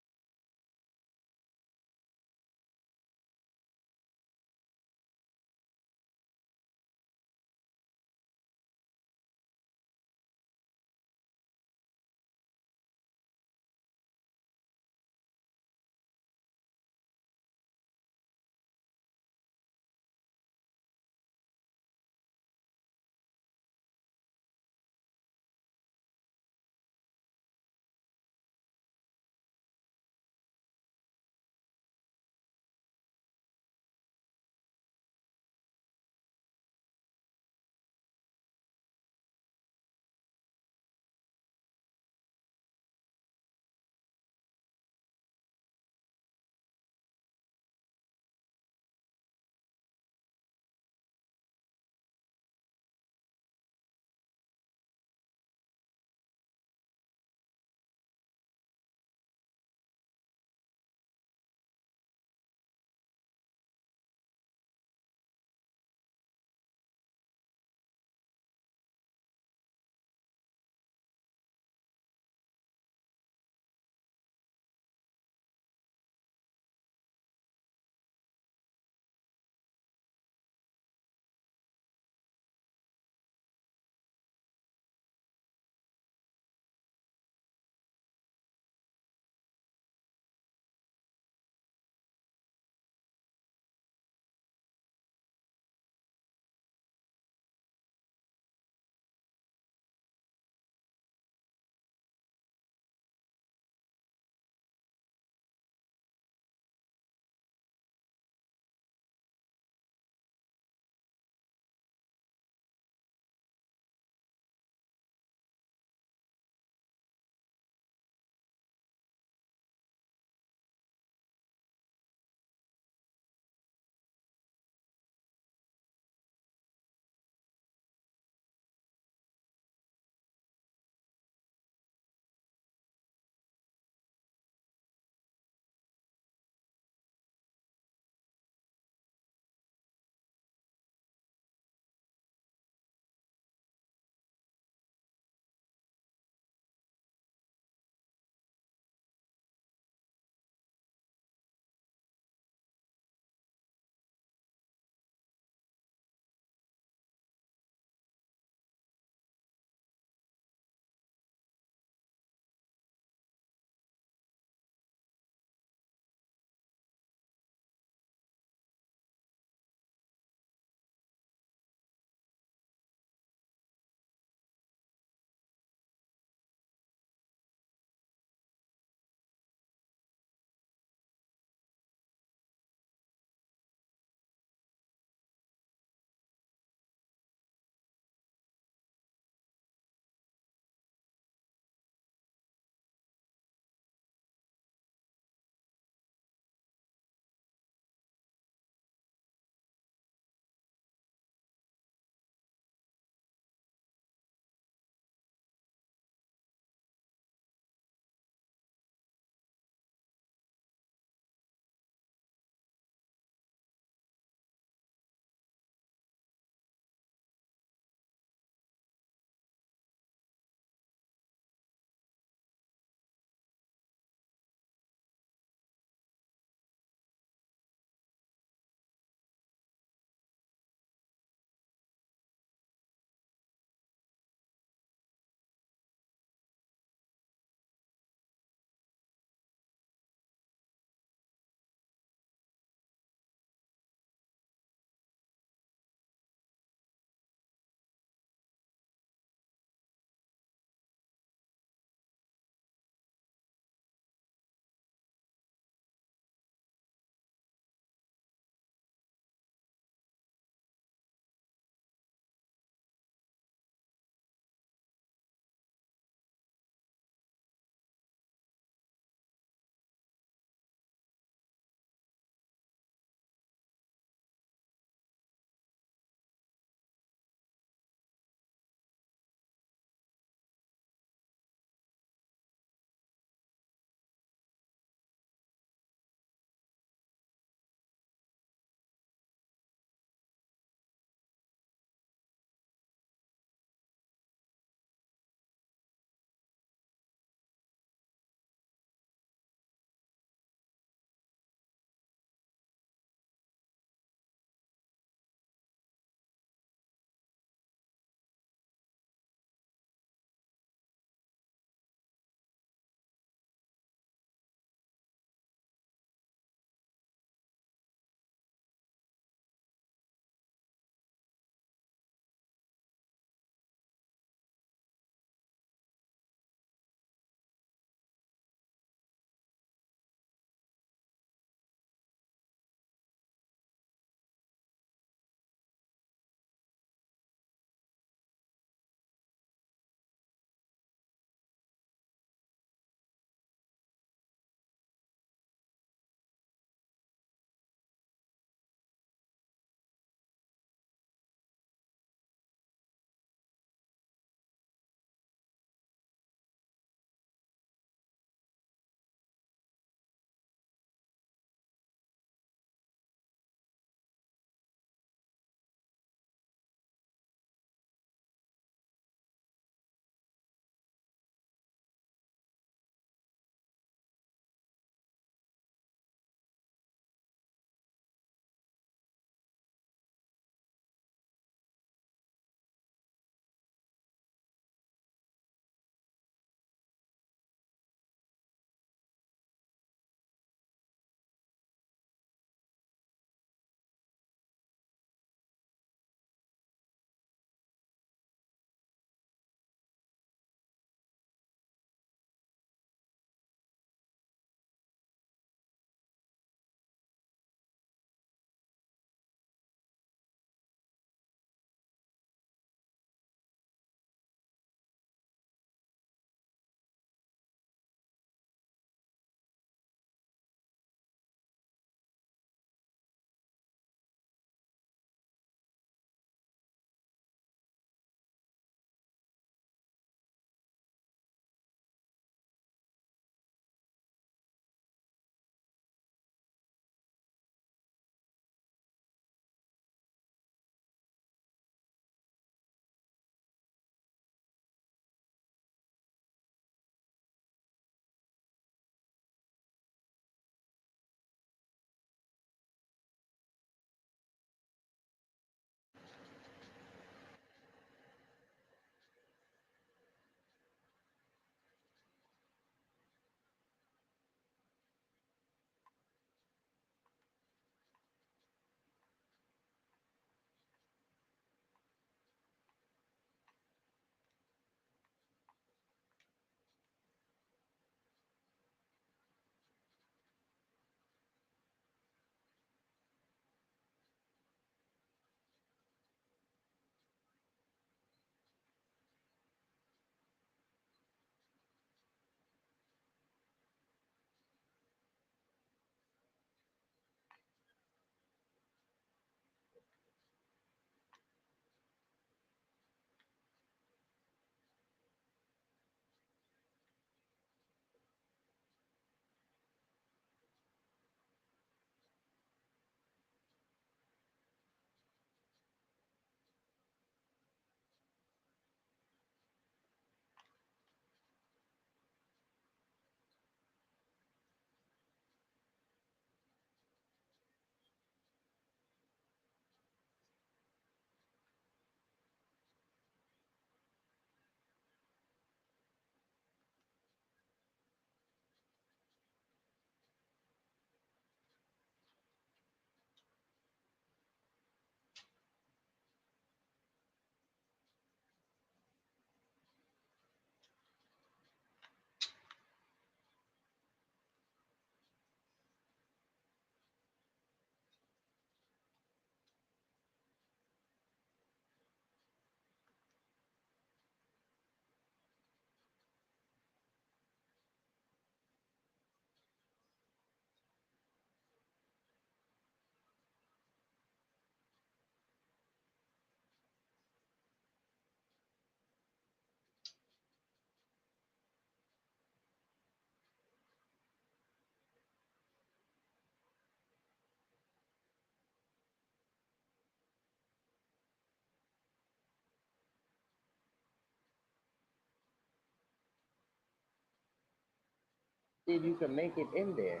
See if you can make it in there.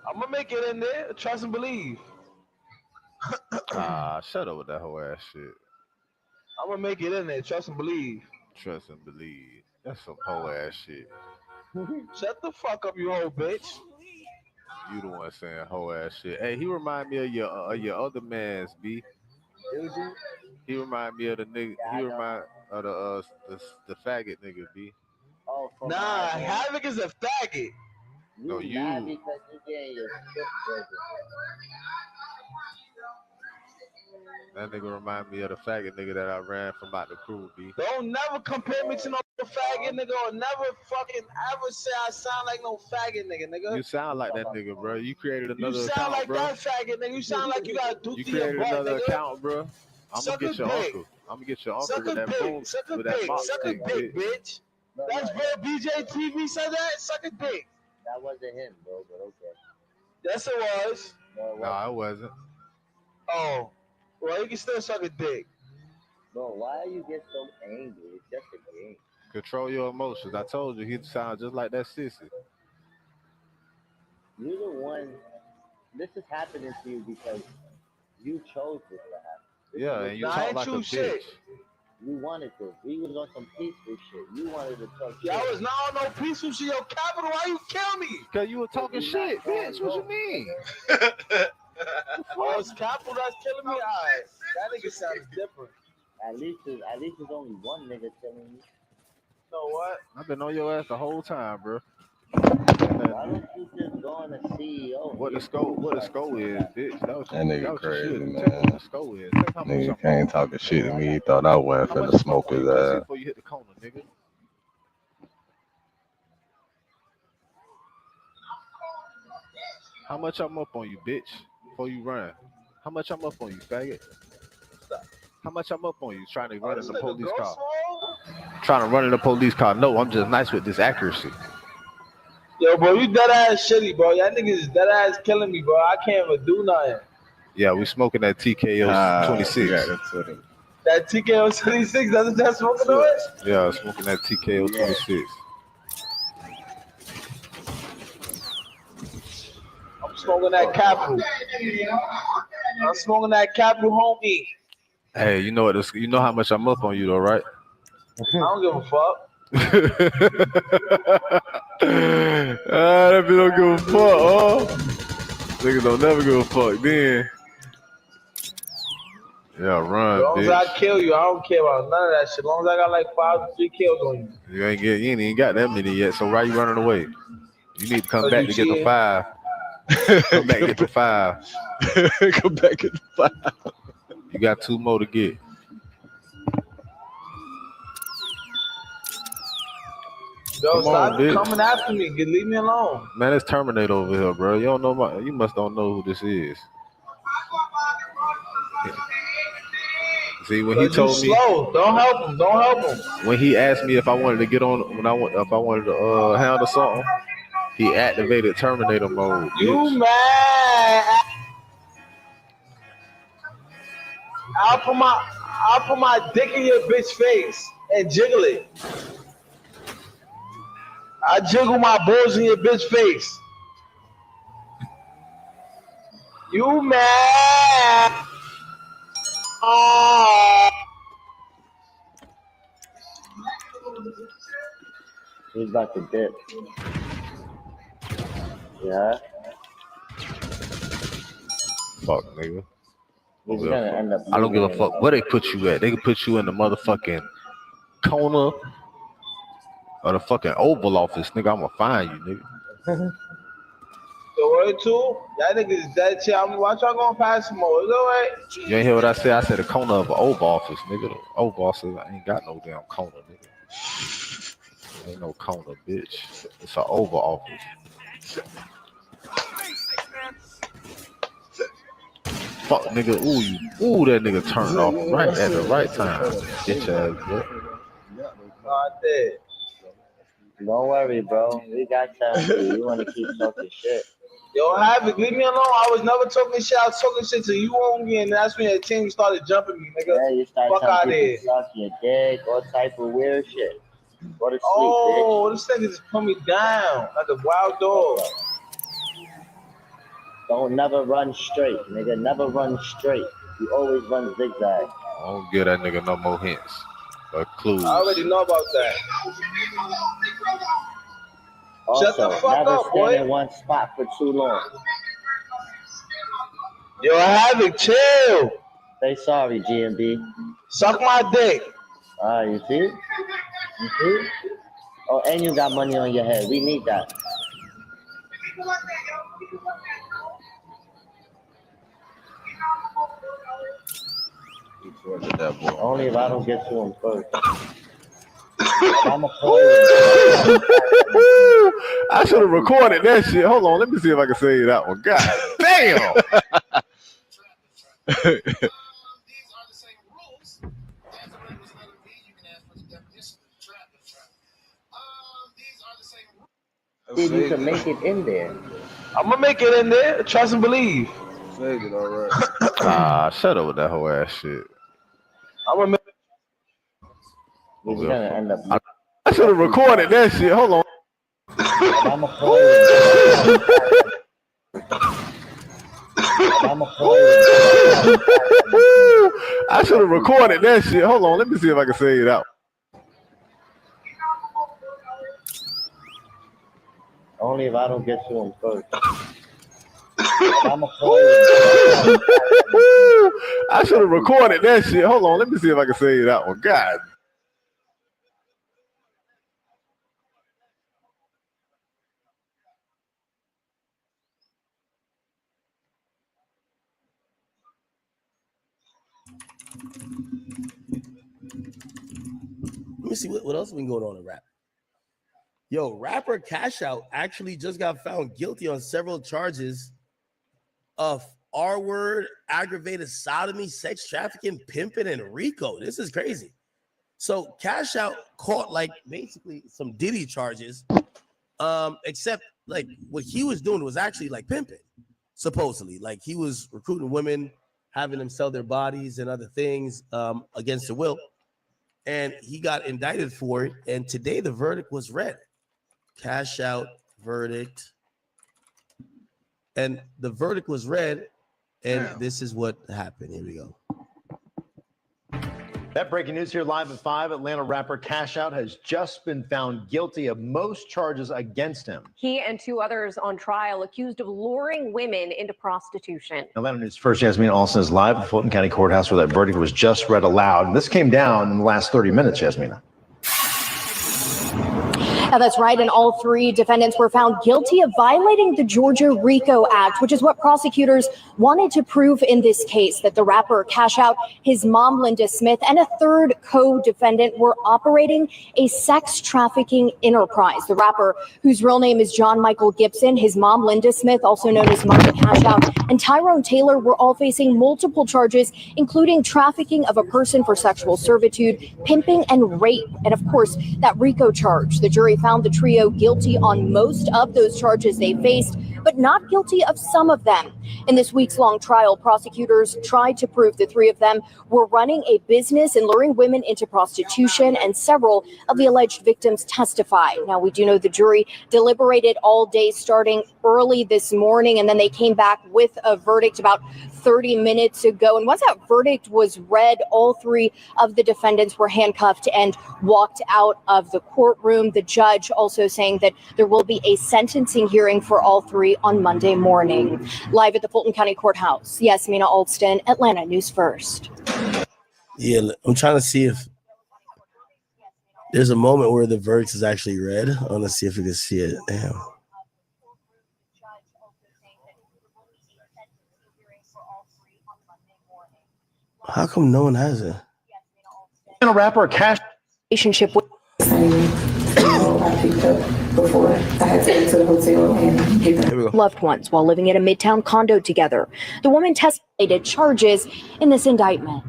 I'm gonna make it in there. Trust and believe. Shut up with that whole ass shit. I'm gonna make it in there. Trust and believe. Trust and believe. That's some whole ass shit. Shut the fuck up, you whole bitch. You the one saying whole ass shit. Hey, he remind me of your other man's B. He remind me of the nigga. He remind of the faggot nigga B. Oh, nah, Havoc is a faggot. No, you. Nah, because you getting your shit broken. That nigga remind me of the faggot nigga that I ran from out the crew, B. Don't never compare me to no faggot nigga, or never fucking ever say I sound like no faggot nigga. You sound like that nigga, bro. You created another You sound account, like bro. that faggot nigga. You sound like you got a dookie You in your created butt, another nigga. account, bro. I'm gonna get your uncle. I'm gonna get your uncle with that boom, with that mop Suck a stick, dick, bitch. That's real. BJ TV said that. Suck a dick. That wasn't him, bro, but okay. Yes, it was. Nah, it wasn't. Oh, well, you can still suck a dick. Bro, why you get so angry? It's just a game. Control your emotions. I told you he sound just like that sissy. You're the one. This is happening to you because you chose this to happen. Yeah, and you talk like a bitch. You wanted to. We was on some peaceful shit. You wanted to talk shit. Y'all was not on no peaceful shit. Yo, Capital, why you kill me? Cause you were talking shit, bitch. What you mean? Oh, it's Capital that's killing me? Alright. That nigga sounds different. At least there's only one nigga telling you. You know what? I've been on your ass the whole time, bro. Why don't you just go on a CEO? What the scope is, bitch. That nigga crazy, man. What the scope is. Nigga can't talking shit to me. He thought I wasn't finna smoke his ass. Before you hit the corner, nigga. How much I'm up on you, bitch? Before you run. How much I'm up on you, faggot? How much I'm up on you trying to run in the police car? Trying to run in the police car. No, I'm just nice with this accuracy. Yo, bro, you dead ass shitty, bro. Y'all niggas is dead ass killing me, bro. I can't even do nothing. Yeah, we smoking that TKO 26. That TKO 26, that's what that smoking on it? Yeah, smoking that TKO 26. I'm smoking that Capital. I'm smoking that Capital, homie. Hey, you know what? You know how much I'm up on you, though, right? I don't give a fuck. That bitch don't give a fuck, niggas don't never give a fuck then. Yeah, run, As long as bitch. I kill you, I don't care about none of that shit. As long as I got like 5 to 3 kills on you. You ain't got that many yet, so why you running away? You need to come back to get the 5. Come back and get the 5. Come back and get the 5. You got 2 more to get. Yo, Come stop on, bitch. coming after me. Leave me alone. Man, it's Terminator over here, bro. You don't know you must don't know who this is. See, when he told me, slow. Don't help him. Don't help him. When he asked me if I wanted to get on, if I wanted to handle something, he activated Terminator mode. You bitch. mad? I'll put my dick in your bitch face and jiggle it. I jiggle my balls in your bitch face. You mad? Oh. He's about to dip. Yeah. Fuck, nigga. He's gonna end up. I don't give a fuck where they put you at. They can put you in the motherfucking corner or the fucking Oval Office, nigga. I'ma find you, nigga. So what too? Y'all niggas is dead shit. Watch y'all going past some more. It's alright. You ain't hear what I said? I said the corner of an Oval Office, nigga. The Oval Office, I ain't got no damn corner, nigga. Ain't no corner, bitch. It's an Oval Office. Fuck, nigga. Ooh, that nigga turned off right at the right time. Bitch ass, bro. I did. Don't worry, bro. We got time for you. You want to keep talking shit. Yo, Havoc, leave me alone. I was never talking shit. I was talking shit to you on me, and that's when the team started jumping me, nigga. Yeah, you start Fuck out telling there. people suck your dick, all type of weird shit. Go to sleep, Oh, this nigga just put me down like a wild dog. Don't never run straight, nigga. Never run straight. You always run zigzag. I don't give that nigga no more hints or clues. I already know about that. Also, Shut the fuck never up, stand boy. in one spot for too long. Yo, Havoc, chill. Say sorry, GMB. Suck my dick. You see? You see? Oh, and you got money on your head. We need that. Only if I don't get to him first. I'm a I should have recorded that shit. Hold on, let me see if I can say that one. God damn. See if you can make it in there. I'm gonna make it in there. Trust and believe. Say it all right. Shut up with that whole ass shit. I'm gonna make He's gonna end up. I should have recorded that shit. Hold on. I'm a I should have recorded that shit. Hold on, let me see if I can say it out. Only if I don't get to him first. I should have recorded that shit. Hold on, let me see if I can say that one. God. Let me see what else has been going on in rap. Yo, rapper Cash Out actually just got found guilty on several charges of R-word, aggravated sodomy, sex trafficking, pimping, and RICO. This is crazy. So Cash Out caught like basically some Diddy charges, except like what he was doing was actually like pimping, supposedly. Like he was recruiting women, having them sell their bodies and other things against their will. And he got indicted for it. And today the verdict was read. Cash Out verdict. And the verdict was read. And this is what happened. Here we go. That breaking news here live at 5. Atlanta rapper Cash Out has just been found guilty of most charges against him. He and 2 others on trial accused of luring women into prostitution. Atlanta News First, Jasmine Alston is live at Fulton County Courthouse where that verdict was just read aloud. And this came down in the last 30 minutes, Jasmine. Now, that's right. And all 3 defendants were found guilty of violating the Georgia RICO Act, which is what prosecutors wanted to prove in this case, that the rapper Cash Out, his mom, Linda Smith, and a 3rd co-defendant were operating a sex trafficking enterprise. The rapper, whose real name is John Michael Gibson, his mom, Linda Smith, also known as Mama Cash Out, and Tyrone Taylor were all facing multiple charges, including trafficking of a person for sexual servitude, pimping, and rape. And of course, that RICO charge. The jury found the trio guilty on most of those charges they faced, but not guilty of some of them. In this weeks-long trial, prosecutors tried to prove the 3 of them were running a business and luring women into prostitution, and several of the alleged victims testified. Now, we do know the jury deliberated all day starting early this morning, and then they came back with a verdict about 30 minutes ago. And once that verdict was read, all 3 of the defendants were handcuffed and walked out of the courtroom. The judge also saying that there will be a sentencing hearing for all 3 on Monday morning. Live at the Fulton County Courthouse, Yasmina Alston, Atlanta News First. Yeah, I'm trying to see if there's a moment where the verdict is actually read. I want to see if we can see it. Damn. How come no one has it? And a rapper Cash relationship with I picked up before I had to get to the hotel and get them. Loved ones while living in a Midtown condo together. The woman testified charges in this indictment.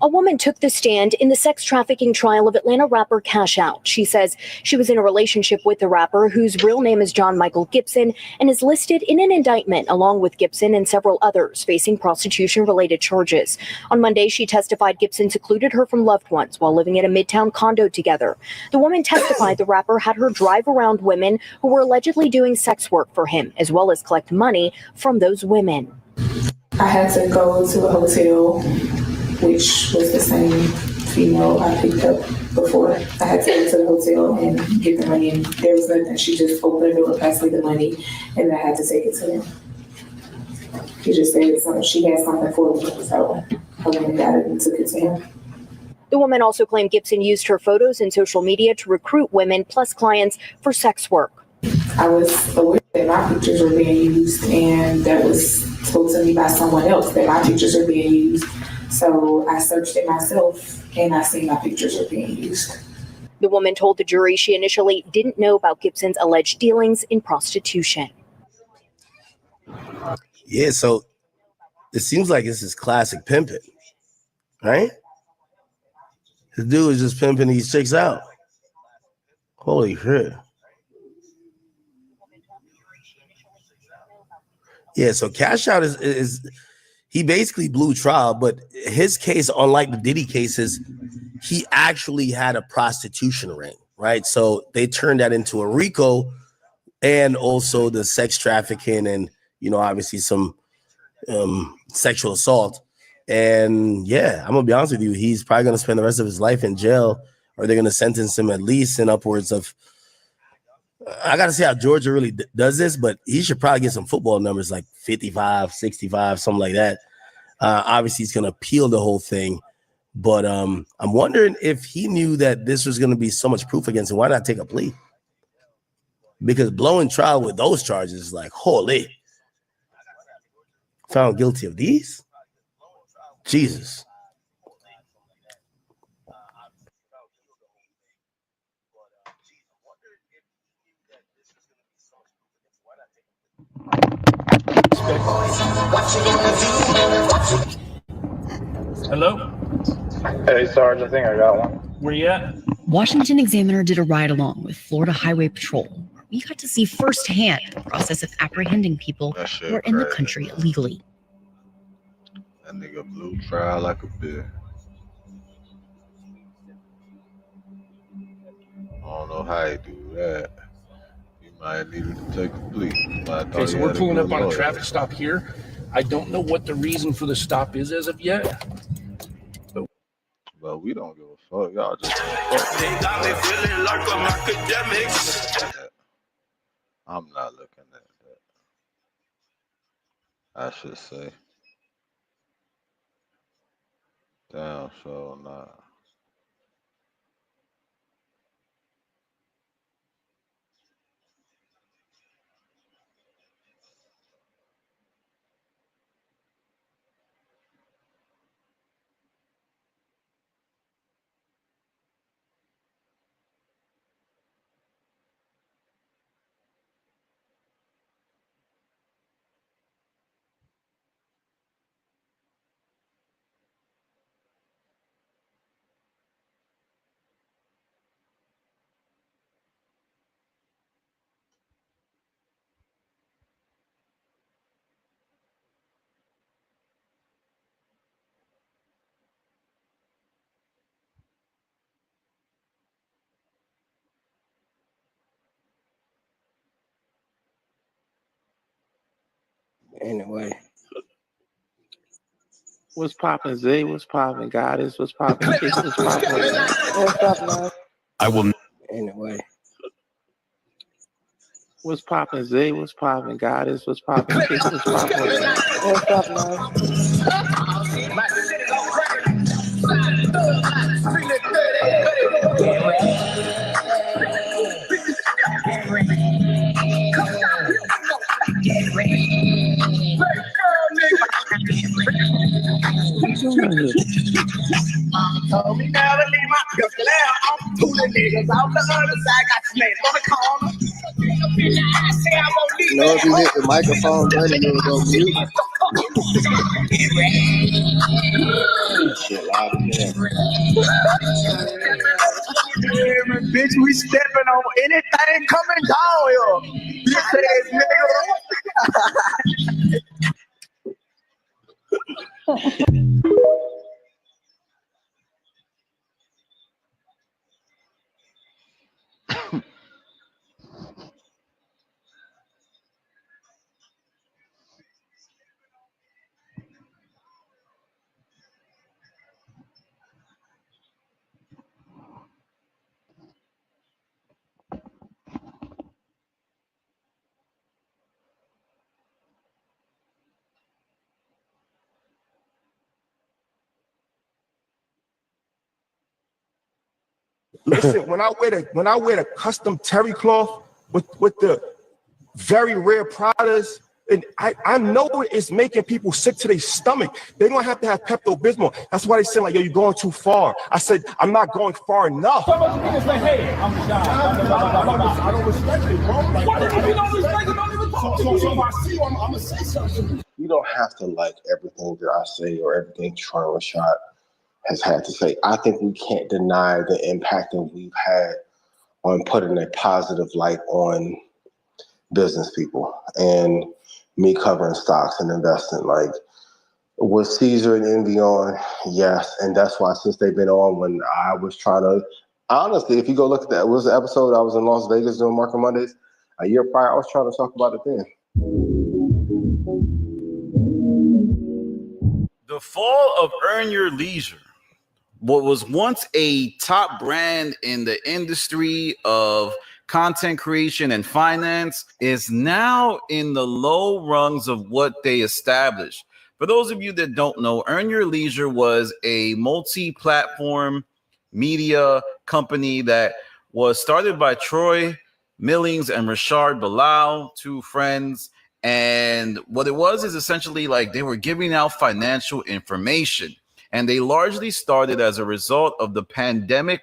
A woman took the stand in the sex trafficking trial of Atlanta rapper Cash Out. She says she was in a relationship with the rapper, whose real name is John Michael Gibson, and is listed in an indictment along with Gibson and several others facing prostitution-related charges. On Monday, she testified Gibson secluded her from loved ones while living in a Midtown condo together. The woman testified the rapper had her drive around women who were allegedly doing sex work for him, as well as collect money from those women. I had to go to a hotel, which was the same female I picked up before. I had to go to the hotel and get the money, and there was nothing. She just opened the door and passed me the money, and I had to take it to him. He just said she had something for me, so I went and got it and took it to him. The woman also claimed Gibson used her photos and social media to recruit women plus clients for sex work. I was aware that my pictures were being used, and that was told to me by someone else that my pictures are being used. So I searched it myself, and I seen my pictures are being used. The woman told the jury she initially didn't know about Gibson's alleged dealings in prostitution. Yeah, so it seems like this is classic pimping, right? The dude is just pimping these chicks out. Holy shit. Yeah, so Cash Out is he basically blew trial, but his case, unlike the Diddy cases, he actually had a prostitution ring, right? So they turned that into a RICO, and also the sex trafficking and, you know, obviously some sexual assault. And yeah, I'm gonna be honest with you, he's probably gonna spend the rest of his life in jail, or they're gonna sentence him at least in upwards of, I gotta see how Georgia really does this, but he should probably get some football numbers like 55, 65, something like that. Obviously he's gonna appeal the whole thing, but I'm wondering if he knew that this was gonna be so much proof against him. Why not take a plea? Because blowing trial with those charges is like, holy, found guilty of these? Jesus. Hello? Hey, Sarge, I think I got one. Where you at? Washington Examiner did a ride-along with Florida Highway Patrol. We got to see firsthand the process of apprehending people who are in the country illegally. That nigga blew trial like a bitch. I don't know how he do that. He might need to take a plea. Okay, so we're pulling up on a traffic stop here. I don't know what the reason for the stop is as of yet. But we don't give a fuck. Y'all just They got me feeling like I'm academics. I'm not looking at that. I should say. Damn, so not. Anyway. What's poppin', Z? What's poppin', Goddess? What's poppin', Kick? What's poppin'? What's up, man? I will. Anyway. What's poppin', Z? What's poppin', Goddess? What's poppin', Kick? What's poppin'? What's up, Told me never leave my girl out. Two niggas out the other side got smashed on the corner. You know, if you hit the microphone, then it will go mute. shit loud again. Bitch, we stepping on anything coming down here. Bitch ass nigga. Listen, when I wear the custom terry cloth with the very rare Pradas, and I know it's making people sick to their stomach. They're gonna have to have Pepto-Bismol. That's why they say like, yo, you're going too far. I said, I'm not going far enough. Some of the niggas like, hey, I'm I don't respect it, bro. Like, if you don't respect it, don't even talk to me. So if I see you, I'm gonna say something. You don't have to like everything that I say or everything Troy Rashad has had to say. I think we can't deny the impact that we've had on putting a positive light on business people and me covering stocks and investing. Like with Caesar and Envy on, yes. And that's why since they've been on, when I was trying to, honestly, if you go look at that, it was the episode I was in Las Vegas doing Market Mondays. A year prior, I was trying to talk about it then. The fall of Earn Your Leisure, what was once a top brand in the industry of content creation and finance, is now in the low rungs of what they established. For those of you that don't know, Earn Your Leisure was a multi-platform media company that was started by Troy Millings and Rashard Bilal, two friends. And what it was is essentially like they were giving out financial information. And they largely started as a result of the pandemic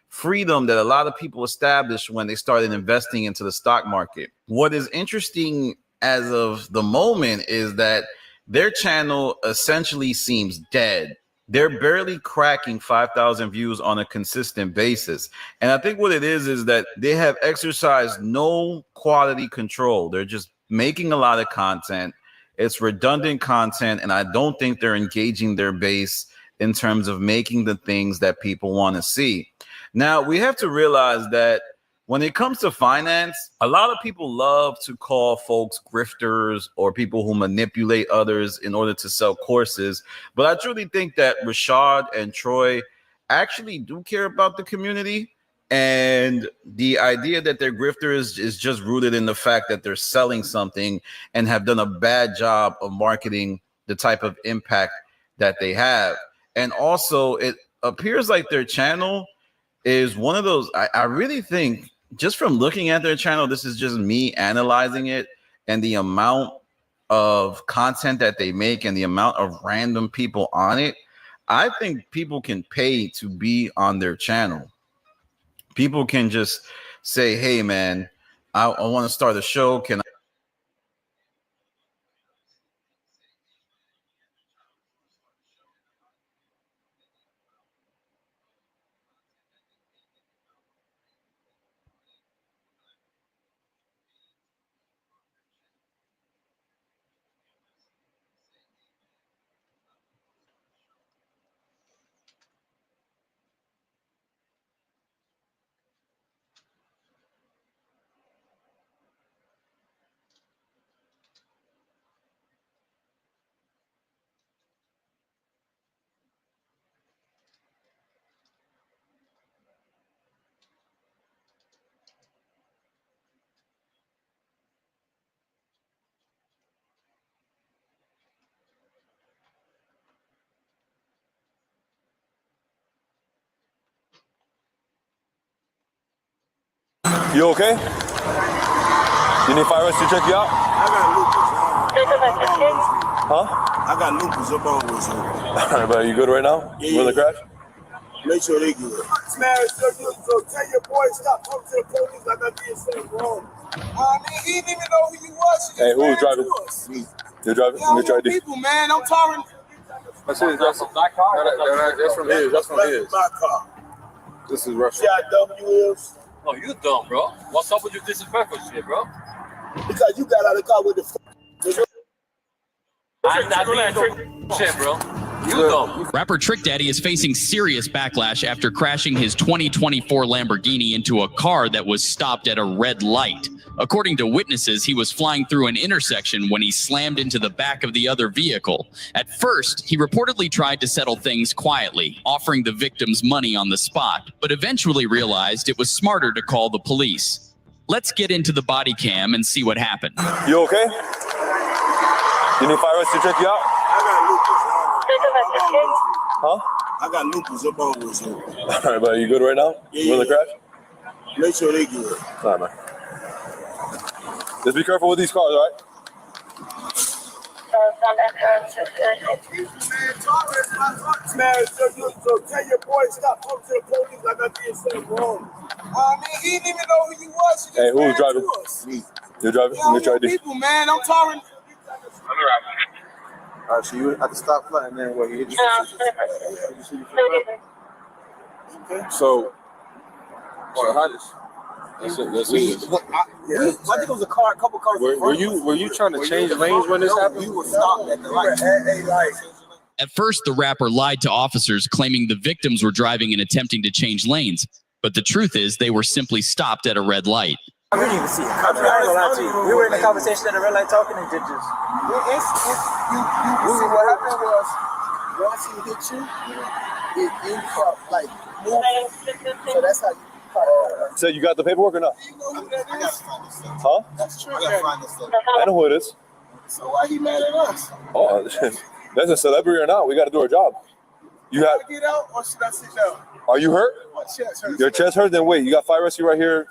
freedom that a lot of people established when they started investing into the stock market. What is interesting as of the moment is that their channel essentially seems dead. They're barely cracking 5,000 views on a consistent basis. And I think what it is that they have exercised no quality control. They're just making a lot of content. It's redundant content, and I don't think they're engaging their base in terms of making the things that people want to see. Now, we have to realize that when it comes to finance, a lot of people love to call folks grifters or people who manipulate others in order to sell courses. But I truly think that Rashad and Troy actually do care about the community. And the idea that they're grifters is just rooted in the fact that they're selling something and have done a bad job of marketing the type of impact that they have. And also, it appears like their channel is one of those, I really think, just from looking at their channel, this is just me analyzing it, and the amount of content that they make and the amount of random people on it, I think people can pay to be on their channel. People can just say, hey, man, I want to start a show. Can I? You okay? You need fire to check you out? I got lupus. Huh? I got lupus. I'm always here. Alright, but are you good right now? Yeah, You in the crash? Make sure they good. Smash, so tell your boy stop talking to the police like I did something wrong. He didn't even know who you was. Hey, who was driving? Me. You're driving? Yeah, Let me try this. people, man. I'm talking. That's his. That's from that car. That's from his. That's from his. My car. This is Russia. See how dumb you is? No, you dumb, bro. What's up with your disrespectful shit, bro? Because you got out of the car with the Shit, bro. You dumb. Rapper Trick Daddy is facing serious backlash after crashing his 2024 Lamborghini into a car that was stopped at a red light. According to witnesses, he was flying through an intersection when he slammed into the back of the other vehicle. At first, he reportedly tried to settle things quietly, offering the victims money on the spot, but eventually realized it was smarter to call the police. Let's get into the body cam and see what happened. You okay? You need fire to check you out? Huh? I got lupus. I'm always here. All right, but are you good right now? Yeah, You really crash? Make sure they good. All right, man. Just be careful with these cars, all right? Man, so tell your boy stop talking to the police like I did something wrong. He didn't even know who you was. Hey, who was driving? Me. You're driving? Let me try to people, man. I'm talking. All right, so you at the stop sign and then what? You hit So how this? That's it. That's it. I think it was a couple cars. Were you trying to change lanes when this happened? You were stopped at the light. At first, the rapper lied to officers, claiming the victims were driving and attempting to change lanes. But the truth is, they were simply stopped at a red light. I didn't even see it. I ain't gonna lie to you. We were in a conversation at the red light talking and did just. What happened was, once he hit you, it like moved. So that's how you. So you got the paperwork or not? You know who that is? I gotta find this stuff. Huh? That's true. I gotta find this stuff. I know who it is. So why he mad at us? Oh, that's a celebrity or not? We got to do our job. You Should have. I get out or should I sit down? Are you hurt? My chest hurts. Your chest hurt? Then wait. You got fire rescue right here.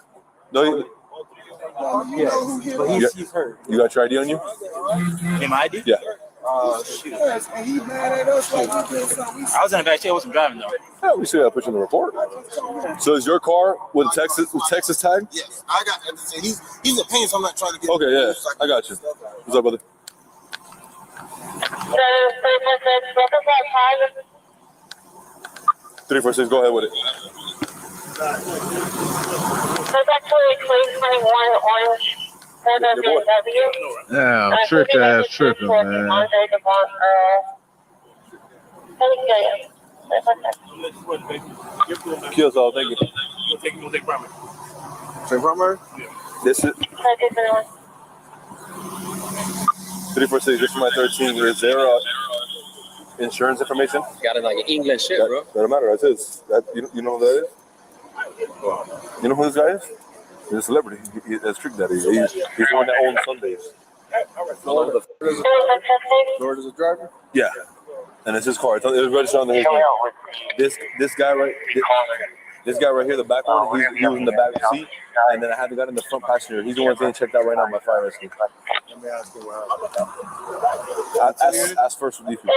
No. You know who hit us? He's hurt. You got your ID on you? Am I ID? Yeah. Shoot. Yes, and he mad at us like we did something. I was in the back chair. I wasn't driving though. Yeah, we still got to put you in the report. So is your car with Texas tag? Yes, I got. He's a pain, so I'm not trying to get. Okay, yeah, I got you. What's up, brother? 346. Go ahead with it. There's actually a 2021 orange BMW. Yeah, trick ass tripping, man. Kills all. Thank you. Take primary? Yeah. This is 346. This is my 13. Is there insurance information? Got it like an English shit, bro. Doesn't matter. That's his. You know who that is? You know who this guy is? He's a celebrity. That's Trick Daddy. He's the one that owns Sundays. Florida's a driver? Yeah. And it's his car. It was registered under his name. This guy right here, the back one, he was in the back seat, and then I had the guy in the front passenger. He's the one getting checked out right now by fire rescue. Let me ask you Ask first for defense.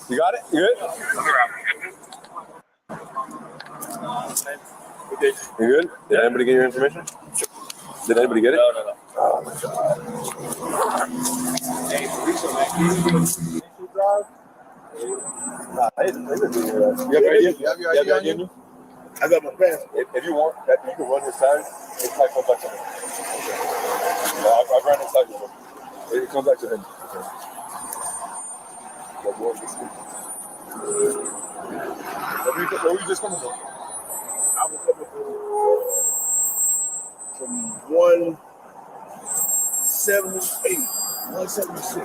You got it? You good? You good? Did anybody get your information? Did anybody get it? No. Oh my God. You have your ID? I got my pass. If you want, you can run his tires. It might come back to him. I've ran his tires before. It comes back to him. Where were you just coming from? I was coming from 178, 176.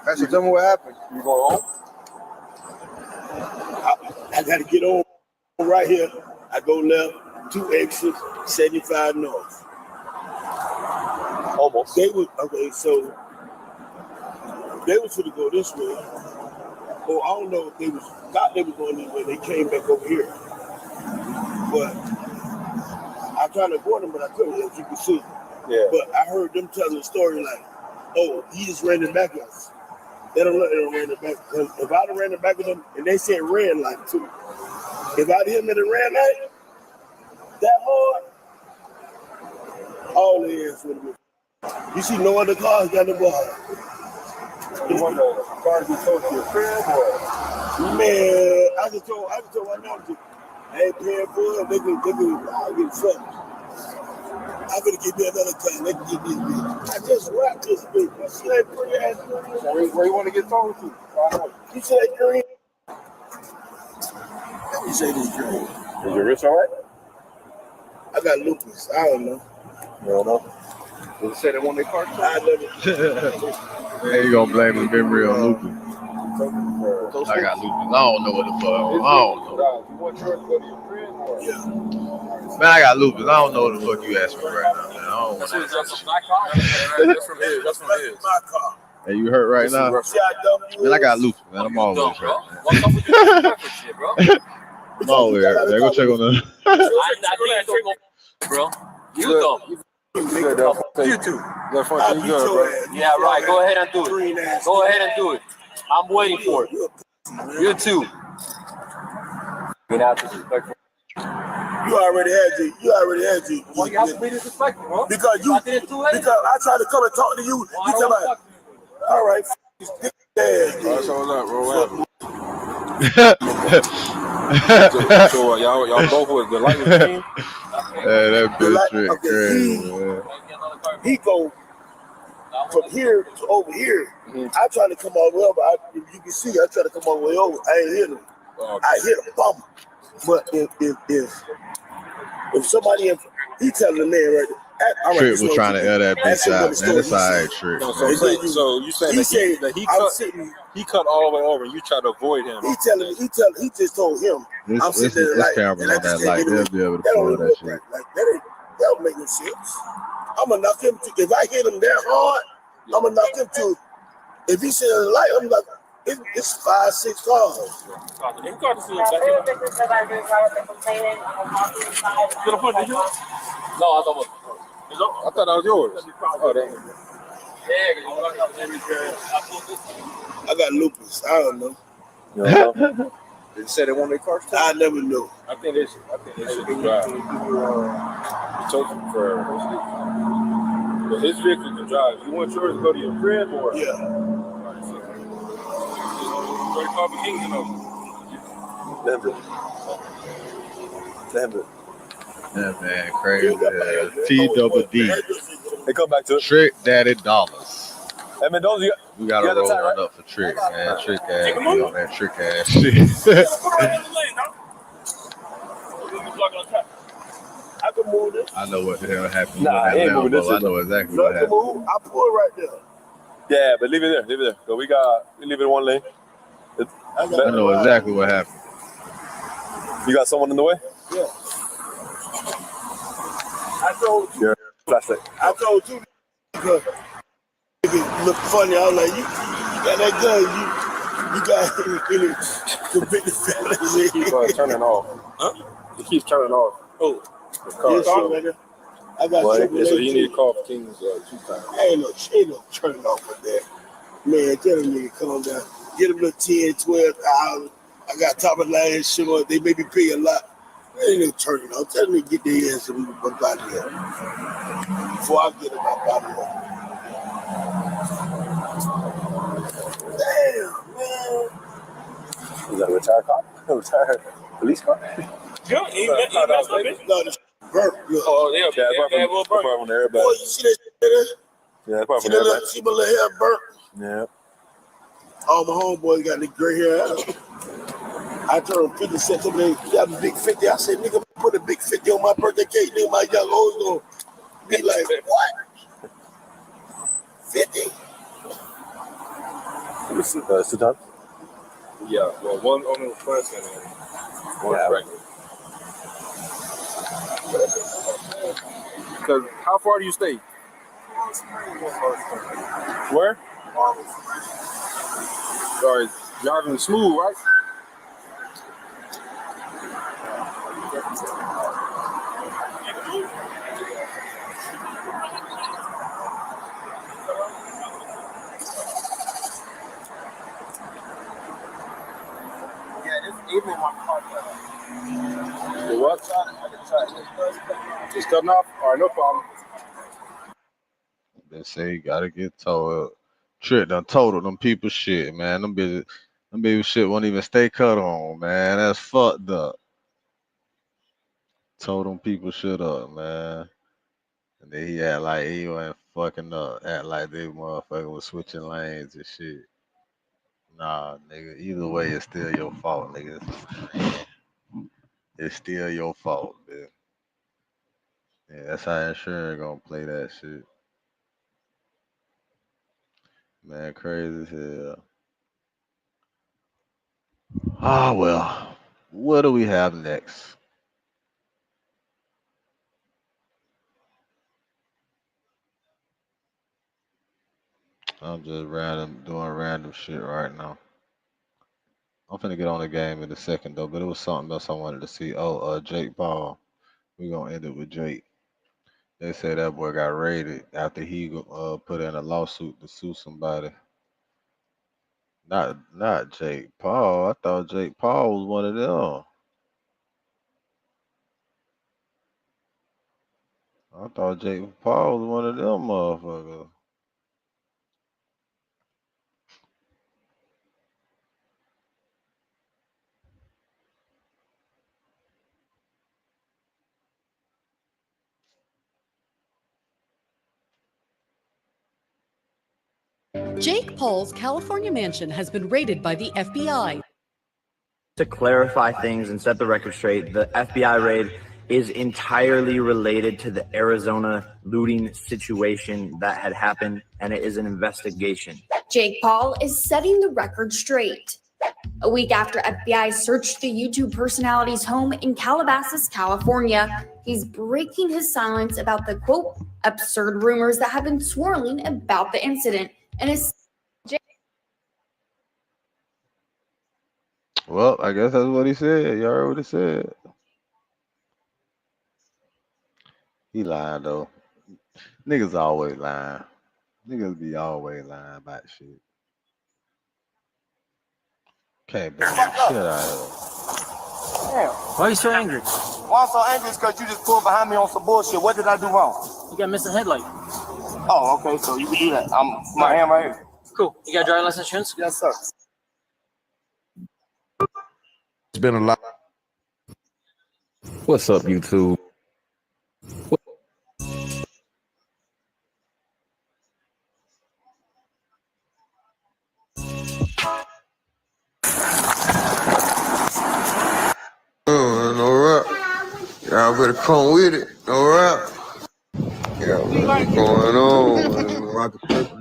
Actually, tell me what happened. You going home? I got to get on right here. I go left, 2 exits, 75 north. Almost. They was okay, so they was going to go this way. Oh, I don't know if they thought they was going this way. They came back over here. But I tried to avoid them, but I couldn't, as you can see. Yeah. But I heard them telling the story like, oh, he just ran it back at us. They don't let them ran it back. Because if I'd have ran it back at them, and they said red light too. If I'd hit him at the red light that hard, All the ass would have been. You see no other cars got the ball. You want the car to be close to your crib or? Man, I just told my manager, I ain't paying for it. They can I'll get fucked. I'm gonna give me another car. They can give me this bitch. I just wrapped this bitch. You see that pretty ass green? Where you want to get sold to? You see that green? Let me say this green. Is your wrist all right? I got lupus. I don't know. You don't know? Does it say they want their car? I never. Hey, you gonna blame the memory on lupus? I got lupus. I don't know what the fuck. I don't know. You want yours to go to your friend or? Yeah. Man, I got lupus. I don't know what the fuck you asking for right now, man. I don't want that. That's from his. That's from his. My car. Hey, you hurt right now? Man, I got lupus, man. I'm always hurt, man. I'm always hurt. Man, go check on the. Bro, you go. You too. Yeah, right. Go ahead and do it. Go ahead and do it. I'm waiting for it. You too. You already had it. Well, you have to be disrespectful, bro. Because I tried to come and talk to you. You tell me, all right, What's up, bro? So y'all both was the light team? Hey, that bitch trick crazy, man. He go from here to over here. I try to come all the way over. You can see, I try to come all the way over. I ain't hit him. I hit a bump. But if somebody, he telling the man right there, Trick was trying to air that bitch out, man. It's alright, Trick. So you saying that he cut all the way over and you try to avoid him? He just told him. I'm sitting there this camera on that light. They'll be able to pull that shit. Like that don't make no sense. I'm gonna knock him. If I hit him that hard, I'm gonna knock him to. If he's sitting in the light, I'm like, it's 5-6 cars. No, I thought. I thought that was yours. Oh, dang. I got lupus. I don't know. You don't know? They said they want their cars. I never knew. I think they should drive. He told him for his vehicle can drive. You want yours to go to your crib or? Yeah. Denver. That man crazy. T-double-D. They come back to it. Trick Daddy Dollars. Hey, Mendoza, we gotta roll one up for Trick, man. Trick ass, be on that trick ass shit. I can move this. I know what the hell happened. Nah, I ain't moving this. I know exactly what happened. I pull it right there. Yeah, but leave it there. So we leave it in one lane. I know exactly what happened. You got someone in the way? Yeah. I told you. Yeah, flashlight. I told you because it look funny. I was like, you got that gun. You got any convicted fellas. It keeps turning off. Huh? It keeps turning off. Oh. Yes, sir, I got so you need to call for King's 2 times. Ain't no turning off with that. Man, tell them nigga calm down. Get them little 10, 12 hours. I got top of line shit on. They make me pay a lot. Ain't no turning off. Tell them to get their ass and move up out of here. Before I get them up out of here. Damn, man. Is that a retired cop? A retired police car? No, this burp. Oh, yeah, burp on the airbag. Boy, you see that shit there? Yeah, that's probably on the airbag. See my little hair burp? Yeah. All my homeboys got the gray hair out. I turned 50 cents over there. You got a big 50. I said, nigga, put a big 50 on my birthday cake. Nigga, my young old gonna be like, what? 50? Let me see. Sit down. Yeah, well, one on the front and one back. Because how far do you stay? Where? Sorry, driving smooth, right? Even my car. The what? It's cutting off? All right, no problem. They say you gotta get told. Trick done told them people shit, man. Them bitches shit won't even stay cut on, man. That's fucked up. Told them people shit up, man. And then he act like he wasn't fucking up. Act like they motherfucker was switching lanes and shit. Nah, nigga. Either way, it's still your fault, nigga. It's still your fault, man. Yeah, that's how insurance gonna play that shit. Man, crazy as hell. Ah, well. What do we have next? I'm just doing random shit right now. I'm finna get on the game in a second though, but it was something else I wanted to see. Oh, Jake Paul. We gonna end it with Jake. They say that boy got raided after he put in a lawsuit to sue somebody. Not Jake Paul. I thought Jake Paul was one of them. I thought Jake Paul was one of them motherfuckers. Jake Paul's California mansion has been raided by the FBI. To clarify things and set the record straight, the FBI raid is entirely related to the Arizona looting situation that had happened, and it is an investigation. Jake Paul is setting the record straight. A week after FBI searched the YouTube personality's home in Calabasas, California, he's breaking his silence about the, quote, absurd rumors that have been swirling about the incident. And is Well, I guess that's what he said. You heard what he said. He lying though. Niggas always lying. Niggas be always lying about shit. Can't believe shit out here. Damn. Why are you so angry? Why I'm so angry is because you just pulled behind me on some bullshit. What did I do wrong? You got missing headlight. Oh, okay, so you can do that. My hand right here. Cool. You got driving license insurance? Yes, sir. It's been a lot. What's up, YouTube? No rap. Y'all better come with it. No rap. Yeah, what's going on, man? Rock the paper.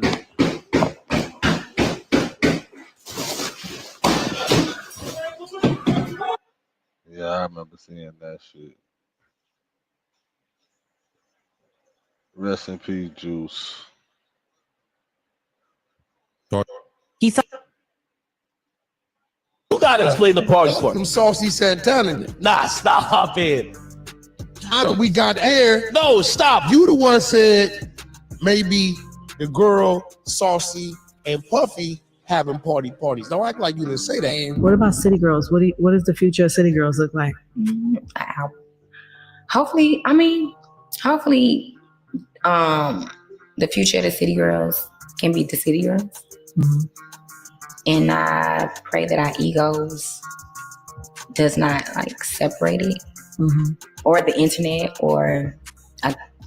Yeah, I remember seeing that shit. Rest in peace, Juice. He thought. You gotta explain the party part. Some saucy Santana. Nah, stop it. After we got air. No, stop. You the one said maybe the girl, Saucy, and Puffy having parties. Don't act like you didn't say that. What about City Girls? What does the future of City Girls look like? Hopefully, the future of the City Girls can be the City Girls. Mm-hmm. And I pray that our egos does not like separate it, or the internet, or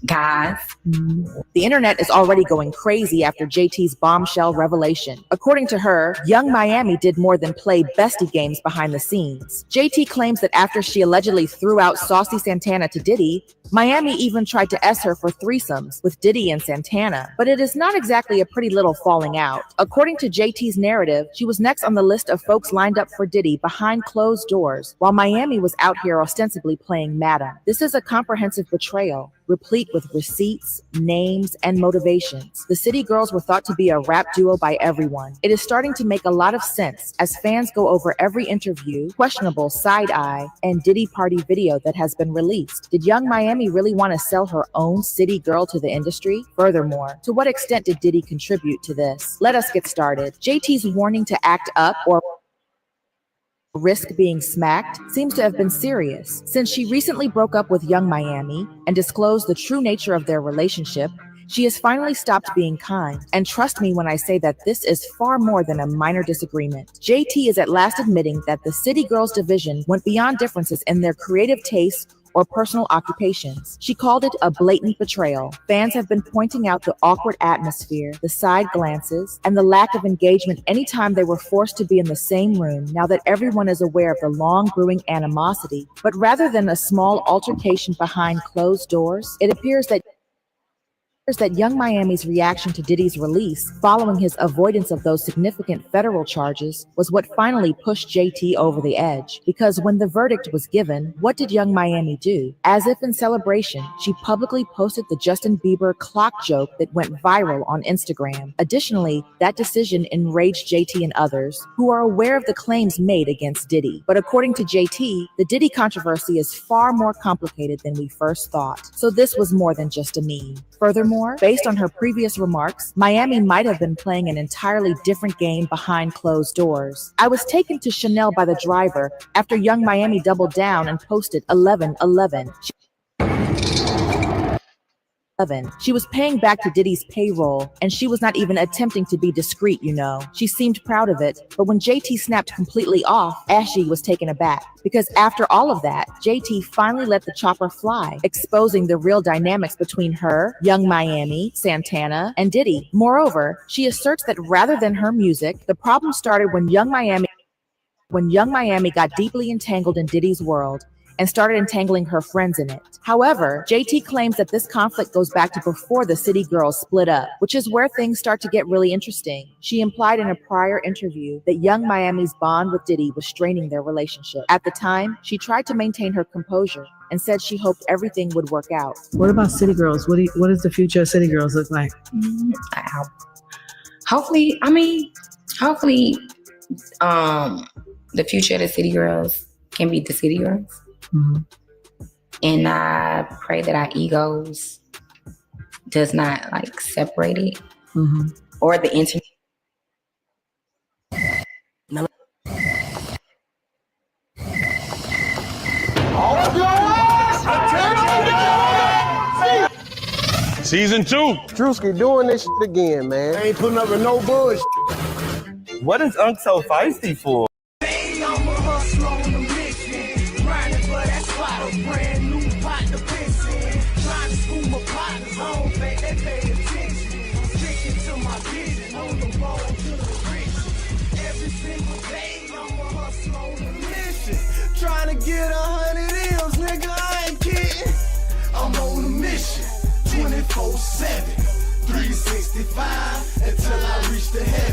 guys. The internet is already going crazy after JT's bombshell revelation. According to her, Young Miami did more than play bestie games behind the scenes. JT claims that after she allegedly threw out Saucy Santana to Diddy, Miami even tried to S her for threesomes with Diddy and Santana. But it is not exactly a pretty little falling out. According to JT's narrative, she was next on the list of folks lined up for Diddy behind closed doors, while Miami was out here ostensibly playing madam. This is a comprehensive betrayal, replete with receipts, names, and motivations. The City Girls were thought to be a rap duo by everyone. It is starting to make a lot of sense as fans go over every interview, questionable side-eye, and Diddy party video that has been released. Did Young Miami really want to sell her own City Girl to the industry? Furthermore, to what extent did Diddy contribute to this? Let us get started. JT's warning to act up or risk being smacked seems to have been serious. Since she recently broke up with Young Miami and disclosed the true nature of their relationship, She has finally stopped being kind, and trust me when I say that this is far more than a minor disagreement. JT is at last admitting that the City Girls division went beyond differences in their creative tastes or personal occupations. She called it a blatant betrayal. Fans have been pointing out the awkward atmosphere, the side glances, and the lack of engagement anytime they were forced to be in the same room now that everyone is aware of the long brewing animosity. But rather than a small altercation behind closed doors, it appears that Young Miami's reaction to Diddy's release, following his avoidance of those significant federal charges, was what finally pushed JT over the edge. Because when the verdict was given, what did Young Miami do? As if in celebration, she publicly posted the Justin Bieber clock joke that went viral on Instagram. Additionally, that decision enraged JT and others, who are aware of the claims made against Diddy. But according to JT, the Diddy controversy is far more complicated than we first thought. So this was more than just a meme. Furthermore, based on her previous remarks, Miami might have been playing an entirely different game behind closed doors. I was taken to Chanel by the driver after Young Miami doubled down and posted 1111. She was paying back to Diddy's payroll, and she was not even attempting to be discreet, you know. She seemed proud of it, but when JT snapped completely off, Ashley was taken aback. Because after all of that, JT finally let the chopper fly, exposing the real dynamics between her, Young Miami, Santana, and Diddy. Moreover, she asserts that rather than her music, the problem started when Young Miami got deeply entangled in Diddy's world and started entangling her friends in it. However, JT claims that this conflict goes back to before the City Girls split up, which is where things start to get really interesting. She implied in a prior interview that Young Miami's bond with Diddy was straining their relationship. At the time, she tried to maintain her composure and said she hoped everything would work out. What about City Girls? What does the future of City Girls look like? Hopefully, the future of the City Girls can be the City Girls. Mm-hmm. And I pray that our egos does not separate it, Mm-hmm. or the internet. Season 2. Drewski doing this shit again, man. Ain't putting up with no bullshit. What is Unc so feisty for? Trying to get 100 M's, nigga, I ain't kidding. I'm on a mission, 24/7, 365, until I reach the head.